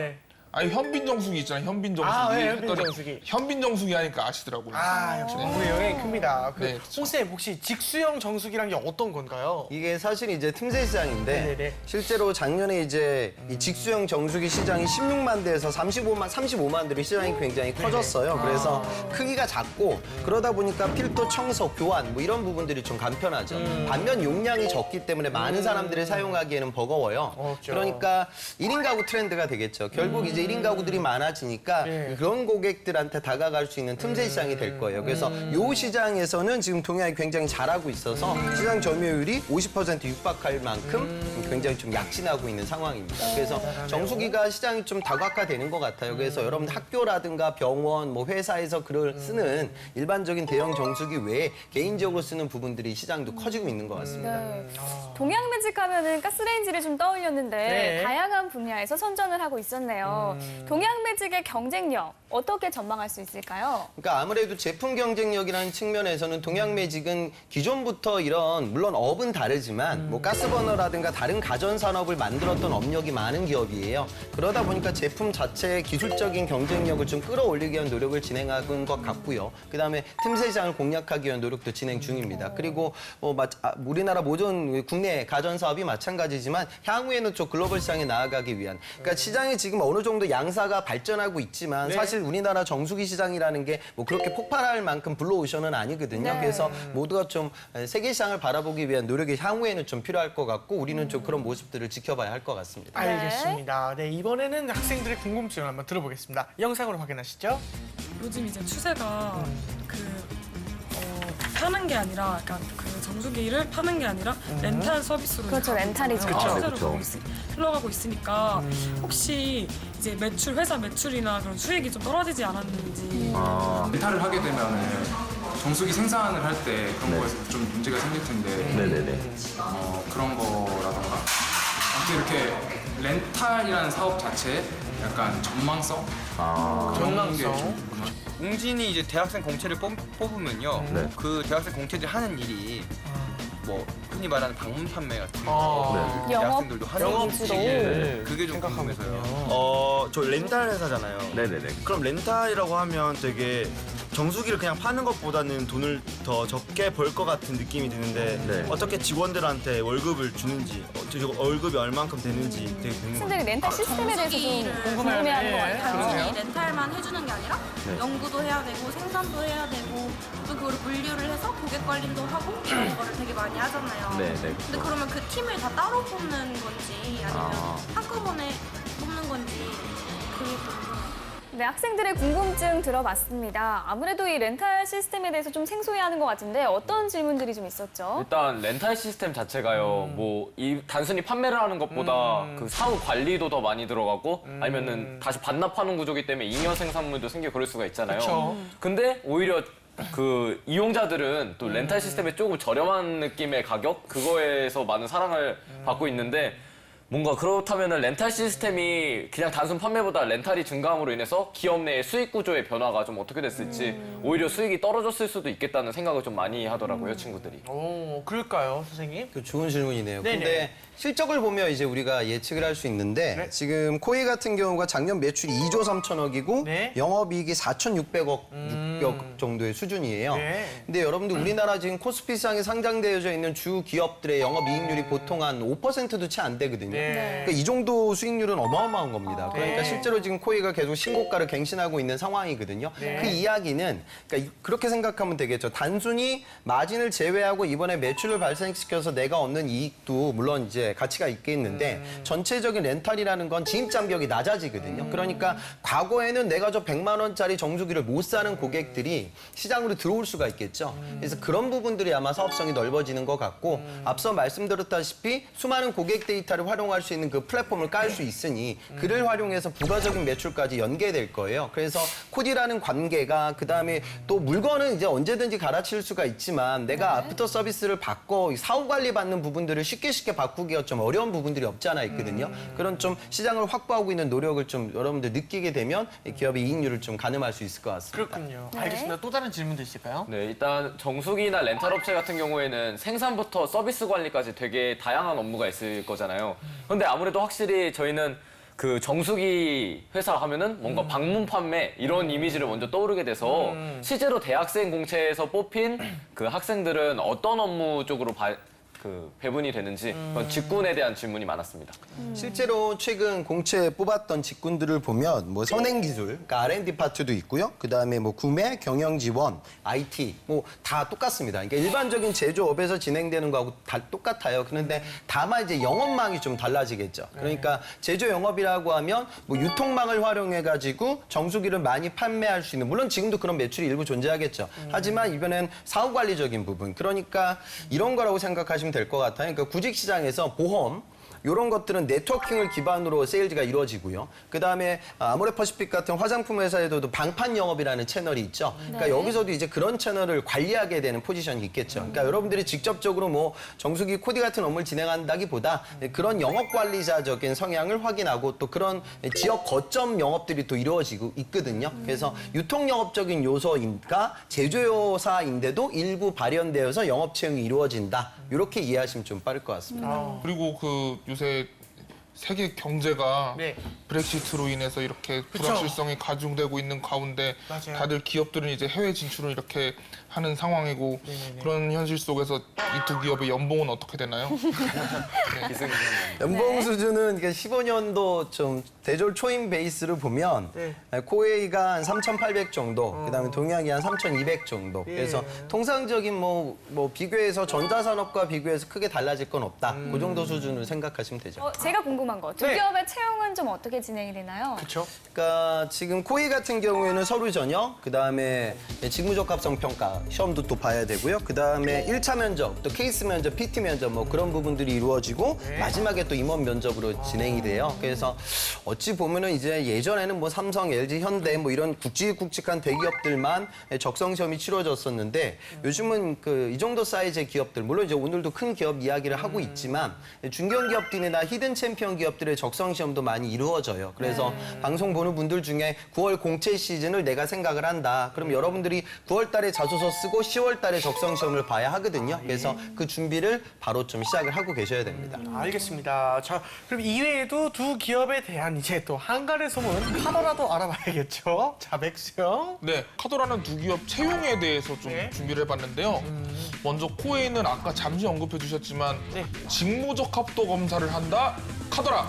아니 현빈 정수기 있잖아요. 현빈 정수기. 아, 네, 현빈 정수기. 현빈 정수기 하니까 아시더라고요. 아, 역시 공부의 영향이 큽니다. 네, 홍쌤, 혹시 직수형 정수기란 게 어떤 건가요? 이게 사실 이제 틈새 시장인데 실제로 작년에 이제 이 직수형 정수기 시장이 16만 대에서 35만 대로 시장이 굉장히 커졌어요. 그래서 크기가 작고 그러다 보니까 필터 청소, 교환 뭐 이런 부분들이 좀 간편하죠. 반면 용량이 적기 때문에 많은 사람들이 사용하기에는 버거워요. 그러니까 1인 가구 트렌드가 되겠죠. 결국 이제 1인 가구들이 많아지니까 그런 고객들한테 다가갈 수 있는 틈새 시장이 될 거예요. 그래서 이 시장에서는 지금 동양이 굉장히 잘하고 있어서 시장 점유율이 50% 육박할 만큼 굉장히 좀 약진하고 있는 상황입니다. 그래서 정수기가 시장이 좀 다각화되는 것 같아요. 그래서 여러분 학교라든가 병원, 뭐 회사에서 글을 쓰는 일반적인 대형 정수기 외에 개인적으로 쓰는 부분들이 시장도 커지고 있는 것 같습니다. 동양 매직 하면은 가스레인지를 좀 떠올렸는데 네. 다양한 분야에서 선전을 하고 있었네요. 동양 매직의 경쟁력 어떻게 전망할 수 있을까요? 그러니까 아무래도 제품 경쟁력이라는 측면에서는 동양 매직은 기존부터 이런 물론 업은 다르지만 뭐 가스버너라든가 다른 가전 산업을 만들었던 업력이 많은 기업이에요. 그러다 보니까 제품 자체의 기술적인 경쟁력을 좀 끌어올리기 위한 노력을 진행한 것 같고요. 그다음에 틈새 시장을 공략하기 위한 노력도 진행 중입니다. 그리고 우리나라 모든 국내 가전 사업이 마찬가지지만 향후에는 좀 글로벌 시장에 나아가기 위한 그러니까 시장이 지금 어느 정도 양사가 발전하고 있지만 사실 우리나라 정수기 시장이라는 게 뭐 그렇게 폭발할 만큼 블루오션은 아니거든요. 그래서 모두가 좀 세계 시장을 바라보기 위한 노력이 향후에는 좀 필요할 것 같고 우리는 좀 그런 모습들을 지켜봐야 할 것 같습니다. 알겠습니다. 네, 이번에는 학생들의 궁금증을 한번 들어보겠습니다. 영상으로 확인하시죠. 요즘 이제 추세가 파는 게 아니라, 그러니까 그 정수기를 파는 게 아니라 렌탈 서비스로 그렇죠, 렌탈이죠. 추세로 흘러가고 있으니까 혹시 이제 회사 매출이나 그런 수익이 좀 떨어지지 않았는지. 렌탈을 하게 되면 정수기 생산을 할 때 그런 거에서 좀 문제가 생길 텐데 그런 거라던가 아무튼 이렇게 렌탈이라는 사업 자체에 약간 전망성? 전망성. 웅진이 이제 대학생 공채를 뽑으면요. 그 대학생 공채들이 하는 일이 뭐 흔히 말하는 방문 판매 같은 거 대학생들도 하는 일이 그게 좀 궁금해서요. 저 렌탈 회사잖아요. 네네네. 그럼 렌탈이라고 하면 되게 정수기를 그냥 파는 것보다는 돈을 더 적게 벌 것 같은 느낌이 드는데 어떻게 직원들한테 월급을 주는지 월급이 얼만큼 되는지 되게 궁금해요. 학생들이 렌탈 시스템에 대해서 좀 궁금해하는 것 같아요. 단순히 렌탈만 해주는 게 아니라 연구도 해야 되고 생산도 해야 되고 또 그걸 분류를 해서 고객 관리도 하고 이런 거를 되게 많이 하잖아요. 근데 그러면 그 팀을 다 따로 뽑는 건지 아니면 한꺼번에 뽑는 건지 그게 궁금해요. 네, 학생들의 궁금증 들어봤습니다. 아무래도 이 렌탈 시스템에 대해서 좀 생소해하는 것 같은데 어떤 질문들이 좀 있었죠? 일단 렌탈 시스템 자체가요. 단순히 판매를 하는 것보다 그 사후 관리도 더 많이 들어가고 아니면은 다시 반납하는 구조기 때문에 잉여 생산물도 생기고 그럴 수가 있잖아요. 그쵸. 근데 오히려 그 이용자들은 또 렌탈 시스템에 조금 저렴한 느낌의 가격 그거에서 많은 사랑을 받고 있는데 뭔가 그렇다면은 렌탈 시스템이 그냥 단순 판매보다 렌탈이 증가함으로 인해서 기업 내의 수익 구조의 변화가 좀 어떻게 됐을지 오히려 수익이 떨어졌을 수도 있겠다는 생각을 좀 많이 하더라고요, 친구들이. 오, 그럴까요, 선생님? 좋은 질문이네요. 네네. 근데 실적을 보면 이제 우리가 예측을 할 수 있는데 지금 코웨이 같은 경우가 작년 매출이 2조 3천억이고 영업이익이 4,600억 정도의 수준이에요. 근데 여러분들 우리나라 지금 코스피 시장에 상장되어져 있는 주 기업들의 영업이익률이 보통 한 5%도 채 안 되거든요. 그러니까 이 정도 수익률은 어마어마한 겁니다. 그러니까 실제로 지금 코웨이가 계속 신고가를 갱신하고 있는 상황이거든요. 그 이야기는 그러니까 그렇게 생각하면 되겠죠. 단순히 마진을 제외하고 이번에 매출을 발생시켜서 내가 얻는 이익도 물론 이제 가치가 있겠는데 전체적인 렌탈이라는 건 진입 장벽이 낮아지거든요. 그러니까 과거에는 내가 저 100만 원짜리 정수기를 못 사는 고객들이 시장으로 들어올 수가 있겠죠. 그래서 그런 부분들이 아마 사업성이 넓어지는 것 같고 앞서 말씀드렸다시피 수많은 고객 데이터를 활용할 수 있는 그 플랫폼을 깔 수 있으니 그를 활용해서 부가적인 매출까지 연계될 거예요. 그래서 코디라는 관계가 그다음에 또 물건은 이제 언제든지 갈아칠 수가 있지만 내가 애프터 서비스를 바꿔 사후 관리 받는 부분들을 쉽게 바꾸기가 좀 어려운 부분들이 없지 않아 있거든요. 그런 좀 시장을 확보하고 있는 노력을 좀 여러분들 느끼게 되면 기업의 이익률을 좀 가늠할 수 있을 것 같습니다. 그렇군요. 알겠습니다. 또 다른 질문도 있을까요? 네, 일단 정수기나 렌탈 업체 같은 경우에는 생산부터 서비스 관리까지 되게 다양한 업무가 있을 거잖아요. 근데 아무래도 확실히 저희는 그 정수기 회사 하면은 뭔가 방문 판매 이런 이미지를 먼저 떠오르게 돼서 실제로 대학생 공채에서 뽑힌 그 학생들은 어떤 업무 쪽으로 배분이 되는지 그런 직군에 대한 질문이 많았습니다. 실제로 최근 공채에 뽑았던 직군들을 보면 뭐 선행기술, 그러니까 R&D 파트도 있고요. 그다음에 뭐 구매, 경영 지원, IT 뭐 다 똑같습니다. 그러니까 일반적인 제조업에서 진행되는 거하고 다 똑같아요. 그런데 다만 이제 영업망이 좀 달라지겠죠. 그러니까 제조 영업이라고 하면 뭐 유통망을 활용해 가지고 정수기를 많이 판매할 수 있는 물론 지금도 그런 매출이 일부 존재하겠죠. 하지만 이번엔 사후 관리적인 부분. 그러니까 이런 거라고 생각하시면 될 것 같아요. 그러니까 구직 시장에서 보험 이런 것들은 네트워킹을 기반으로 세일즈가 이루어지고요. 그다음에 아모레퍼시픽 같은 화장품 회사에도 방판 영업이라는 채널이 있죠. 그러니까 여기서도 이제 그런 채널을 관리하게 되는 포지션이 있겠죠. 그러니까 여러분들이 직접적으로 뭐 정수기 코디 같은 업무를 진행한다기보다 그런 영업 관리자적인 성향을 확인하고 또 그런 지역 거점 영업들이 또 이루어지고 있거든요. 그래서 유통 영업적인 요소인가 제조사인데도 일부 발현되어서 영업 채용이 이루어진다. 이렇게 이해하시면 좀 빠를 것 같습니다. 그리고 그 요새 세계 경제가 브렉시트로 인해서 이렇게 불확실성이 가중되고 있는 가운데 다들 기업들은 이제 해외 진출을 이렇게 하는 상황이고 그런 현실 속에서 이 두 기업의 연봉은 어떻게 되나요? 연봉 수준은 15년도 좀 대졸 초임 베이스를 보면 코웨이가 한 3,800 정도, 그다음에 동양이 한 3,200 정도. 그래서 통상적인 뭐 비교해서 전자산업과 비교해서 크게 달라질 건 없다. 그 정도 수준으로 생각하시면 되죠. 제가 궁금한 거, 두 기업의 채용은 좀 어떻게 진행이 되나요? 그렇죠. 그러니까 지금 코웨이 같은 경우에는 서류 전형, 그다음에 직무적합성 평가 시험도 또 봐야 되고요. 그다음에 1차 면접, 또 케이스 면접, PT 면접 뭐 그런 부분들이 이루어지고 마지막에 또 임원 면접으로 진행이 돼요. 그래서 어찌 보면은 이제 예전에는 뭐 삼성, LG, 현대 뭐 이런 굵직굵직한 대기업들만 적성 시험이 치러졌었는데 요즘은 이 정도 사이즈의 기업들 물론 이제 오늘도 큰 기업 이야기를 하고 있지만 중견기업들이나 히든 챔피언 기업들의 적성 시험도 많이 이루어져요. 그래서 방송 보는 분들 중에 9월 공채 시즌을 내가 생각을 한다. 그럼 여러분들이 9월 달에 자소서 쓰고 10월 달에 적성 시험을 봐야 하거든요. 그래서 그 준비를 바로 좀 시작을 하고 계셔야 됩니다. 알겠습니다. 자, 그럼 이외에도 두 기업에 대한 이제 또 한간의 소문 카더라도 알아봐야겠죠. 자, 맥스형. 네, 카더라는 두 기업 채용에 대해서 좀 준비를 해봤는데요. 먼저 코웨이는 아까 잠시 언급해 주셨지만 직무적합도 검사를 한다. 카더라.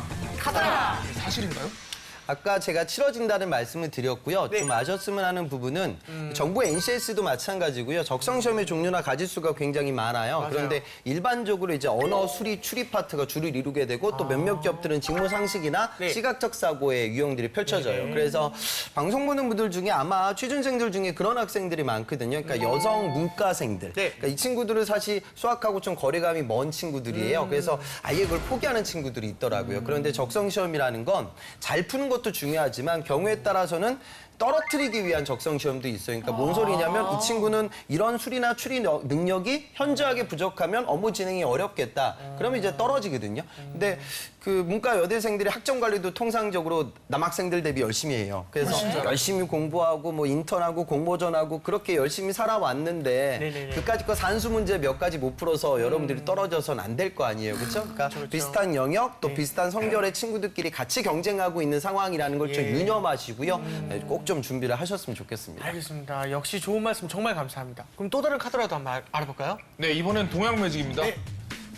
사실인가요? 아까 제가 치러진다는 말씀을 드렸고요. 좀 아셨으면 하는 부분은 정부 NCS도 마찬가지고요. 적성 시험의 종류나 가지수가 굉장히 많아요. 그런데 일반적으로 이제 언어 수리 추리 파트가 주를 이루게 되고 또 몇몇 기업들은 직무 상식이나 시각적 사고의 유형들이 펼쳐져요. 그래서 방송 보는 분들 중에 아마 취준생들 중에 그런 학생들이 많거든요. 그러니까 여성 문과생들. 그러니까 이 친구들은 사실 수학하고 좀 거리감이 먼 친구들이에요. 그래서 아예 그걸 포기하는 친구들이 있더라고요. 그런데 적성 시험이라는 건 잘 푸는 것도 중요하지만 경우에 따라서는 떨어뜨리기 위한 적성 시험도 있어요. 그러니까 뭔 소리냐면 이 친구는 이런 수리나 추리 능력이 현저하게 부족하면 업무 진행이 어렵겠다. 그러면 이제 떨어지거든요. 근데 그 문과 여대생들이 학점 관리도 통상적으로 남학생들 대비 열심히 해요. 그래서 열심히 공부하고 뭐 인턴하고 공모전하고 그렇게 열심히 살아왔는데 그까짓 거 산수 문제 몇 가지 못 풀어서 여러분들이 떨어져서는 안 될 거 아니에요. 그렇죠? 그러니까 비슷한 영역 또 비슷한 성별의 친구들끼리 같이 경쟁하고 있는 상황이라는 걸 좀 유념하시고요. 꼭 좀 준비를 하셨으면 좋겠습니다. 알겠습니다. 역시 좋은 말씀 정말 감사합니다. 그럼 또 다른 카드라도 한번 알아볼까요? 네, 이번엔 동양매직입니다.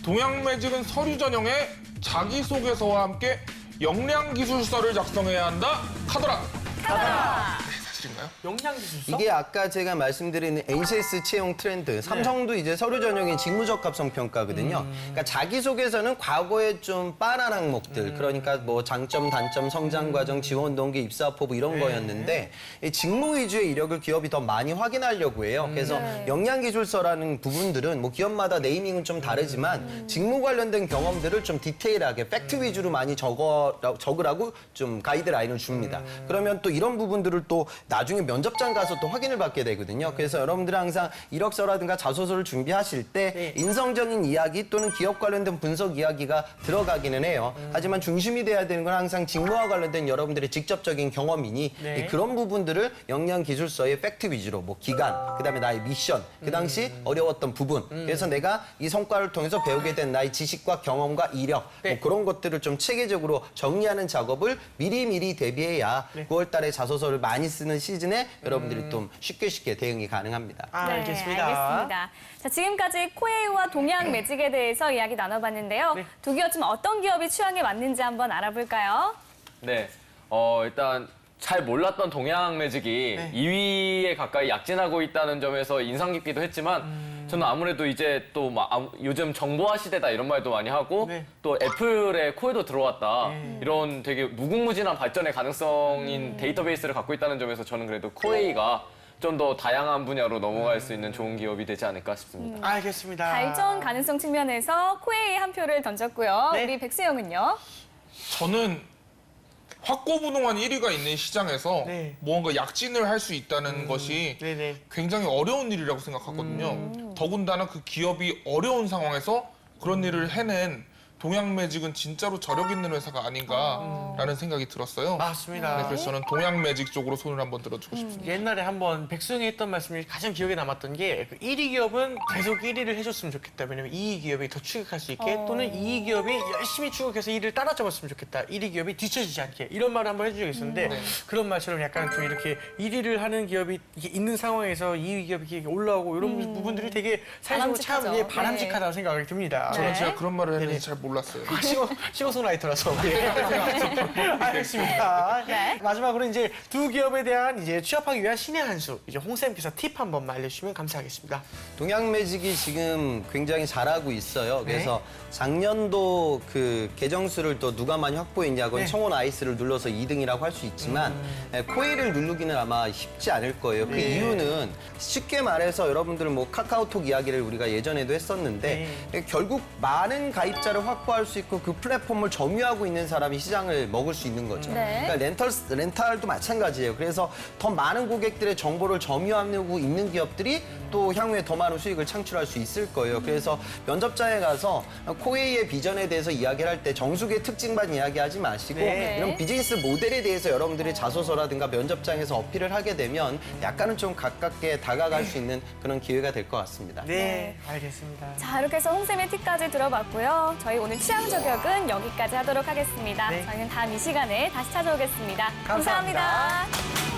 동양매직은 서류 전형에 자기소개서와 함께 역량기술서를 작성해야 한다. 카더라. 네, 사실인가요? 역량기술서? 이게 아까 제가 말씀드린 ACS 채용 트렌드, 삼성도 이제 서류 전형의 직무적합성 평가거든요. 그러니까 자기소개서는 과거에 좀 빤한 항목들, 그러니까 뭐 장점, 단점, 성장 과정, 지원 동기, 입사 포부 이런 거였는데 이 직무 위주의 이력을 기업이 더 많이 확인하려고 해요. 그래서 역량기술서라는 부분들은 뭐 기업마다 네이밍은 좀 다르지만 직무 관련된 경험들을 좀 디테일하게 팩트 위주로 많이 적으라고 좀 가이드라인을 줍니다. 그러면 또 이런 부분들을 또 나중에 면접장 가서 또 확인을 받게 되거든요. 그래서 여러분들은 항상 이력서라든가 자소서를 준비하실 때 인성적인 이야기 또는 기업 관련된 분석 이야기가 들어가기는 해요. 하지만 중심이 돼야 되는 건 항상 직무와 관련된 여러분들의 직접적인 경험이니 그런 부분들을 역량기술서의 팩트 위주로 뭐 기간, 그다음에 나의 미션, 그 당시 어려웠던 부분, 그래서 내가 이 성과를 통해서 배우게 된 나의 지식과 경험과 이력 뭐 그런 것들을 좀 체계적으로 정리하는 작업을 미리미리 대비해야 9월 달에 자소서를 많이 쓰는 시즌에 여러분들이 좀 쉽게 대응이 가능합니다. 알겠습니다. 알겠습니다. 자, 지금까지 코웨이와 동양매직에 대해서 이야기 나눠봤는데요. 두 기업 중 어떤 기업이 취향에 맞는지 한번 알아볼까요? 네, 일단 잘 몰랐던 동양매직이 2위에 가까이 약진하고 있다는 점에서 인상 깊기도 했지만 저는 아무래도 이제 또 막 요즘 정보화 시대다 이런 말도 많이 하고 또 애플의 코에도 들어왔다 이런 되게 무궁무진한 발전의 가능성인 데이터베이스를 갖고 있다는 점에서 저는 그래도 코웨이가 좀 더 다양한 분야로 넘어갈 수 있는 좋은 기업이 되지 않을까 싶습니다. 알겠습니다. 발전 가능성 측면에서 코웨이 한 표를 던졌고요. 우리 백수영은요? 저는 확고부동한 1위가 있는 시장에서 무언가 약진을 할 수 있다는 것이 굉장히 어려운 일이라고 생각하거든요. 더군다나 그 기업이 어려운 상황에서 그런 일을 해낸 동양매직은 진짜로 저력 있는 회사가 아닌가라는 생각이 들었어요. 맞습니다. 네, 그래서 저는 동양매직 쪽으로 손을 한번 들어주고 싶습니다. 옛날에 한번 백승이 했던 말씀이 가장 기억에 남았던 게 1위 기업은 계속 1위를 해줬으면 좋겠다. 왜냐면 2위 기업이 더 추격할 수 있게 또는 2위 기업이 열심히 추격해서 1위를 따라잡았으면 좋겠다. 1위 기업이 뒤처지지 않게 이런 말을 한번 해준 적이 있었는데 그런 말처럼 약간 좀 이렇게 1위를 하는 기업이 있는 상황에서 2위 기업이 이렇게 올라오고 이런 부분들이 되게 사실적으로 참 바람직하다고 생각이 듭니다. 저는 제가 그런 말을 했는데 잘 몰랐어요. 싱어송라이터라서. 알겠습니다. 마지막으로 이제 두 기업에 대한 이제 취업하기 위한 신의 한 수, 이제 홍쌤께서 팁 한 번만 알려주시면 감사하겠습니다. 동양매직이 지금 굉장히 잘하고 있어요. 그래서 작년도 그 계정수를 또 누가 많이 확보했냐고는 청원 아이스를 눌러서 2등이라고 할 수 있지만 코웨이를 누르기는 아마 쉽지 않을 거예요. 그 이유는 쉽게 말해서 여러분들 뭐 카카오톡 이야기를 우리가 예전에도 했었는데 결국 많은 가입자를 확보할 수 있고 그 플랫폼을 점유하고 있는 사람이 시장을 먹을 수 있는 거죠. 그러니까 렌탈도 마찬가지예요. 그래서 더 많은 고객들의 정보를 점유하고 있는 기업들이 또 향후에 더 많은 수익을 창출할 수 있을 거예요. 그래서 면접장에 가서 코웨이의 비전에 대해서 이야기를 할 때 정수기의 특징만 이야기하지 마시고 이런 비즈니스 모델에 대해서 여러분들이 자소서라든가 면접장에서 어필을 하게 되면 약간은 좀 가깝게 다가갈 수 있는 그런 기회가 될 것 같습니다. 네, 알겠습니다. 자, 이렇게 해서 홍쌤의 팁까지 들어봤고요. 저희 오늘 취향 저격은 여기까지 하도록 하겠습니다. 저희는 다음 이 시간에 다시 찾아오겠습니다. 감사합니다.